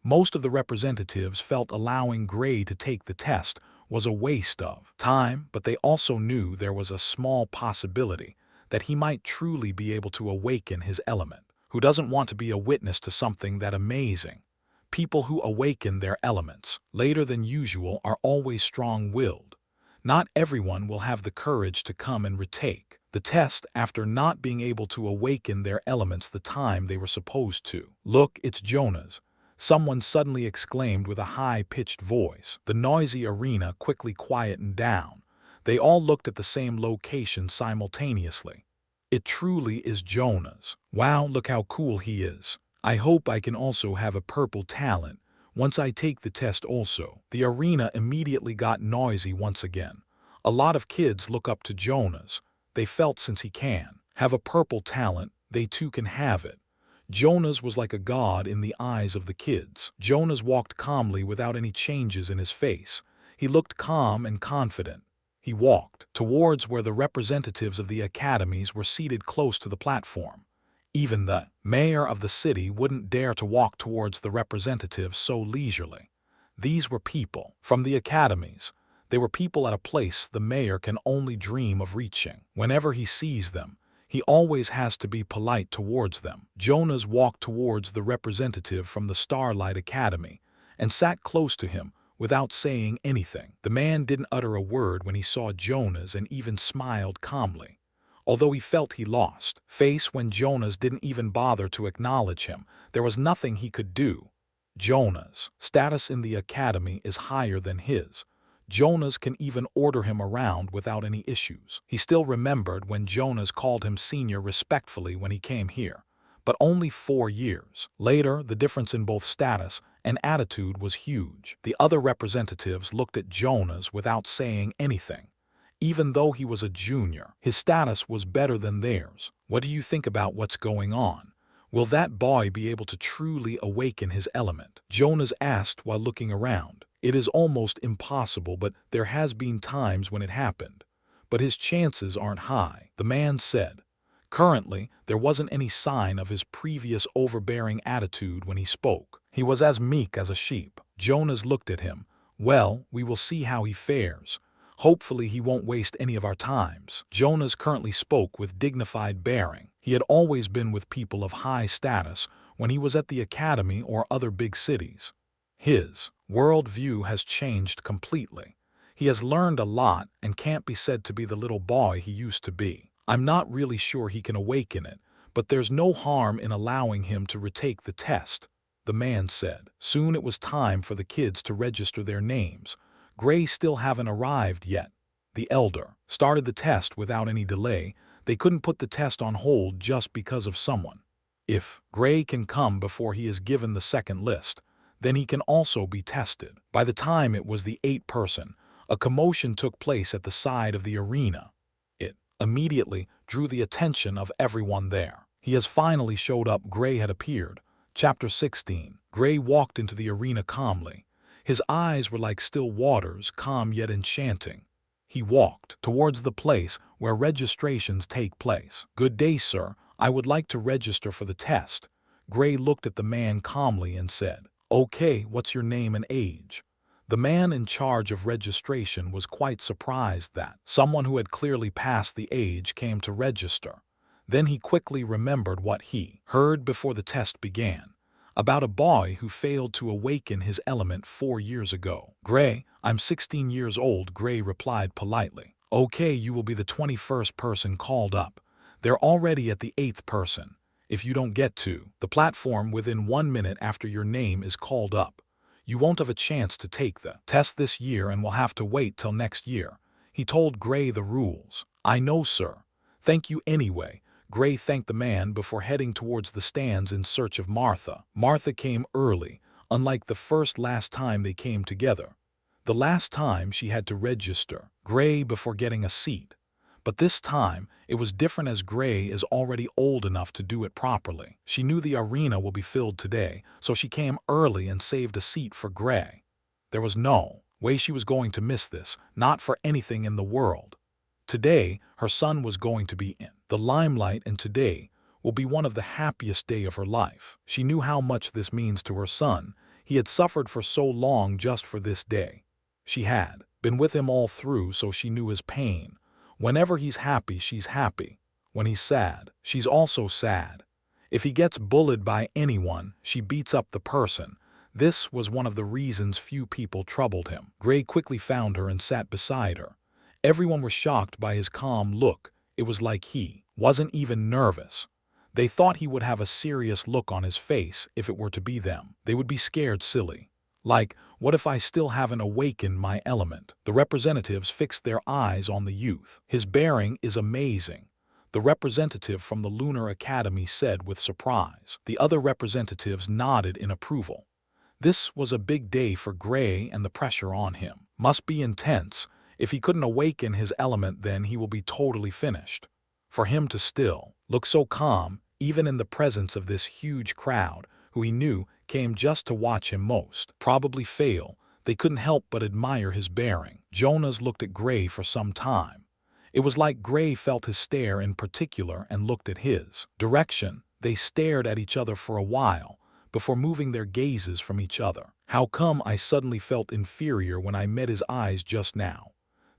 Most of the representatives felt allowing Gray to take the test was a waste of time, but they also knew there was a small possibility that he might truly be able to awaken his element. Who doesn't want to be a witness to something that amazing? People who awaken their elements later than usual are always strong-willed. Not everyone will have the courage to come and retake the test after not being able to awaken their elements the time they were supposed to. "Look, it's Jonas," someone suddenly exclaimed with a high-pitched voice. The noisy arena quickly quietened down. They all looked at the same location simultaneously. "It truly is Jonas. Wow, look how cool he is. I hope I can also have a purple talent once I take the test also." The arena immediately got noisy once again. A lot of kids look up to Jonas. They felt since he can have a purple talent, they too can have it. Jonas was like a god in the eyes of the kids. Jonas walked calmly without any changes in his face. He looked calm and confident. He walked towards where the representatives of the academies were seated close to the platform. Even the mayor of the city wouldn't dare to walk towards the representatives so leisurely. These were people from the academies. They were people at a place the mayor can only dream of reaching. Whenever he sees them, he always has to be polite towards them. Jonas walked towards the representative from the Starlight Academy and sat close to him without saying anything. The man didn't utter a word when he saw Jonas and even smiled calmly. Although he felt he lost face when Jonas didn't even bother to acknowledge him, there was nothing he could do. Jonas' status in the academy is higher than his. Jonas can even order him around without any issues. He still remembered when Jonas called him senior respectfully when he came here. But only 4 years later, the difference in both status and attitude was huge. The other representatives looked at Jonas without saying anything. Even though he was a junior, his status was better than theirs. What do you think about what's going on? Will that boy be able to truly awaken his element? Jonas asked while looking around. It is almost impossible, but there has been times when it happened. But his chances aren't high, the man said. Currently, there wasn't any sign of his previous overbearing attitude when he spoke. He was as meek as a sheep. Jonas looked at him. Well, we will see how he fares. Hopefully he won't waste any of our times. Jonas currently spoke with dignified bearing. He had always been with people of high status when he was at the academy or other big cities. His world view has changed completely. He has learned a lot and can't be said to be the little boy he used to be. I'm not really sure he can awaken it, but there's no harm in allowing him to retake the test, the man said. Soon it was time for the kids to register their names. Gray still haven't arrived yet. The elder started the test without any delay. They couldn't put the test on hold just because of someone. If Gray can come before he is given the second list, then he can also be tested. By the time it was the 8th person, a commotion took place at the side of the arena. It immediately drew the attention of everyone there. He has finally showed up. Gray had appeared. Chapter 16. Gray walked into the arena calmly. His eyes were like still waters, calm yet enchanting. He walked towards the place where registrations take place. Good day, sir. I would like to register for the test. Gray looked at the man calmly and said, Okay, what's your name and age? The man in charge of registration was quite surprised that someone who had clearly passed the age came to register. Then he quickly remembered what he heard before the test began, about a boy who failed to awaken his element 4 years ago. Gray, I'm 16 years old, Gray replied politely. Okay, you will be the 21st person called up. They're already at the 8th person. If you don't get to the platform within 1 minute after your name is called up, you won't have a chance to take the test this year and will have to wait till next year. He told Gray the rules. I know, sir. Thank you anyway. Gray thanked the man before heading towards the stands in search of Martha. Martha came early, unlike the last time they came together. The last time she had to register Gray before getting a seat. But this time, it was different as Gray is already old enough to do it properly. She knew the arena will be filled today, so she came early and saved a seat for Gray. There was no way she was going to miss this, not for anything in the world. Today, her son was going to be in the limelight, and today will be one of the happiest days of her life. She knew how much this means to her son. He had suffered for so long just for this day. She had been with him all through, so she knew his pain. Whenever he's happy, she's happy. When he's sad, she's also sad. If he gets bullied by anyone, she beats up the person. This was one of the reasons few people troubled him. Gray quickly found her and sat beside her. Everyone was shocked by his calm look. It was like he wasn't even nervous. They thought he would have a serious look on his face if it were to be them. They would be scared silly. Like, what if I still haven't awakened my element? The representatives fixed their eyes on the youth. His bearing is amazing, the representative from the Lunar Academy said with surprise. The other representatives nodded in approval. This was a big day for Gray, and the pressure on him must be intense. If he couldn't awaken his element, then he will be totally finished. For him to still look so calm, even in the presence of this huge crowd, who he knew came just to watch him most probably fail, they couldn't help but admire his bearing. Jonas looked at Gray for some time. It was like Gray felt his stare in particular and looked at his direction. They stared at each other for a while, before moving their gazes from each other. How come I suddenly felt inferior when I met his eyes just now?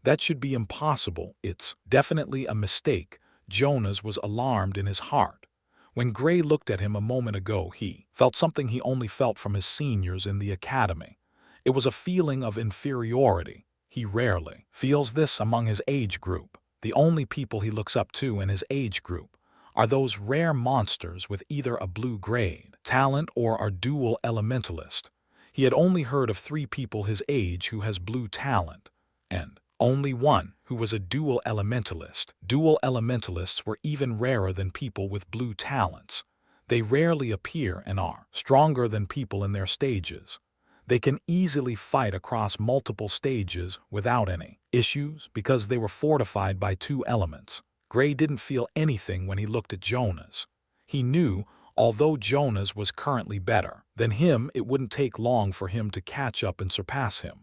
That should be impossible. It's definitely a mistake. Jonas was alarmed in his heart. When Gray looked at him a moment ago, he felt something he only felt from his seniors in the academy. It was a feeling of inferiority. He rarely feels this among his age group. The only people he looks up to in his age group are those rare monsters with either a blue grade talent or are dual elementalist. He had only heard of 3 people his age who has blue talent, and only one who was a dual elementalist. Dual elementalists were even rarer than people with blue talents. They rarely appear and are stronger than people in their stages. They can easily fight across multiple stages without any issues because they were fortified by 2 elements. Gray didn't feel anything when he looked at Jonas. He knew, although Jonas was currently better than him, it wouldn't take long for him to catch up and surpass him.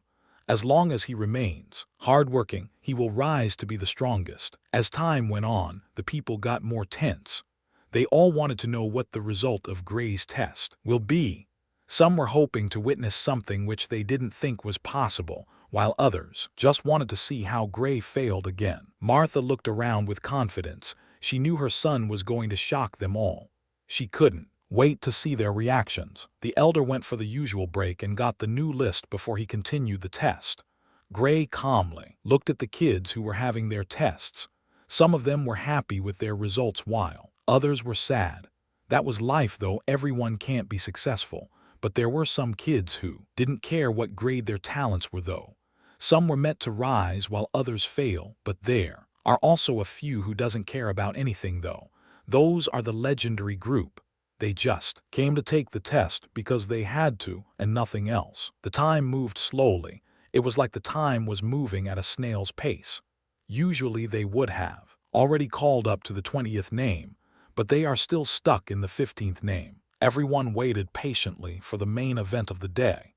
As long as he remains hardworking, he will rise to be the strongest. As time went on, the people got more tense. They all wanted to know what the result of Gray's test will be. Some were hoping to witness something which they didn't think was possible, while others just wanted to see how Gray failed again. Martha looked around with confidence. She knew her son was going to shock them all. She couldn't wait to see their reactions. The elder went for the usual break and got the new list before he continued the test. Gray calmly looked at the kids who were having their tests. Some of them were happy with their results while others were sad. That was life though, everyone can't be successful. But there were some kids who didn't care what grade their talents were though. Some were meant to rise while others fail, but there are also a few who doesn't care about anything though. Those are the legendary group. They just came to take the test because they had to and nothing else. The time moved slowly. It was like the time was moving at a snail's pace. Usually they would have already called up to the 20th name, but they are still stuck in the 15th name. Everyone waited patiently for the main event of the day.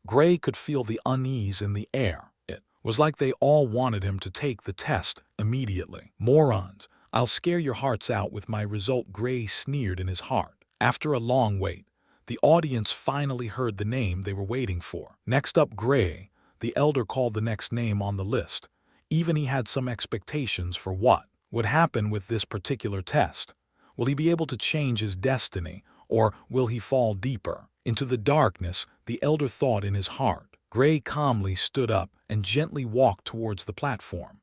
Gray could feel the unease in the air. It was like they all wanted him to take the test immediately. Morons, I'll scare your hearts out with my result, Gray sneered in his heart. After a long wait, the audience finally heard the name they were waiting for. Next up, Gray. The elder called the next name on the list. Even he had some expectations for what would happen with this particular test. Will he be able to change his destiny? Or will he fall deeper into the darkness? The elder thought in his heart. Gray calmly stood up and gently walked towards the platform.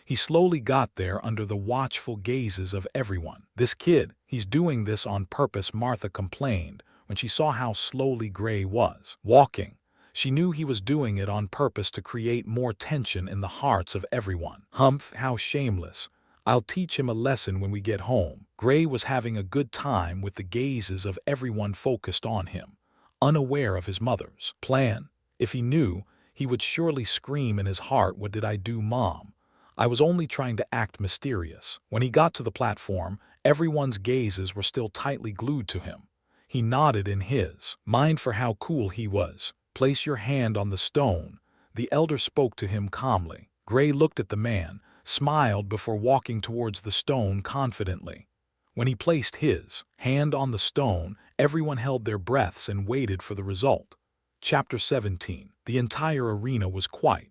He slowly got there under the watchful gazes of everyone. This kid, he's doing this on purpose, Martha complained when she saw how slowly Gray was walking. She knew he was doing it on purpose to create more tension in the hearts of everyone. Humph, how shameless. I'll teach him a lesson when we get home. Gray was having a good time with the gazes of everyone focused on him, unaware of his mother's plan. If he knew, he would surely scream in his heart, "What did I do, Mom? I was only trying to act mysterious." When he got to the platform, everyone's gazes were still tightly glued to him. He nodded in his mind for how cool he was. "Place your hand on the stone." The elder spoke to him calmly. Gray looked at the man, smiled before walking towards the stone confidently. When he placed his hand on the stone, everyone held their breaths and waited for the result. Chapter 17. The entire arena was quiet.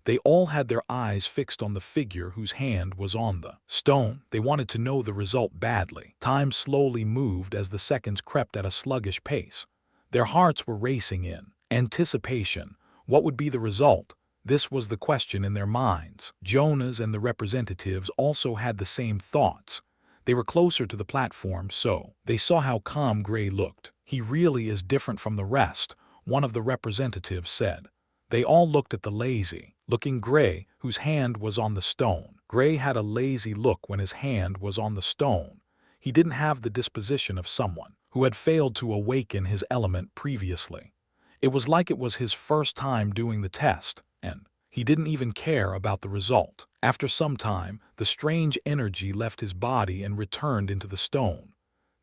They all had their eyes fixed on the figure whose hand was on the stone. They wanted to know the result badly. Time slowly moved as the seconds crept at a sluggish pace. Their hearts were racing in anticipation. What would be the result? This was the question in their minds. Jonas and the representatives also had the same thoughts. They were closer to the platform, so they saw how calm Gray looked. "He really is different from the rest," one of the representatives said. They all looked at the lazy-looking Gray, whose hand was on the stone. Gray had a lazy look when his hand was on the stone. He didn't have the disposition of someone who had failed to awaken his element previously. It was like it was his first time doing the test, and he didn't even care about the result. After some time, the strange energy left his body and returned into the stone.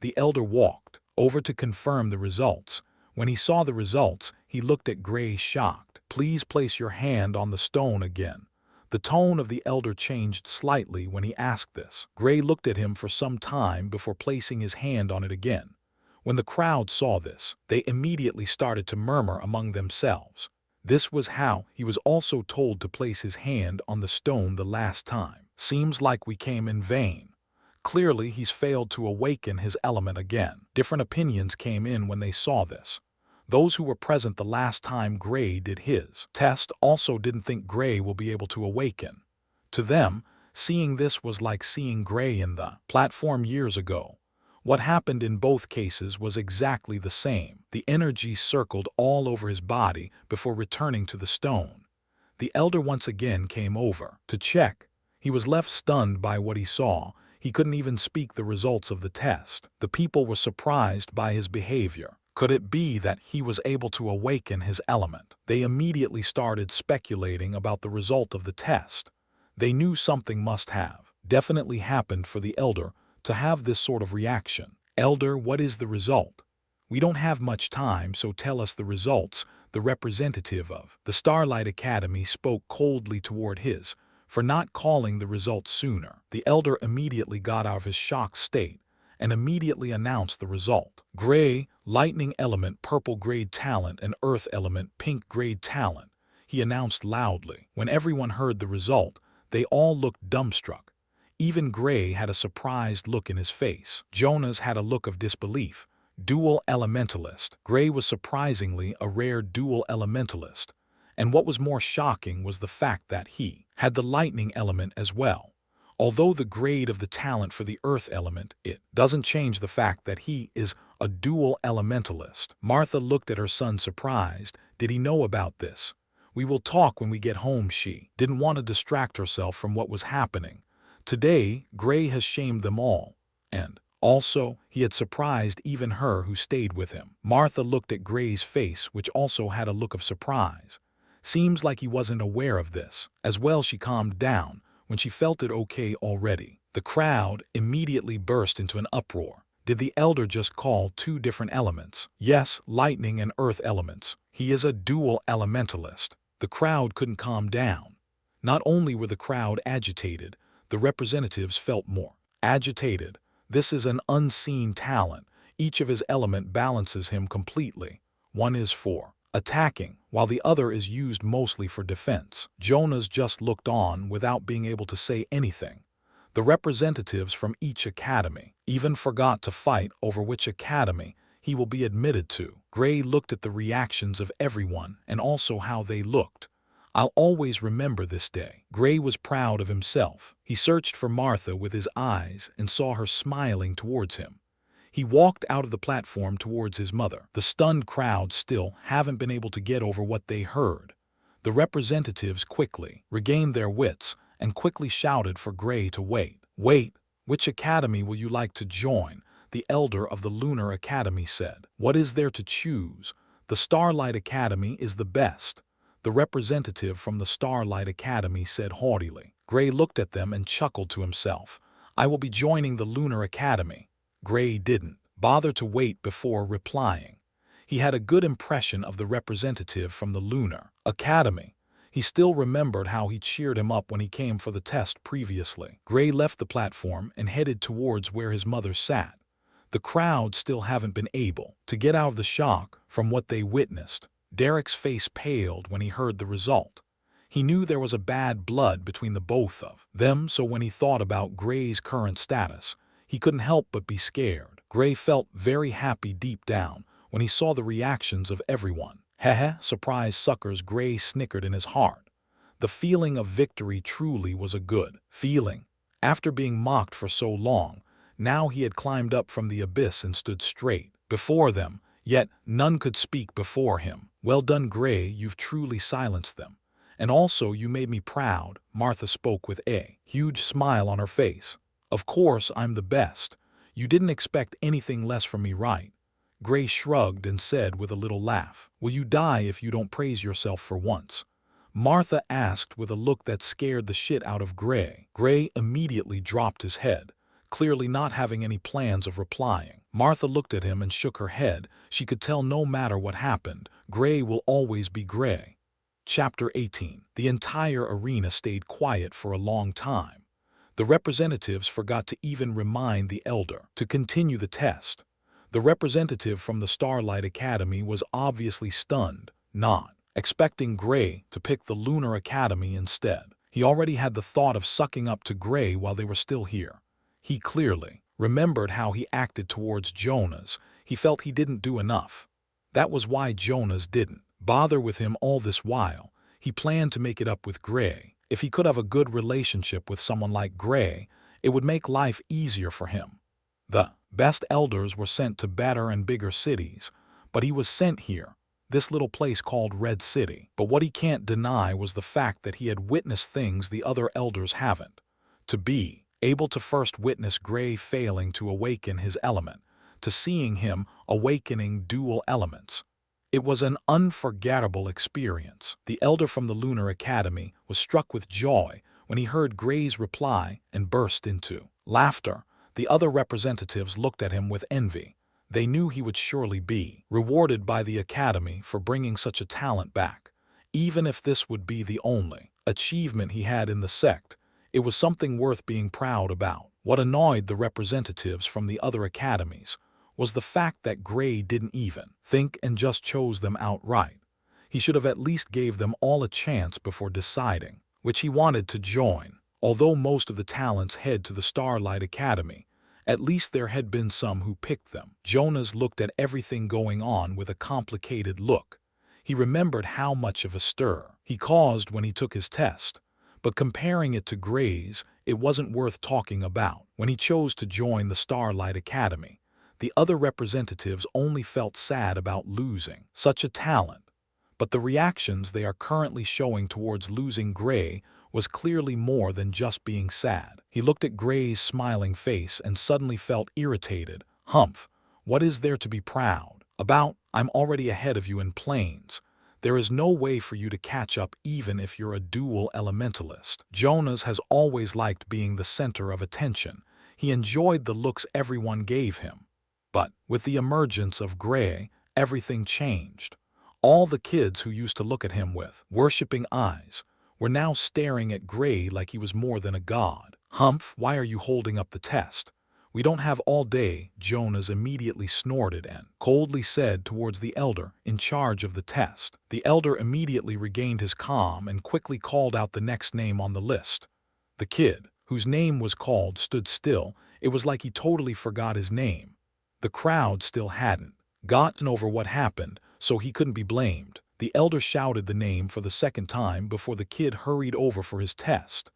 The elder walked over to confirm the results. When he saw the results, he looked at Gray shocked. "Please place your hand on the stone again." The tone of the elder changed slightly when he asked this. Gray looked at him for some time before placing his hand on it again. When the crowd saw this, they immediately started to murmur among themselves. This was how he was also told to place his hand on the stone the last time. "Seems like we came in vain. Clearly he's failed to awaken his element again." Different opinions came in when they saw this. Those who were present the last time Gray did his test also didn't think Gray will be able to awaken. To them, seeing this was like seeing Gray in the platform years ago. What happened in both cases was exactly the same. The energy circled all over his body before returning to the stone. The elder once again came over to check. He was left stunned by what he saw. He couldn't even speak the results of the test. The people were surprised by his behavior. Could it be that he was able to awaken his element? They immediately started speculating about the result of the test. They knew something must have definitely happened for the elder to have this sort of reaction. "Elder, what is the result?" "We don't have much time, so tell us the results." The representative of the Starlight Academy spoke coldly toward his for not calling the results sooner. The elder immediately got out of his shocked state and immediately announced the result. Gray, lightning element, purple grade talent, and earth element, pink grade talent, he announced loudly. When everyone heard the result, they all looked dumbstruck. Even Gray had a surprised look in his face. Jonas had a look of disbelief. Dual elementalist. Gray was surprisingly a rare dual elementalist. And what was more shocking was the fact that he had the lightning element as well. Although the grade of the talent for the earth element, it doesn't change the fact that he is a dual elementalist. Martha looked at her son surprised. Did he know about this? "We will talk when we get home." She didn't want to distract herself from what was happening. Today, Gray has shamed them all. And also, he had surprised even her who stayed with him. Martha looked at Gray's face, which also had a look of surprise. Seems like he wasn't aware of this. As well, she calmed down when she felt it okay already. The crowd immediately burst into an uproar. Did the elder just call two different elements? Yes, lightning and earth elements. He is a dual elementalist. The crowd couldn't calm down. Not only were the crowd agitated, the representatives felt more agitated. This is an unseen talent. Each of his element balances him completely. One is for attacking, while the other is used mostly for defense. Jonas just looked on without being able to say anything. The representatives from each academy even forgot to fight over which academy he will be admitted to. Gray looked at the reactions of everyone and also how they looked. I'll always remember this day. Gray was proud of himself. He searched for Martha with his eyes and saw her smiling towards him. He walked out of the platform towards his mother. The stunned crowd still haven't been able to get over what they heard. The representatives quickly regained their wits and quickly shouted for Gray to wait. "Wait, which academy will you like to join?" the elder of the Lunar Academy said. "What is there to choose? The Starlight Academy is the best." The representative from the Starlight Academy said haughtily. Gray looked at them and chuckled to himself. "I will be joining the Lunar Academy." Gray didn't bother to wait before replying. He had a good impression of the representative from the Lunar Academy. He still remembered how he cheered him up when he came for the test previously. Gray left the platform and headed towards where his mother sat. The crowd still haven't been able to get out of the shock from what they witnessed. Derek's face paled when he heard the result. He knew there was a bad blood between the both of them, so when he thought about Gray's current status, he couldn't help but be scared. Gray felt very happy deep down when he saw the reactions of everyone. Heh, surprised suckers, Gray snickered in his heart. The feeling of victory truly was a good feeling. After being mocked for so long, now he had climbed up from the abyss and stood straight before them, yet none could speak before him. "Well done, Gray, you've truly silenced them. And also you made me proud." Martha spoke with a huge smile on her face. "Of course I'm the best. You didn't expect anything less from me, right?" Gray shrugged and said with a little laugh, "Will you die if you don't praise yourself for once?" Martha asked with a look that scared the shit out of Gray. Gray immediately dropped his head, clearly not having any plans of replying. Martha looked at him and shook her head. She could tell no matter what happened, Gray will always be Gray. Chapter 18. The entire arena stayed quiet for a long time. The representatives forgot to even remind the elder to continue the test. The representative from the Starlight Academy was obviously stunned, not expecting Gray to pick the Lunar Academy instead. He already had the thought of sucking up to Gray while they were still here. He clearly remembered how he acted towards Jonas. He felt he didn't do enough. That was why Jonas didn't bother with him all this while. He planned to make it up with Gray. If he could have a good relationship with someone like Gray, it would make life easier for him. The best elders were sent to better and bigger cities, but he was sent here, this little place called Red City. But what he can't deny was the fact that he had witnessed things the other elders haven't. To be able to first witness Gray failing to awaken his element, to seeing him awakening dual elements. It was an unforgettable experience. The elder from the Lunar Academy was struck with joy when he heard Gray's reply and burst into laughter. The other representatives looked at him with envy. They knew he would surely be rewarded by the Academy for bringing such a talent back. Even if this would be the only achievement he had in the sect, it was something worth being proud about. What annoyed the representatives from the other academies was the fact that Gray didn't even think and just chose them outright. He should have at least gave them all a chance before deciding which he wanted to join. Although most of the talents head to the Starlight Academy, at least there had been some who picked them. Jonas looked at everything going on with a complicated look. He remembered how much of a stir he caused when he took his test, but comparing it to Gray's, it wasn't worth talking about. When he chose to join the Starlight Academy, the other representatives only felt sad about losing such a talent. But the reactions they are currently showing towards losing Gray was clearly more than just being sad. He looked at Gray's smiling face and suddenly felt irritated. Humph, what is there to be proud about? I'm already ahead of you in planes. There is no way for you to catch up even if you're a dual elementalist. Jonas has always liked being the center of attention. He enjoyed the looks everyone gave him. But with the emergence of Gray, everything changed. All the kids who used to look at him with worshipping eyes were now staring at Gray like he was more than a god. Humph, why are you holding up the test? We don't have all day, Jonas immediately snorted and coldly said towards the elder in charge of the test. The elder immediately regained his calm and quickly called out the next name on the list. The kid, whose name was called, stood still. It was like he totally forgot his name. The crowd still hadn't gotten over what happened, so he couldn't be blamed. The elder shouted the name for the second time before the kid hurried over for his test.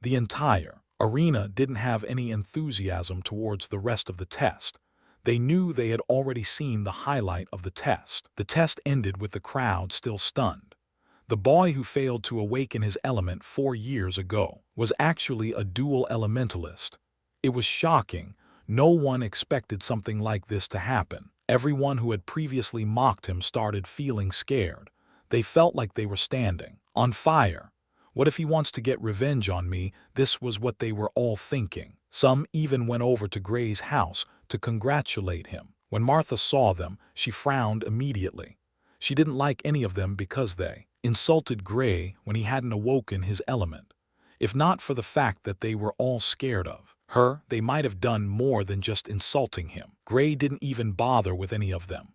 The entire arena didn't have any enthusiasm towards the rest of the test. They knew they had already seen the highlight of the test. The test ended with the crowd still stunned. The boy who failed to awaken his element 4 years ago was actually a dual elementalist. It was shocking. No one expected something like this to happen. Everyone who had previously mocked him started feeling scared. They felt like they were standing on fire. What if he wants to get revenge on me? This was what they were all thinking. Some even went over to Gray's house to congratulate him. When Martha saw them, she frowned immediately. She didn't like any of them because they insulted Gray when he hadn't awoken his element. If not for the fact that they were all scared of her, they might have done more than just insulting him. Gray didn't even bother with any of them.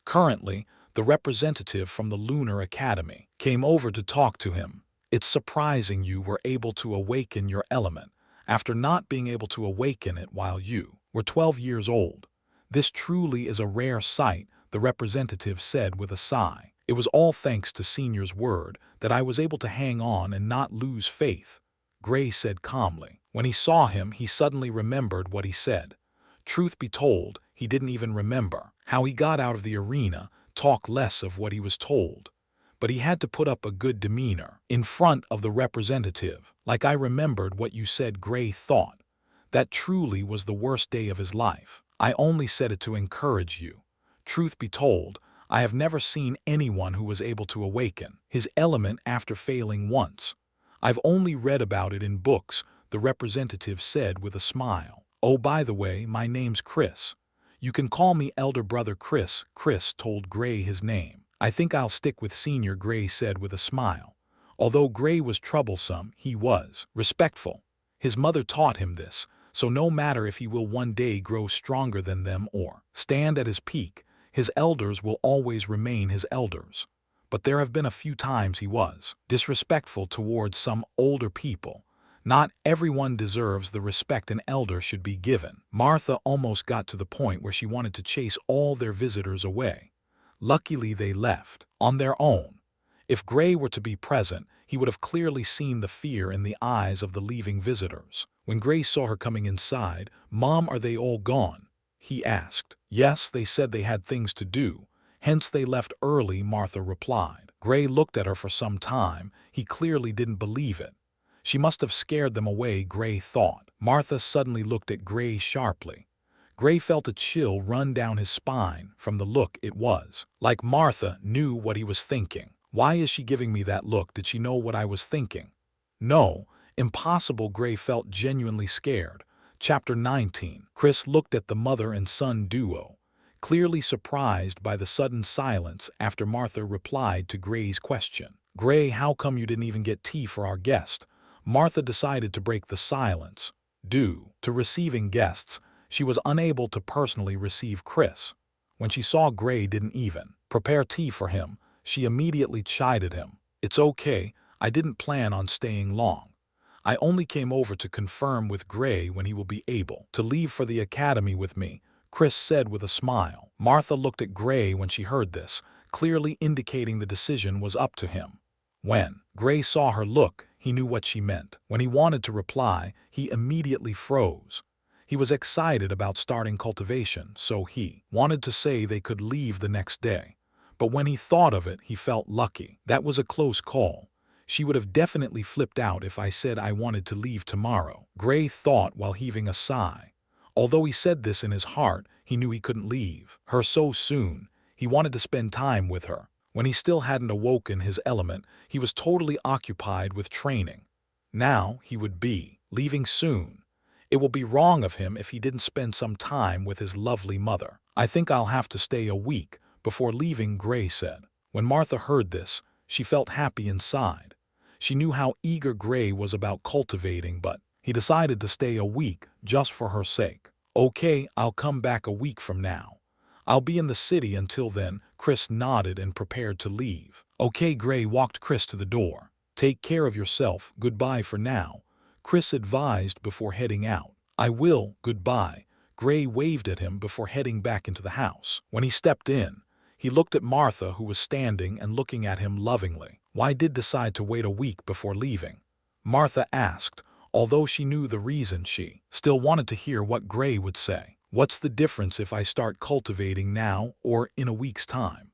Currently, the representative from the Lunar Academy came over to talk to him. It's surprising you were able to awaken your element after not being able to awaken it while you were 12 years old. This truly is a rare sight, the representative said with a sigh. It was all thanks to Senior's word that I was able to hang on and not lose faith, Gray said calmly. When he saw him, he suddenly remembered what he said. Truth be told, he didn't even remember how he got out of the arena, talk less of what he was told. But he had to put up a good demeanor in front of the representative. Like I remembered what you said, Gray thought. That truly was the worst day of his life. I only said it to encourage you. Truth be told, I have never seen anyone who was able to awaken his element after failing once. I've only read about it in books, the representative said with a smile. Oh, by the way, my name's Chris. You can call me elder brother Chris. Chris told Gray his name. I think I'll stick with senior, Gray said with a smile. Although Gray was troublesome, he was respectful. His mother taught him this, so no matter if he will one day grow stronger than them or stand at his peak, his elders will always remain his elders. But there have been a few times he was disrespectful towards some older people. Not everyone deserves the respect an elder should be given. Martha almost got to the point where she wanted to chase all their visitors away. Luckily, they left on their own. If Gray were to be present, he would have clearly seen the fear in the eyes of the leaving visitors. When Gray saw her coming inside, "Mom, are they all gone?" he asked. "Yes, they said they had things to do. Hence they left early," Martha replied. Gray looked at her for some time. He clearly didn't believe it. She must have scared them away, Gray thought. Martha suddenly looked at Gray sharply. Gray felt a chill run down his spine from the look. It was like Martha knew what he was thinking. Why is she giving me that look? Did she know what I was thinking? No, impossible. Gray felt genuinely scared. Chapter 19. Chris looked at the mother and son duo, clearly surprised by the sudden silence after Martha replied to Gray's question. "Gray, how come you didn't even get tea for our guest?" Martha decided to break the silence. Due to receiving guests, she was unable to personally receive Chris. When she saw Gray didn't even prepare tea for him, she immediately chided him. "It's okay, I didn't plan on staying long. I only came over to confirm with Gray when he will be able to leave for the academy with me," Chris said with a smile. Martha looked at Gray when she heard this, clearly indicating the decision was up to him. When Gray saw her look, he knew what she meant. When he wanted to reply, he immediately froze. He was excited about starting cultivation, so he wanted to say they could leave the next day. But when he thought of it, he felt lucky. That was a close call. She would have definitely flipped out if I said I wanted to leave tomorrow, Gray thought while heaving a sigh. Although he said this in his heart, he knew he couldn't leave her so soon. He wanted to spend time with her. When he still hadn't awoken his element, he was totally occupied with training. Now he would be leaving soon. It will be wrong of him if he didn't spend some time with his lovely mother. "I think I'll have to stay a week before leaving," Gray said. When Martha heard this, she felt happy inside. She knew how eager Gray was about cultivating, but he decided to stay a week just for her sake. "Okay, I'll come back a week from now. I'll be in the city until then." Chris nodded and prepared to leave. "Okay." Gray walked Chris to the door. "Take care of yourself. Goodbye for now," Chris advised before heading out. "I will. Goodbye." Gray waved at him before heading back into the house. When he stepped in, he looked at Martha, who was standing and looking at him lovingly. "Why did decide to wait a week before leaving?" Martha asked. Although she knew the reason, she still wanted to hear what Gray would say. "What's the difference if I start cultivating now or in a week's time?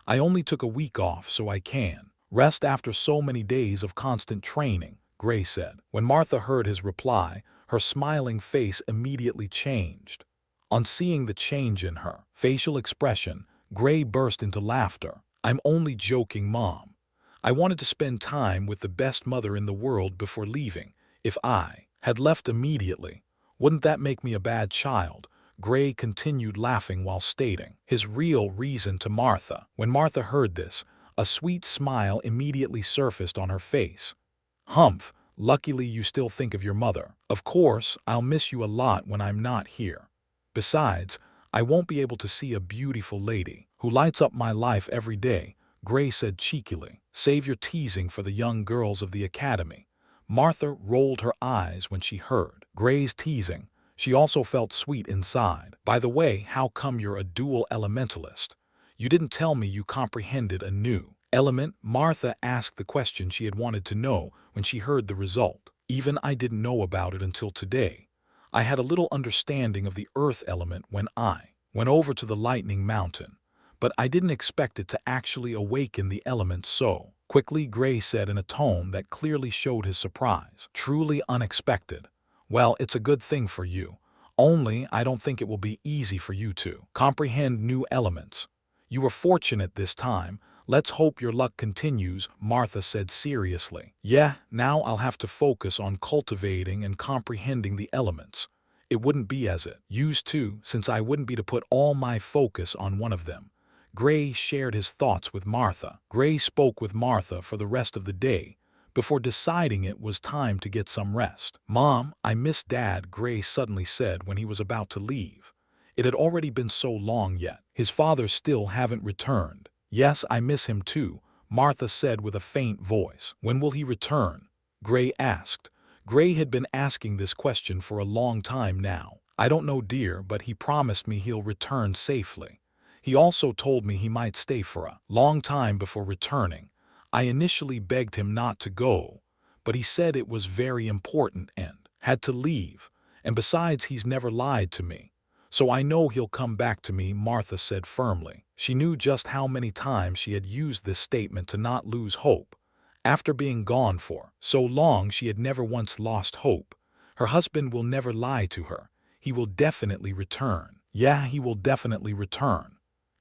I only took a week off so I can rest after so many days of constant training," Gray said. When Martha heard his reply, her smiling face immediately changed. On seeing the change in her facial expression, Gray burst into laughter. "I'm only joking, Mom. I wanted to spend time with the best mother in the world before leaving. If I had left immediately, wouldn't that make me a bad child?" Gray continued laughing while stating his real reason to Martha. When Martha heard this, a sweet smile immediately surfaced on her face. "Humph, luckily you still think of your mother. Of course, I'll miss you a lot when I'm not here. Besides, I won't be able to see a beautiful lady who lights up my life every day," Gray said cheekily. "Save your teasing for the young girls of the academy." Martha rolled her eyes when she heard Gray's teasing. She also felt sweet inside. "By the way, how come you're a dual elementalist? You didn't tell me you comprehended a new element." Martha asked the question she had wanted to know when she heard the result. "Even I didn't know about it until today. I had a little understanding of the earth element when I went over to the lightning mountain, but I didn't expect it to actually awaken the element so quickly," Gray said in a tone that clearly showed his surprise. "Truly unexpected. Well, it's a good thing for you. Only I don't think it will be easy for you to comprehend new elements. You were fortunate this time. Let's hope your luck continues, Martha said seriously. Yeah, now I'll have to focus on cultivating and comprehending the elements. It wouldn't be as it used to, since I wouldn't be to put all my focus on one of them. Gray shared his thoughts with Martha. Gray spoke with Martha for the rest of the day, before deciding it was time to get some rest. Mom, I miss Dad, Gray suddenly said when he was about to leave. It had already been so long yet. His father still haven't returned. Yes, I miss him too, Martha said with a faint voice. When will he return? Gray asked. Gray had been asking this question for a long time now. I don't know, dear, but he promised me he'll return safely. He also told me he might stay for a long time before returning. I initially begged him not to go, but he said it was very important and had to leave, and besides he's never lied to me. So I know he'll come back to me, Martha said firmly. She knew just how many times she had used this statement to not lose hope. After being gone for so long, she had never once lost hope. Her husband will never lie to her. He will definitely return. Yeah, he will definitely return.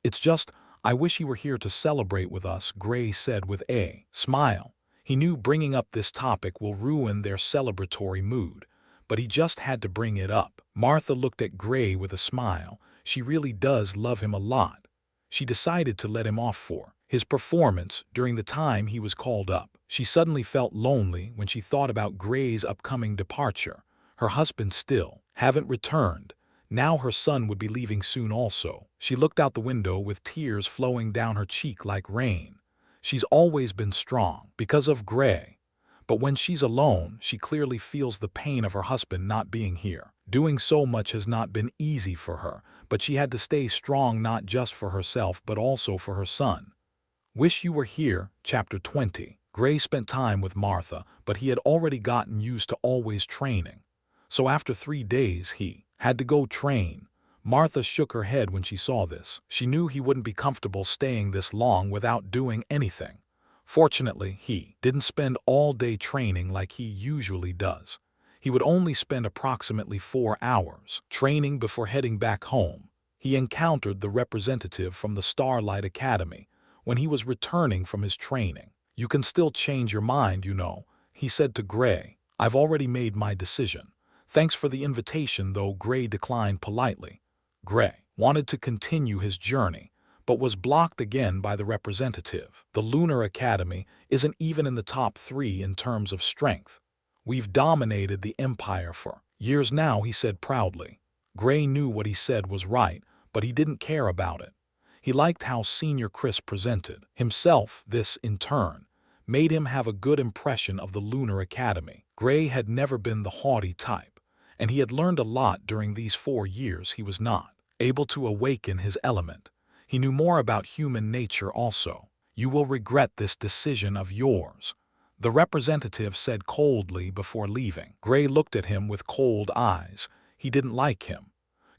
It's just, I wish he were here to celebrate with us, Gray said with a smile. He knew bringing up this topic will ruin their celebratory mood, but he just had to bring it up. Martha looked at Gray with a smile. She really does love him a lot. She decided to let him off for his performance during the time he was called up. She suddenly felt lonely when she thought about Gray's upcoming departure. Her husband still haven't returned. Now her son would be leaving soon also. She looked out the window with tears flowing down her cheek like rain. She's always been strong because of Gray. But when she's alone, she clearly feels the pain of her husband not being here. Doing so much has not been easy for her, but she had to stay strong not just for herself but also for her son. Wish you were here, Chapter 20. Gray spent time with Martha, but he had already gotten used to always training. So after 3 days he had to go train. Martha shook her head when she saw this. She knew he wouldn't be comfortable staying this long without doing anything. Fortunately, he didn't spend all day training like he usually does. He would only spend approximately 4 hours training before heading back home. He encountered the representative from the Starlight Academy when he was returning from his training. You can still change your mind, you know, he said to Gray. I've already made my decision. Thanks for the invitation, though, Gray declined politely. Gray wanted to continue his journey, but was blocked again by the representative. The Lunar Academy isn't even in the top 3 in terms of strength. We've dominated the Empire for years now, he said proudly. Gray knew what he said was right, but he didn't care about it. He liked how Senior Chris presented himself. This, in turn, made him have a good impression of the Lunar Academy. Gray had never been the haughty type, and he had learned a lot during these 4 years. He was not able to awaken his element. He knew more about human nature also. You will regret this decision of yours, the representative said coldly before leaving. Gray looked at him with cold eyes. He didn't like him.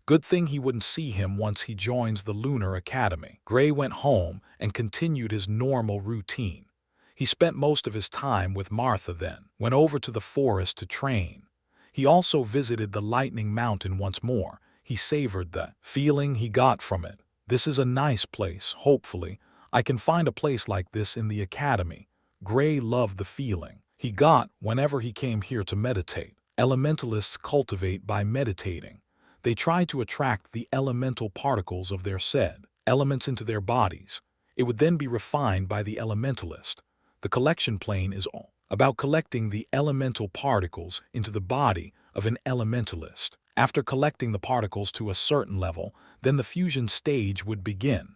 Good thing he wouldn't see him once he joins the Lunar Academy. Gray went home and continued his normal routine. He spent most of his time with Martha, then went over to the forest to train. He also visited the Lightning Mountain once more. He savored the feeling he got from it. This is a nice place. Hopefully, I can find a place like this in the academy. Gray loved the feeling he got whenever he came here to meditate. Elementalists cultivate by meditating. They try to attract the elemental particles of their said elements into their bodies. It would then be refined by the elementalist. The collection plane is all about collecting the elemental particles into the body of an elementalist. After collecting the particles to a certain level, then the fusion stage would begin.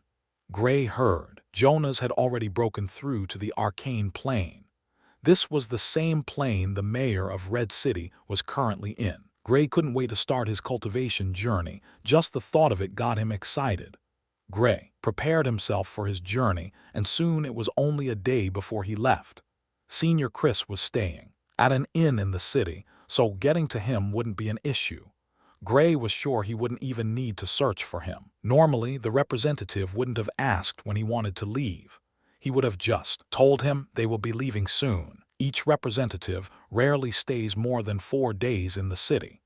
Gray heard Jonas had already broken through to the arcane plane. This was the same plane the mayor of Red City was currently in. Gray couldn't wait to start his cultivation journey. Just the thought of it got him excited. Gray prepared himself for his journey, and soon it was only a day before he left. Senior Chris was staying at an inn in the city, so getting to him wouldn't be an issue. Gray was sure he wouldn't even need to search for him. Normally, the representative wouldn't have asked when he wanted to leave. He would have just told him they will be leaving soon. Each representative rarely stays more than 4 days in the city.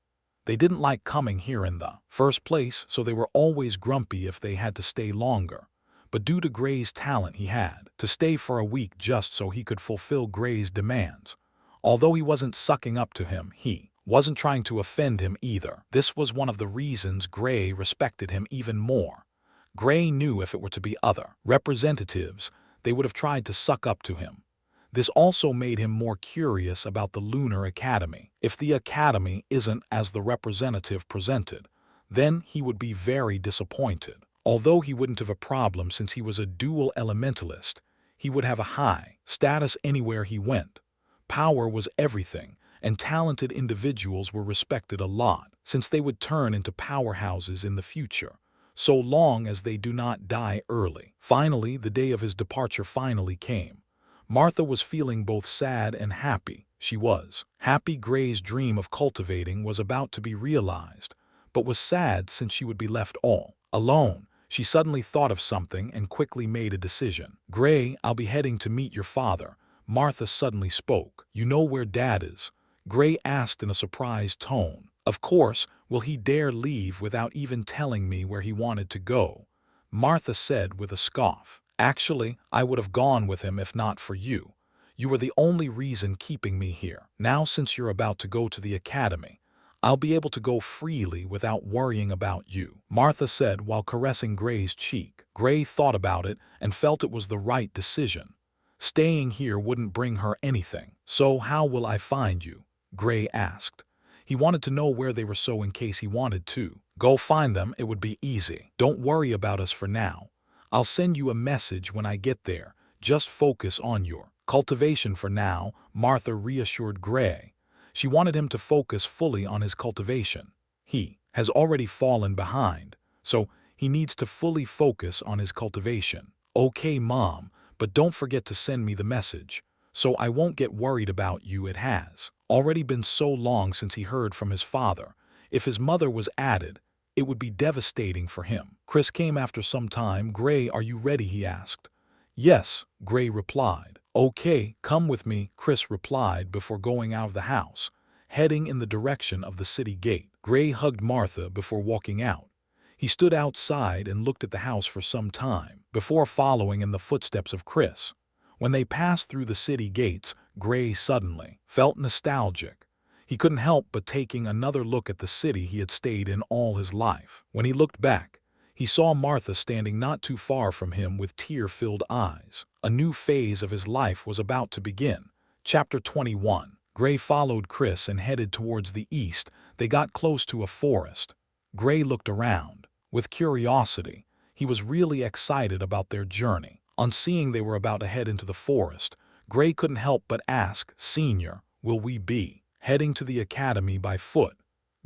They didn't like coming here in the first place, so they were always grumpy if they had to stay longer. but due to Gray's talent he had to stay for a week just so he could fulfill Gray's demands. Although he wasn't sucking up to him, he wasn't trying to offend him either. This was one of the reasons Gray respected him even more. Gray knew if it were to be other representatives, they would have tried to suck up to him. This also made him more curious about the Lunar Academy. If the Academy isn't as the representative presented, then he would be very disappointed. Although he wouldn't have a problem since he was a dual elementalist, he would have a high status anywhere he went. Power was everything, and talented individuals were respected a lot, since they would turn into powerhouses in the future, so long as they do not die early. Finally, the day of his departure finally came. Martha was feeling both sad and happy. She was happy Gray's dream of cultivating was about to be realized, but was sad since she would be left all alone. She suddenly thought of something and quickly made a decision. "Gray, I'll be heading to meet your father." Martha suddenly spoke. "You know where Dad is?" Gray asked in a surprised tone. "Of course, will he dare leave without even telling me where he wanted to go?" Martha said with a scoff. "Actually, I would have gone with him if not for you. You were the only reason keeping me here. Now since you're about to go to the academy, I'll be able to go freely without worrying about you," Martha said while caressing Gray's cheek. Gray thought about it and felt it was the right decision. Staying here wouldn't bring her anything. "So how will I find you?" Gray asked. He wanted to know where they were so in case he wanted to go find them it would be easy. "Don't worry about us for now. I'll send you a message when I get there. Just focus on your cultivation for now," Martha reassured Gray. She wanted him to focus fully on his cultivation. He has already fallen behind, so he needs to fully focus on his cultivation. "Okay, Mom, but don't forget to send me the message, so I won't get worried about you." It has already been so long since he heard from his father. If his mother was added, it would be devastating for him. Chris came after some time. "Gray, are you ready?" he asked. "Yes," Gray replied. "Okay, come with me," Chris replied before going out of the house, heading in the direction of the city gate. Gray hugged Martha before walking out. He stood outside and looked at the house for some time, before following in the footsteps of Chris. When they passed through the city gates, Gray suddenly felt nostalgic. He couldn't help but taking another look at the city he had stayed in all his life. When he looked back, he saw Martha standing not too far from him with tear-filled eyes. A new phase of his life was about to begin. Chapter 21. Gray followed Chris and headed towards the east. They got close to a forest. Gray looked around with curiosity. He was really excited about their journey. On seeing they were about to head into the forest, Gray couldn't help but ask, "Senior, will we be heading to the academy by foot?"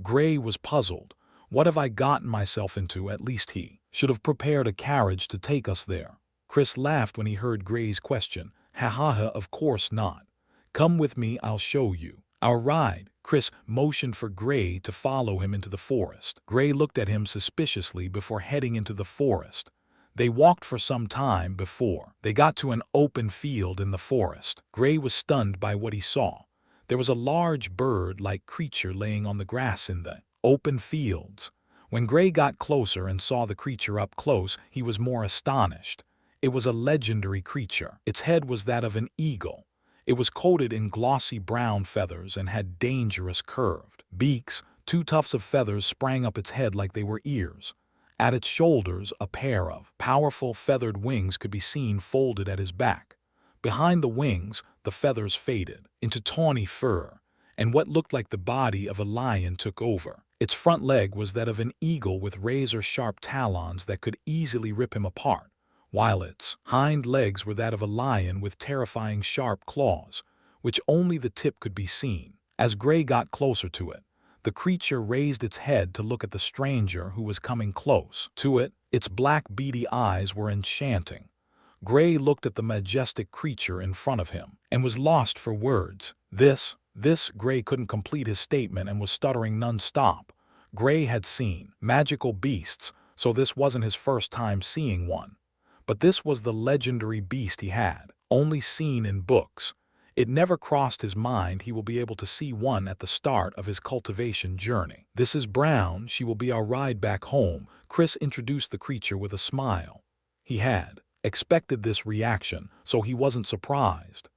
Gray was puzzled. "What have I gotten myself into?" At least he should have prepared a carriage to take us there. Chris laughed when he heard Gray's question. "Ha ha ha, of course not. Come with me, I'll show you our ride." Chris motioned for Gray to follow him into the forest. Gray looked at him suspiciously before heading into the forest. They walked for some time before they got to an open field in the forest. Gray was stunned by what he saw. There was a large bird-like creature laying on the grass in the open fields. When Gray got closer and saw the creature up close, he was more astonished. It was a legendary creature. Its head was that of an eagle. It was coated in glossy brown feathers and had dangerous curved beaks. Two tufts of feathers sprang up its head like they were ears. At its shoulders, a pair of powerful feathered wings could be seen folded at his back. Behind the wings, the feathers faded into tawny fur, and what looked like the body of a lion took over. Its front leg was that of an eagle with razor-sharp talons that could easily rip him apart, while its hind legs were that of a lion with terrifying sharp claws, which only the tip could be seen. As Gray got closer to it, the creature raised its head to look at the stranger who was coming close to it. Its black beady eyes were enchanting. Gray looked at the majestic creature in front of him and was lost for words. This, Gray couldn't complete his statement and was stuttering non-stop. Gray had seen magical beasts, so this wasn't his first time seeing one. But this was the legendary beast he had only seen in books. It never crossed his mind he will be able to see one at the start of his cultivation journey. "This is Brown, she will be our ride back home," Chris introduced the creature with a smile. He had expected this reaction, so he wasn't surprised.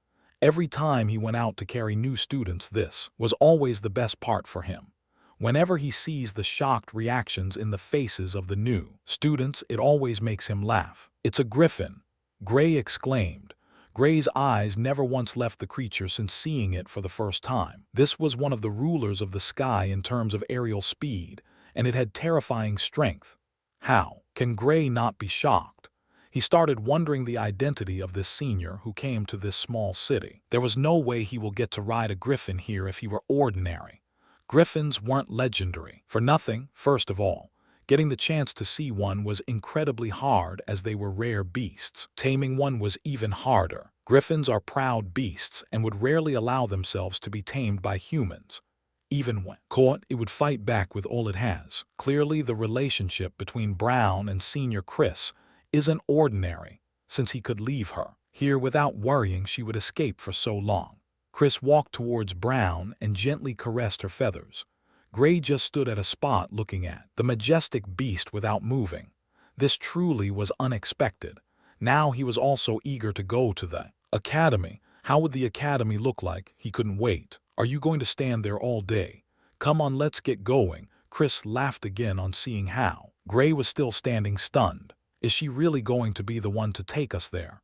Every time he went out to carry new students, this was always the best part for him. Whenever he sees the shocked reactions in the faces of the new students, it always makes him laugh. "It's a griffin," Gray exclaimed. Gray's eyes never once left the creature since seeing it for the first time. This was one of the rulers of the sky in terms of aerial speed, and it had terrifying strength. How can Gray not be shocked? He started wondering the identity of this senior who came to this small city. There was no way he will get to ride a griffin here if he were ordinary. Griffins weren't legendary. For nothing, first of all. Getting the chance to see one was incredibly hard as they were rare beasts. Taming one was even harder. Griffins are proud beasts and would rarely allow themselves to be tamed by humans. Even when caught, it would fight back with all it has. Clearly, the relationship between Brown and Senior Chris isn't ordinary, since he could leave her here without worrying she would escape for so long. Chris walked towards Brown and gently caressed her feathers. Gray just stood at a spot looking at the majestic beast without moving. This truly was unexpected. Now he was also eager to go to the academy. How would the academy look like? He couldn't wait. "Are you going to stand there all day? Come on, let's get going." Chris laughed again on seeing how Gray was still standing stunned. "Is she really going to be the one to take us there?"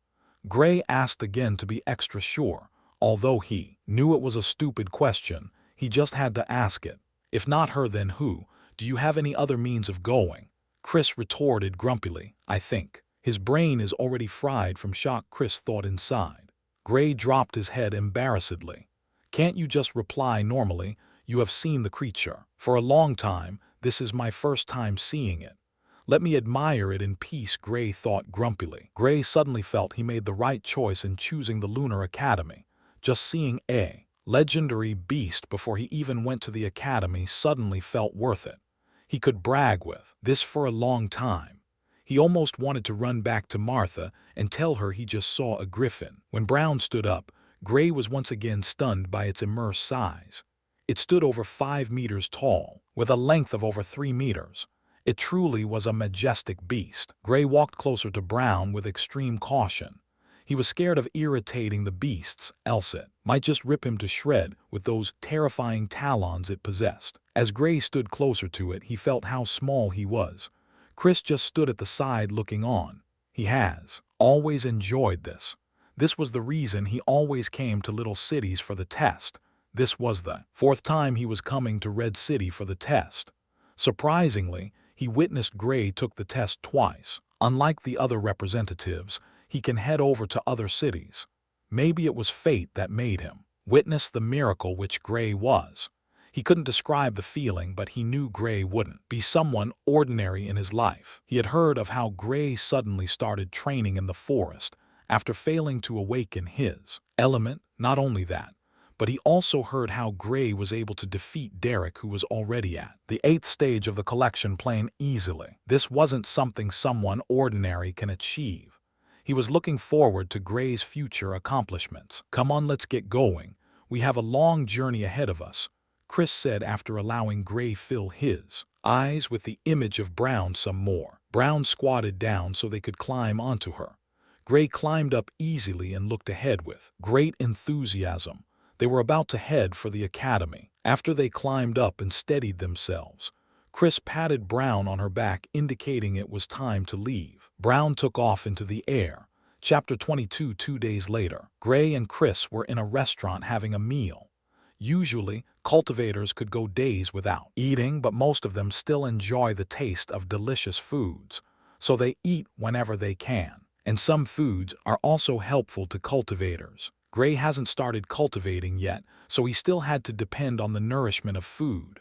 Gray asked again to be extra sure. Although he knew it was a stupid question, he just had to ask it. "If not her, then who? Do you have any other means of going?" Chris retorted grumpily. "I think." His brain is already fried from shock, Chris thought inside. Gray dropped his head embarrassedly. "Can't you just reply normally? You have seen the creature for a long time. This is my first time seeing it. Let me admire it in peace," Gray thought grumpily. Gray suddenly felt he made the right choice in choosing the Lunar Academy. Just seeing a legendary beast before he even went to the academy suddenly felt worth it. He could brag with this for a long time. He almost wanted to run back to Martha and tell her he just saw a griffin. When Brown stood up, Gray was once again stunned by its immense size. It stood over 5 meters tall, with a length of over 3 meters. It truly was a majestic beast. Gray walked closer to Brown with extreme caution. He was scared of irritating the beasts, else it might just rip him to shred with those terrifying talons it possessed. As Gray stood closer to it, he felt how small he was. Chris just stood at the side looking on. He has always enjoyed this. This was the reason he always came to little cities for the test. This was the 4th time he was coming to Red City for the test. Surprisingly, he witnessed Gray took the test twice. Unlike the other representatives, he can head over to other cities. Maybe it was fate that made him witness the miracle which Gray was. He couldn't describe the feeling, but he knew Gray wouldn't be someone ordinary in his life. He had heard of how Gray suddenly started training in the forest after failing to awaken his element. Not only that, but he also heard how Gray was able to defeat Derek, who was already at the 8th stage of the collection plane easily. This wasn't something someone ordinary can achieve. He was looking forward to Gray's future accomplishments. "Come on, let's get going. We have a long journey ahead of us," Chris said after allowing Gray fill his eyes with the image of Brown some more. Brown squatted down so they could climb onto her. Gray climbed up easily and looked ahead with great enthusiasm. They were about to head for the academy. After they climbed up and steadied themselves, Chris patted Brown on her back, indicating it was time to leave. Brown took off into the air. Chapter 22. 2 days later, Gray and Chris were in a restaurant having a meal. Usually, cultivators could go days without eating, but most of them still enjoy the taste of delicious foods, so they eat whenever they can. And some foods are also helpful to cultivators. Gray hasn't started cultivating yet, so he still had to depend on the nourishment of food.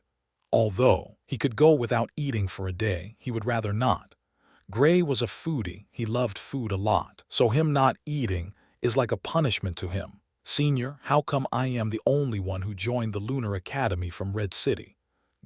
Although he could go without eating for a day, he would rather not. Gray was a foodie. He loved food a lot, so him not eating is like a punishment to him. "Senior, how come I am the only one who joined the Lunar Academy from Red City?"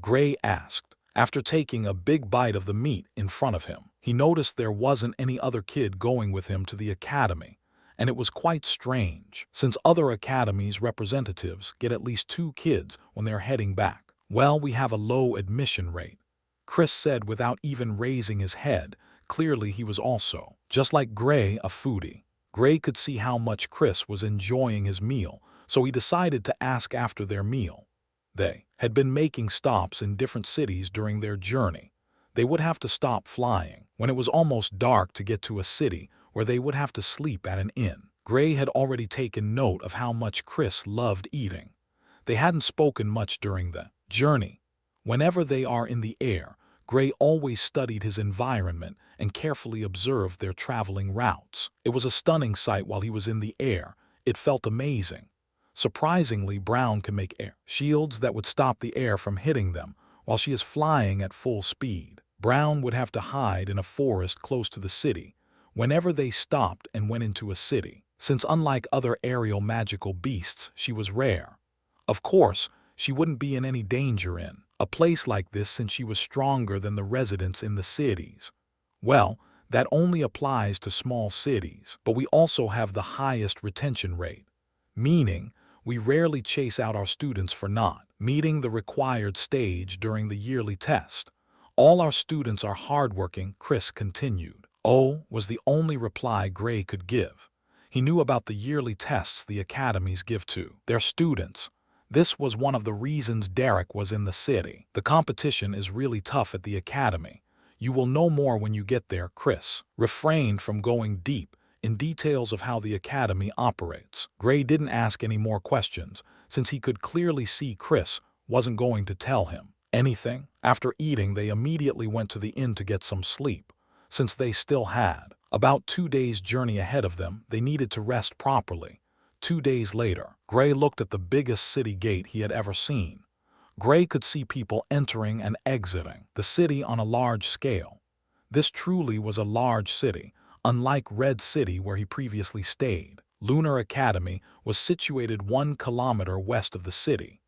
Gray asked. After taking a big bite of the meat in front of him, he noticed there wasn't any other kid going with him to the academy, and it was quite strange, since other academies' representatives get at least 2 kids when they're heading back. "Well, we have a low admission rate," Chris said without even raising his head. Clearly he was also Just like Gray, a foodie, Gray could see how much Chris was enjoying his meal, so he decided to ask after their meal. They had been making stops in different cities during their journey. They would have to stop flying when it was almost dark to get to a city where they would have to sleep at an inn. Gray had already taken note of how much Chris loved eating. They hadn't spoken much during the journey. Whenever they are in the air, Gray always studied his environment and carefully observed their traveling routes. It was a stunning sight while he was in the air. It felt amazing. Surprisingly, Brown can make air shields that would stop the air from hitting them while she is flying at full speed. Brown would have to hide in a forest close to the city whenever they stopped and went into a city, since unlike other aerial magical beasts, she was rare. Of course, she wouldn't be in any danger in a place like this since she was stronger than the residents in the cities. Well, that only applies to small cities, but we also have the highest retention rate, meaning we rarely chase out our students for not meeting the required stage during the yearly test. All our students are hardworking, Chris continued. "Oh," was the only reply Gray could give. He knew about the yearly tests the academies give to their students. This was one of the reasons Derek was in the city. "The competition is really tough at the academy. You will know more when you get there." Chris refrained from going deep in details of how the academy operates. Gray didn't ask any more questions, since he could clearly see Chris wasn't going to tell him anything. After eating, they immediately went to the inn to get some sleep. Since they still had about 2 days' journey ahead of them, they needed to rest properly. 2 days later, Gray looked at the biggest city gate he had ever seen. Gray could see people entering and exiting the city on a large scale. This truly was a large city, unlike Red City where he previously stayed. Lunar Academy was situated 1 kilometer west of the city.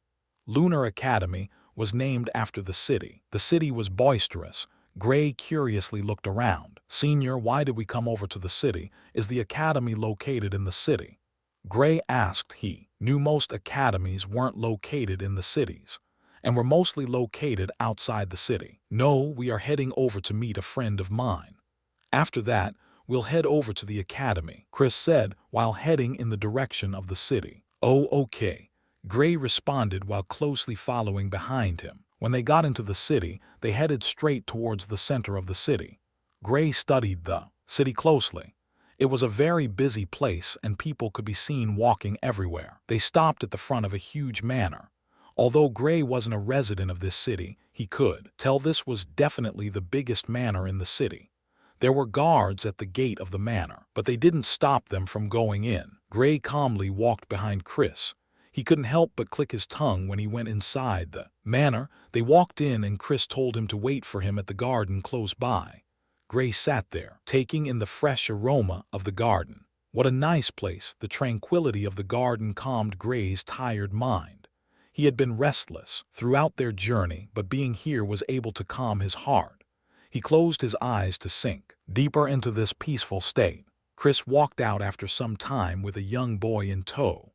Lunar Academy was named after the city. The city was boisterous. Gray curiously looked around. "Senior, why did we come over to the city? Is the academy located in the city?" Gray asked. He knew most academies weren't located in the cities and were mostly located outside the city. "No, we are heading over to meet a friend of mine. After that, we'll head over to the academy," Chris said while heading in the direction of the city. "Oh, okay," Gray responded while closely following behind him. When they got into the city, they headed straight towards the center of the city. Gray studied the city closely. It was a very busy place and people could be seen walking everywhere. They stopped at the front of a huge manor. Although Gray wasn't a resident of this city, he could tell this was definitely the biggest manor in the city. There were guards at the gate of the manor, but they didn't stop them from going in. Gray calmly walked behind Chris. He couldn't help but click his tongue when he went inside the manor. They walked in and Chris told him to wait for him at the garden close by. Gray sat there, taking in the fresh aroma of the garden. What a nice place. The tranquility of the garden calmed Gray's tired mind. He had been restless throughout their journey, but being here was able to calm his heart. He closed his eyes to sink deeper into this peaceful state. Chris walked out after some time with a young boy in tow.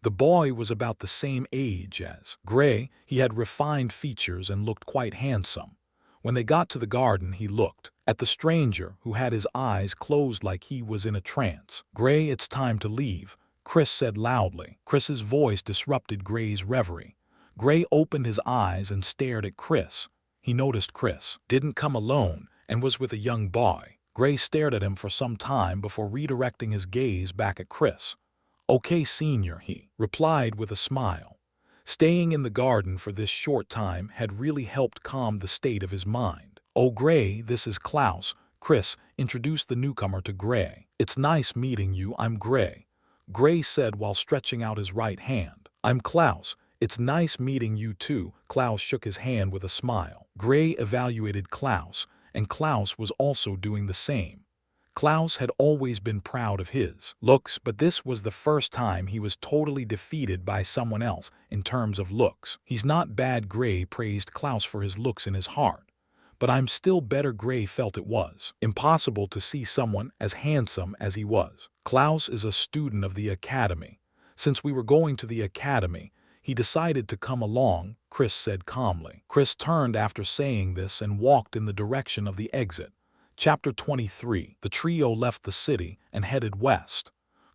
The boy was about the same age as Gray. He had refined features and looked quite handsome. When they got to the garden, he looked at the stranger who had his eyes closed like he was in a trance. "Gray, it's time to leave," Chris said loudly. Chris's voice disrupted Gray's reverie. Gray opened his eyes and stared at Chris. He noticed Chris didn't come alone and was with a young boy. Gray stared at him for some time before redirecting his gaze back at Chris. "Okay, senior," he replied with a smile. Staying in the garden for this short time had really helped calm the state of his mind. "Oh, Gray, this is Klaus." Chris introduced the newcomer to Gray. "It's nice meeting you. I'm Gray," Gray said while stretching out his right hand. "I'm Klaus. It's nice meeting you too." Klaus shook his hand with a smile. Gray evaluated Klaus, and Klaus was also doing the same. Klaus had always been proud of his looks, but this was the first time he was totally defeated by someone else in terms of looks. "He's not bad," Gray praised Klaus for his looks in his heart. "But I'm still better." Gray felt it was impossible to see someone as handsome as he was. "Klaus is a student of the academy. Since we were going to the academy, he decided to come along," Chris said calmly. Chris turned after saying this and walked in the direction of the exit. Chapter 23. The trio left the city and headed west.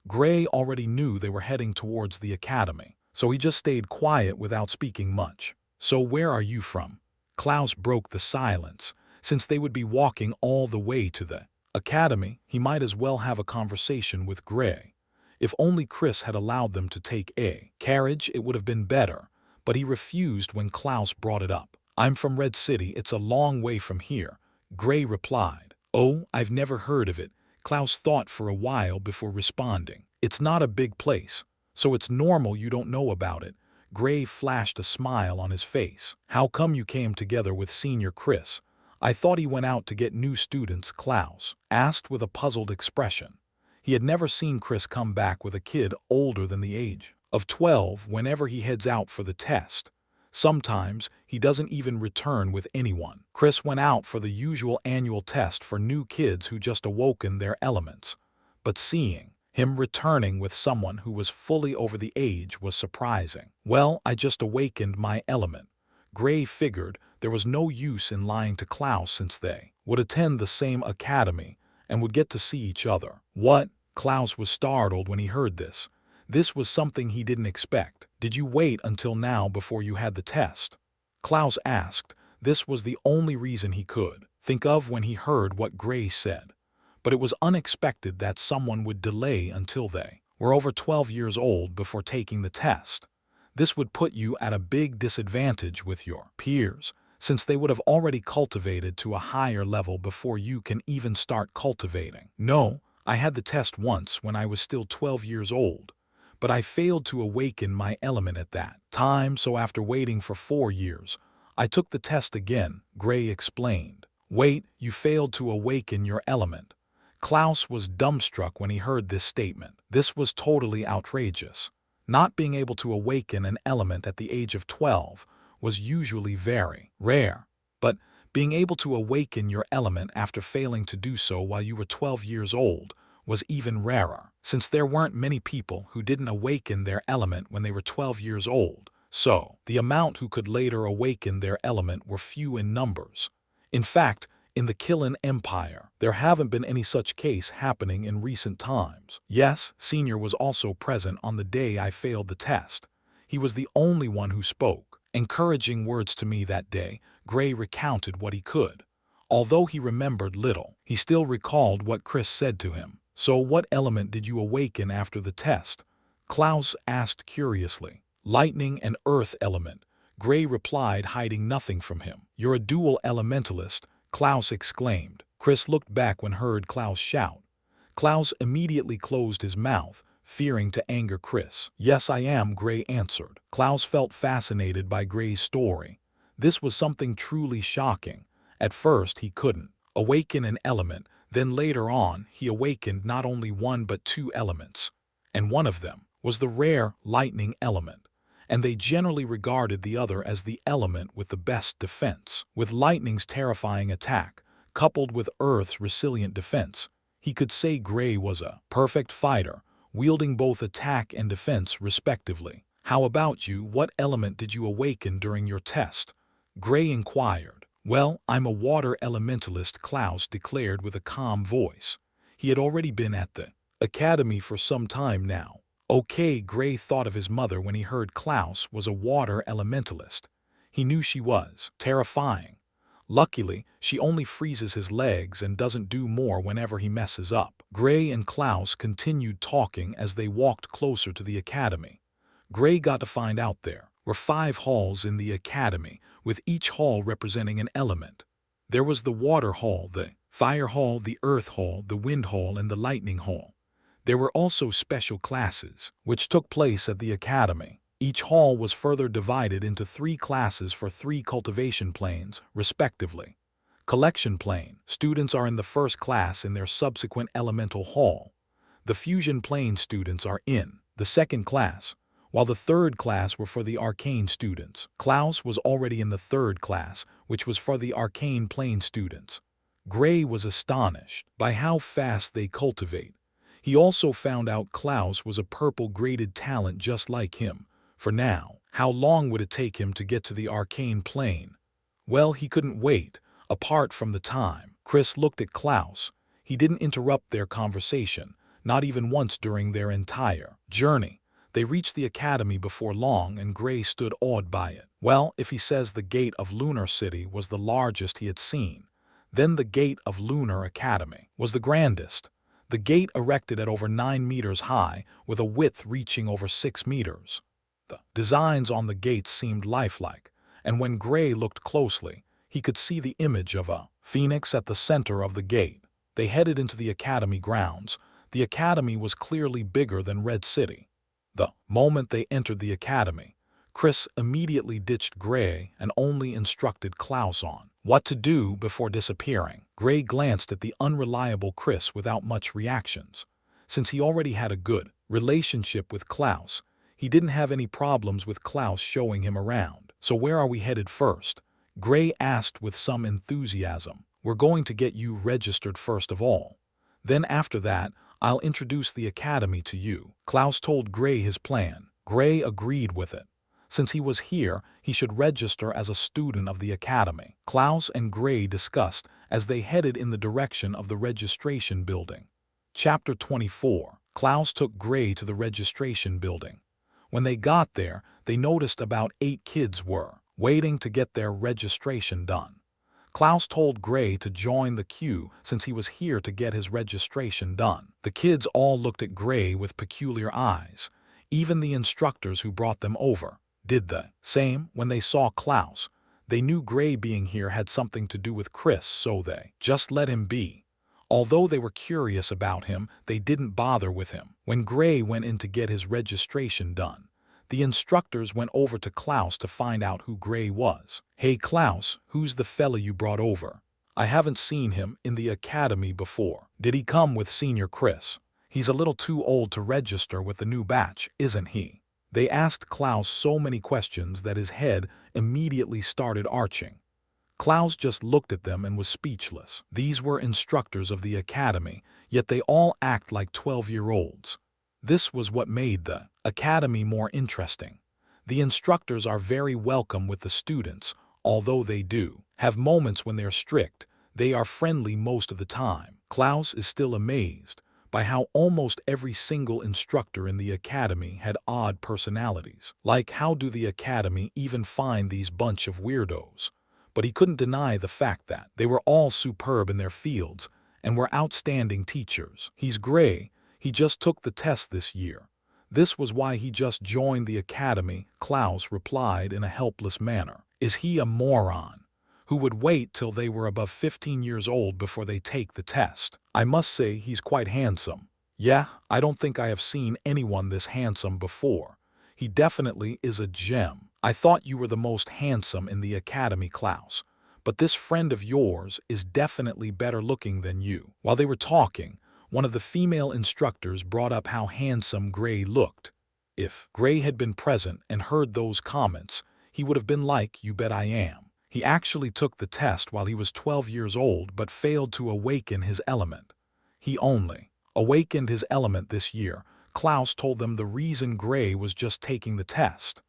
Gray already knew they were heading towards the academy, so he just stayed quiet without speaking much. "So where are you from?" Klaus broke the silence. Since they would be walking all the way to the academy, he might as well have a conversation with Gray. If only Chris had allowed them to take a carriage, it would have been better, but he refused when Klaus brought it up. "I'm from Red City, it's a long way from here," Gray replied. "Oh, I've never heard of it." Klaus thought for a while before responding. "It's not a big place, so it's normal you don't know about it." Gray flashed a smile on his face. "How come you came together with Senior Chris?" "I thought he went out to get new students," Klaus asked with a puzzled expression. He had never seen Chris come back with a kid older than the age of 12 whenever he heads out for the test. Sometimes he doesn't even return with anyone. Chris went out for the usual annual test for new kids who just awoken their elements. But seeing him returning with someone who was fully over the age was surprising. "Well, I just awakened my element." Gray figured there was no use in lying to Klaus since they would attend the same academy and would get to see each other. "What?" Klaus was startled when he heard this. This was something he didn't expect. "Did you wait until now before you had the test?" Klaus asked. This was the only reason he could think of when he heard what Gray said. But it was unexpected that someone would delay until they were over 12 years old before taking the test. This would put you at a big disadvantage with your peers, since they would have already cultivated to a higher level before you can even start cultivating. "No, I had the test once when I was still 12 years old. But I failed to awaken my element at that time, so after waiting for 4 years, I took the test again," Gray explained. "Wait, you failed to awaken your element?" Klaus was dumbstruck when he heard this statement. This was totally outrageous. Not being able to awaken an element at the age of 12 was usually very rare, but being able to awaken your element after failing to do so while you were 12 years old was even rarer, since there weren't many people who didn't awaken their element when they were 12 years old, so the amount who could later awaken their element were few in numbers. In fact, in the Killen Empire, there haven't been any such case happening in recent times. "Yes, Senior was also present on the day I failed the test. He was the only one who spoke encouraging words to me that day." Gray recounted what he could. Although he remembered little, he still recalled what Chris said to him. "So what element did you awaken after the test?" Klaus asked curiously. "Lightning and earth element," Gray replied, hiding nothing from him. "You're a dual elementalist," Klaus exclaimed. Chris looked back when heard Klaus shout. Klaus immediately closed his mouth, fearing to anger Chris. "Yes, I am," Gray answered. Klaus felt fascinated by Gray's story. This was something truly shocking. At first he couldn't awaken an element, then later on he awakened not only one but 2 elements. And one of them was the rare lightning element, and they generally regarded the other as the element with the best defense. With lightning's terrifying attack, coupled with Earth's resilient defense, he could say Gray was a perfect fighter, wielding both attack and defense respectively. "How about you? What element did you awaken during your test?" Gray inquired. "Well, I'm a water elementalist," Klaus declared with a calm voice. He had already been at the academy for some time now. Okay, Gray thought of his mother when he heard Klaus was a water elementalist. He knew she was terrifying. Luckily, she only freezes his legs and doesn't do more whenever he messes up. Gray and Klaus continued talking as they walked closer to the academy. Gray got to find out there were 5 halls in the academy, with each hall representing an element. There was the water hall, the fire hall, the earth hall, the wind hall, and the lightning hall. There were also special classes, which took place at the academy. Each hall was further divided into 3 classes for 3 cultivation planes, respectively. Collection plane students are in the first class in their subsequent elemental hall. The fusion plane students are in the second class, while the third class were for the arcane students. Klaus was already in the third class, which was for the arcane plane students. Gray was astonished by how fast they cultivate. He also found out Klaus was a purple-graded talent just like him. For now, how long would it take him to get to the arcane plane? Well, he couldn't wait. Apart from the time Chris looked at Klaus. He didn't interrupt their conversation, not even once during their entire journey. They reached the academy before long, and Gray stood awed by it. Well, if he says the gate of Lunar City was the largest he had seen, then the gate of Lunar Academy was the grandest. The gate, erected at over 9 meters high, with a width reaching over 6 meters. The designs on the gates seemed lifelike, and when Gray looked closely, he could see the image of a phoenix at the center of the gate. They headed into the academy grounds. The academy was clearly bigger than Red City. The moment they entered the academy, Chris immediately ditched Gray and only instructed Klaus on what to do before disappearing. Gray glanced at the unreliable Chris without much reactions. Since he already had a good relationship with Klaus, he didn't have any problems with Klaus showing him around. So where are we headed first? Gray asked with some enthusiasm. We're going to get you registered first of all. Then after that, I'll introduce the academy to you. Klaus told Gray his plan. Gray agreed with it. Since he was here, he should register as a student of the academy. Klaus and Gray discussed as they headed in the direction of the registration building. Chapter 24. Klaus took Gray to the registration building. When they got there, they noticed about 8 kids were waiting to get their registration done. Klaus told Gray to join the queue since he was here to get his registration done. The kids all looked at Gray with peculiar eyes. Even the instructors who brought them over did the same when they saw Klaus. They knew Gray being here had something to do with Chris, so they just let him be. Although they were curious about him, they didn't bother with him. When Gray went in to get his registration done, the instructors went over to Klaus to find out who Gray was. Hey Klaus, who's the fella you brought over? I haven't seen him in the academy before. Did he come with Senior Chris? He's a little too old to register with the new batch, isn't he? They asked Klaus so many questions that his head immediately started arching. Klaus just looked at them and was speechless. These were instructors of the academy, yet they all act like 12-year-olds. This was what made the academy more interesting. The instructors are very welcome with the students, although they do have moments when they're strict. They are friendly most of the time. Klaus is still amazed by how almost every single instructor in the academy had odd personalities. Like, how do the academy even find these bunch of weirdos? But he couldn't deny the fact that they were all superb in their fields and were outstanding teachers. He's Gray. He just took the test this year. This was why he just joined the academy, Klaus replied in a helpless manner. Is he a moron who would wait till they were above 15 years old before they take the test? I must say he's quite handsome. Yeah, I don't think I have seen anyone this handsome before. He definitely is a gem. I thought you were the most handsome in the academy, Klaus. But this friend of yours is definitely better looking than you. While they were talking, one of the female instructors brought up how handsome Gray looked. If Gray had been present and heard those comments, he would have been like, you bet I am. He actually took the test while he was 12 years old but failed to awaken his element. He only awakened his element this year. Klaus told them the reason Gray was just taking the test.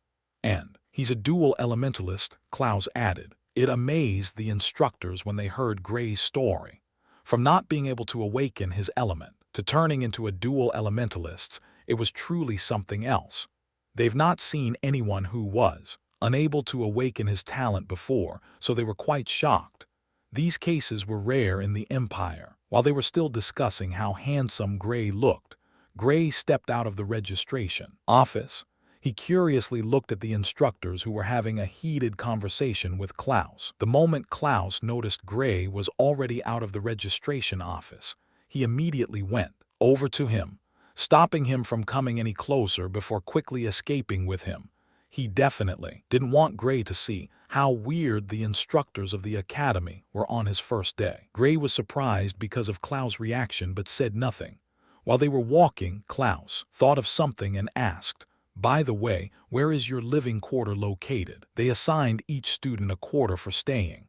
And he's a dual elementalist, Klaus added. It amazed the instructors when they heard Gray's story. From not being able to awaken his element to turning into a dual elementalist, it was truly something else. They've not seen anyone who was unable to awaken his talent before, so they were quite shocked. These cases were rare in the Empire. While they were still discussing how handsome Gray looked, Gray stepped out of the registration office. He curiously looked at the instructors who were having a heated conversation with Klaus. The moment Klaus noticed Gray was already out of the registration office, he immediately went over to him, stopping him from coming any closer before quickly escaping with him. He definitely didn't want Gray to see how weird the instructors of the academy were on his first day. Gray was surprised because of Klaus' reaction but said nothing. While they were walking, Klaus thought of something and asked, by the way, where is your living quarter located? They assigned each student a quarter for staying.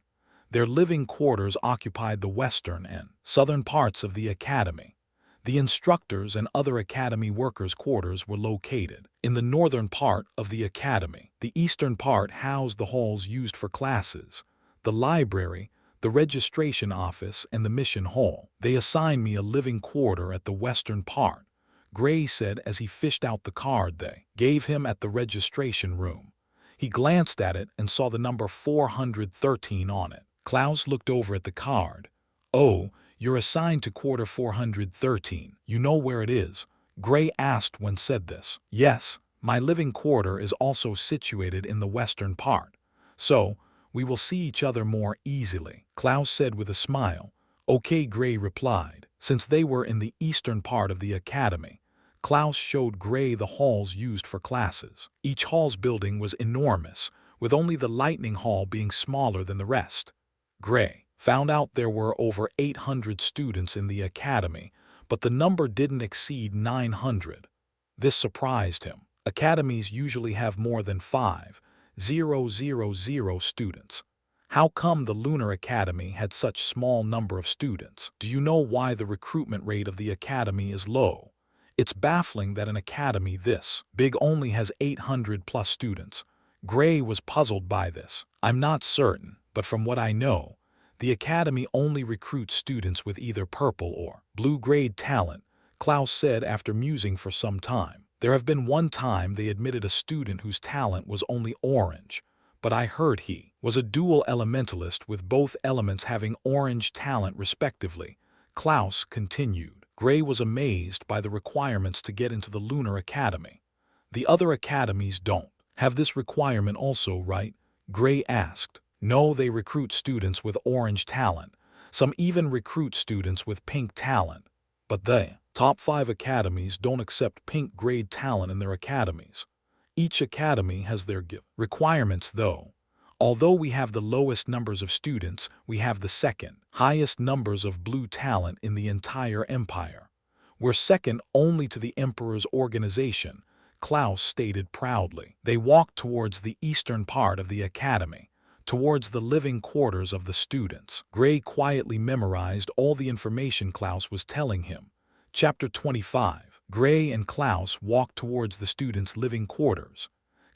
Their living quarters occupied the western and southern parts of the academy. The instructors and other academy workers' quarters were located in the northern part of the academy. The eastern part housed the halls used for classes, the library, the registration office, and the mission hall. They assigned me a living quarter at the western part, Gray said as he fished out the card they gave him at the registration room. He glanced at it and saw the number 413 on it. Klaus looked over at the card. "Oh, you're assigned to quarter 413. You know where it is?" Gray asked when said this. "Yes, my living quarter is also situated in the western part. So, we will see each other more easily," Klaus said with a smile. "Okay," Gray replied. Since they were in the eastern part of the academy, Klaus showed Gray the halls used for classes. Each hall's building was enormous, with only the lightning hall being smaller than the rest. Gray found out there were over 800 students in the academy, but the number didn't exceed 900. This surprised him. Academies usually have more than 5,000 students. How come the Lunar Academy had such small number of students? Do you know why the recruitment rate of the academy is low? It's baffling that an academy this big only has 800 plus students. Gray was puzzled by this. "I'm not certain, but from what I know, the academy only recruits students with either purple or blue grade talent," Klaus said after musing for some time. "There have been one time they admitted a student whose talent was only orange, but I heard he was a dual elementalist with both elements having orange talent respectively," Klaus continued. Gray was amazed by the requirements to get into the Lunar Academy. "The other academies don't have this requirement also, right?" Gray asked. "No, they recruit students with orange talent. Some even recruit students with pink talent. But the top 5 academies don't accept pink grade talent in their academies. Each academy has their requirements though. Although we have the lowest numbers of students, we have the second highest numbers of blue talent in the entire empire. We're second only to the Emperor's organization," Klaus stated proudly. They walked towards the eastern part of the academy, towards the living quarters of the students. Gray quietly memorized all the information Klaus was telling him. Chapter 25. Gray and Klaus walked towards the students' living quarters.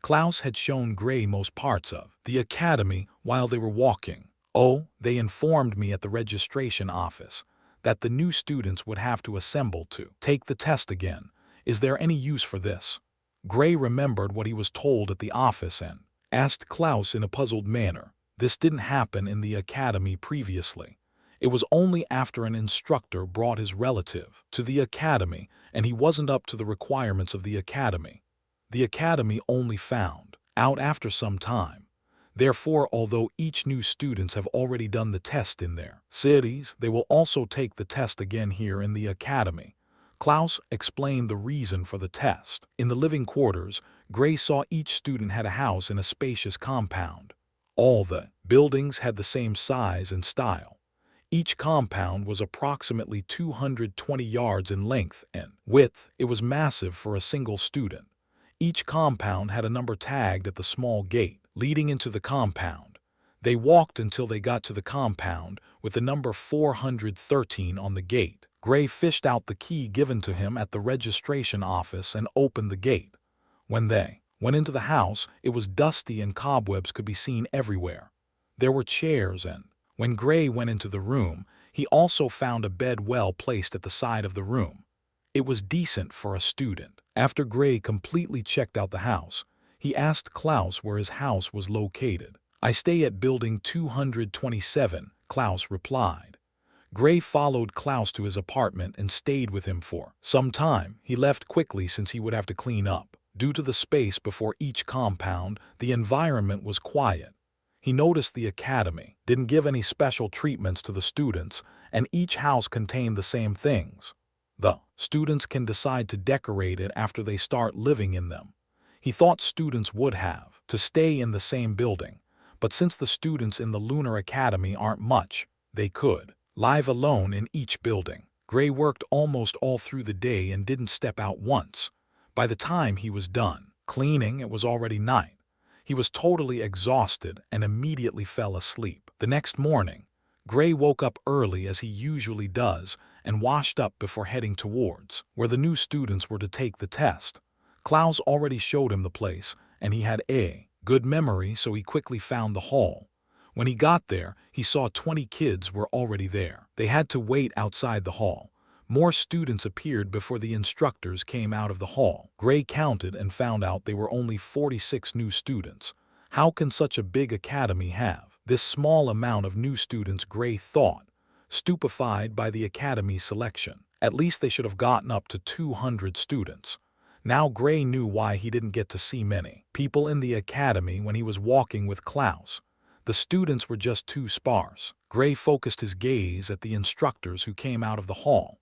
Klaus had shown Gray most parts of the academy while they were walking. "Oh, they informed me at the registration office that the new students would have to assemble to take the test again. Is there any use for this?" Gray remembered what he was told at the office and asked Klaus in a puzzled manner. This didn't happen in the academy previously. It was only after an instructor brought his relative to the academy and he wasn't up to the requirements of the academy. The academy only found out after some time. Therefore, although each new students have already done the test in their cities, they will also take the test again here in the academy. Klaus explained the reason for the test. In the living quarters, Gray saw each student had a house in a spacious compound. All the buildings had the same size and style. Each compound was approximately 220 yards in length and width. It was massive for a single student. Each compound had a number tagged at the small gate leading into the compound. They walked until they got to the compound with the number 413 on the gate. Gray fished out the key given to him at the registration office and opened the gate. When they went into the house, it was dusty and cobwebs could be seen everywhere. There were chairs and when Gray went into the room, he also found a bed well placed at the side of the room. It was decent for a student. After Gray completely checked out the house, he asked Klaus where his house was located. "I stay at building 227, Klaus replied. Gray followed Klaus to his apartment and stayed with him for some time. He left quickly since he would have to clean up. Due to the space before each compound, the environment was quiet. He noticed the academy didn't give any special treatments to the students, and each house contained the same things. The students can decide to decorate it after they start living in them. He thought students would have to stay in the same building, but since the students in the Lunar Academy aren't much, they could live alone in each building. Gray worked almost all through the day and didn't step out once. By the time he was done cleaning, it was already night. He was totally exhausted and immediately fell asleep. The next morning, Gray woke up early as he usually does and washed up before heading towards where the new students were to take the test. Klaus already showed him the place, and he had a good memory, so he quickly found the hall. When he got there, he saw 20 kids were already there. They had to wait outside the hall. More students appeared before the instructors came out of the hall. Gray counted and found out they were only 46 new students. How can such a big academy have this small amount of new students, Gray thought, stupefied by the academy selection. At least they should have gotten up to 200 students. Now Gray knew why he didn't get to see many people in the academy when he was walking with Klaus. The students were just too sparse. Gray focused his gaze at the instructors who came out of the hall.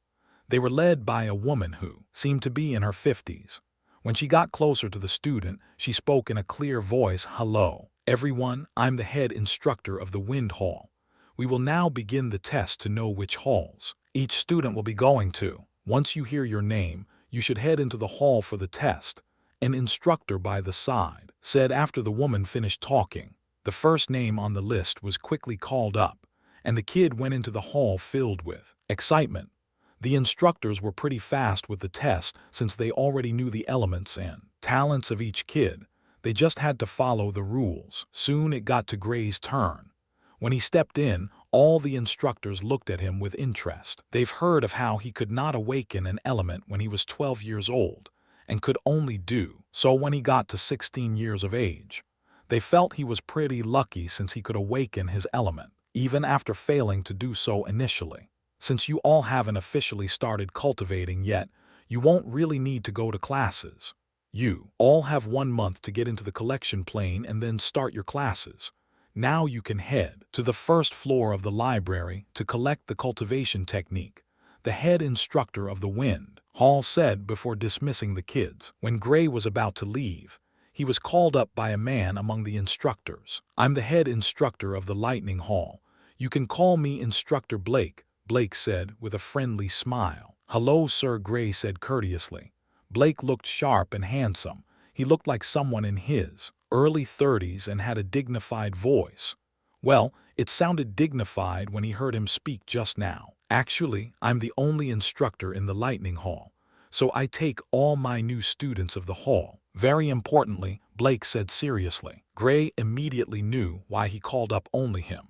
They were led by a woman who seemed to be in her 50s. When she got closer to the student, she spoke in a clear voice, "Hello, everyone, I'm the head instructor of the Wind Hall. We will now begin the test to know which halls each student will be going to. Once you hear your name, you should head into the hall for the test," an instructor by the side said after the woman finished talking. The first name on the list was quickly called up, and the kid went into the hall filled with excitement. The instructors were pretty fast with the test since they already knew the elements and talents of each kid. They just had to follow the rules. Soon it got to Gray's turn. When he stepped in, all the instructors looked at him with interest. They've heard of how he could not awaken an element when he was 12 years old, and could only do so when he got to 16 years of age. They felt he was pretty lucky since he could awaken his element, even after failing to do so initially. Since you all haven't officially started cultivating yet, you won't really need to go to classes. You all have 1 month to get into the collection plane and then start your classes. Now you can head to the first floor of the library to collect the cultivation technique, the head instructor of the Wind Hall said before dismissing the kids. When Gray was about to leave, he was called up by a man among the instructors. "I'm the head instructor of the Lightning Hall. You can call me Instructor Blake," Blake said with a friendly smile. "Hello, Sir," Gray said courteously. Blake looked sharp and handsome. He looked like someone in his early 30s and had a dignified voice. Well, it sounded dignified when he heard him speak just now. "Actually, I'm the only instructor in the Lightning Hall, so I take all my new students of the hall very importantly," Blake said seriously. Gray immediately knew why he called up only him.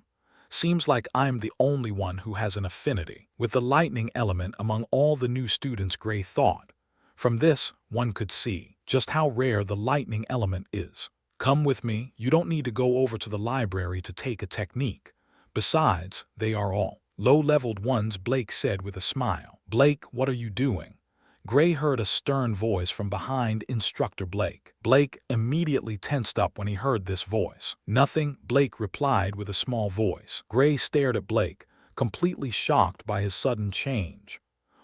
"Seems like I'm the only one who has an affinity with the lightning element among all the new students," Gray thought. From this, one could see just how rare the lightning element is. "Come with me, you don't need to go over to the library to take a technique. Besides, they are all low-leveled ones," Blake said with a smile. "Blake, what are you doing?" Gray heard a stern voice from behind Instructor Blake. Blake immediately tensed up when he heard this voice. "Nothing," Blake replied with a small voice. Gray stared at Blake, completely shocked by his sudden change.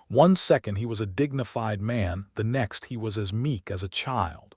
1 second he was a dignified man, the next he was as meek as a child.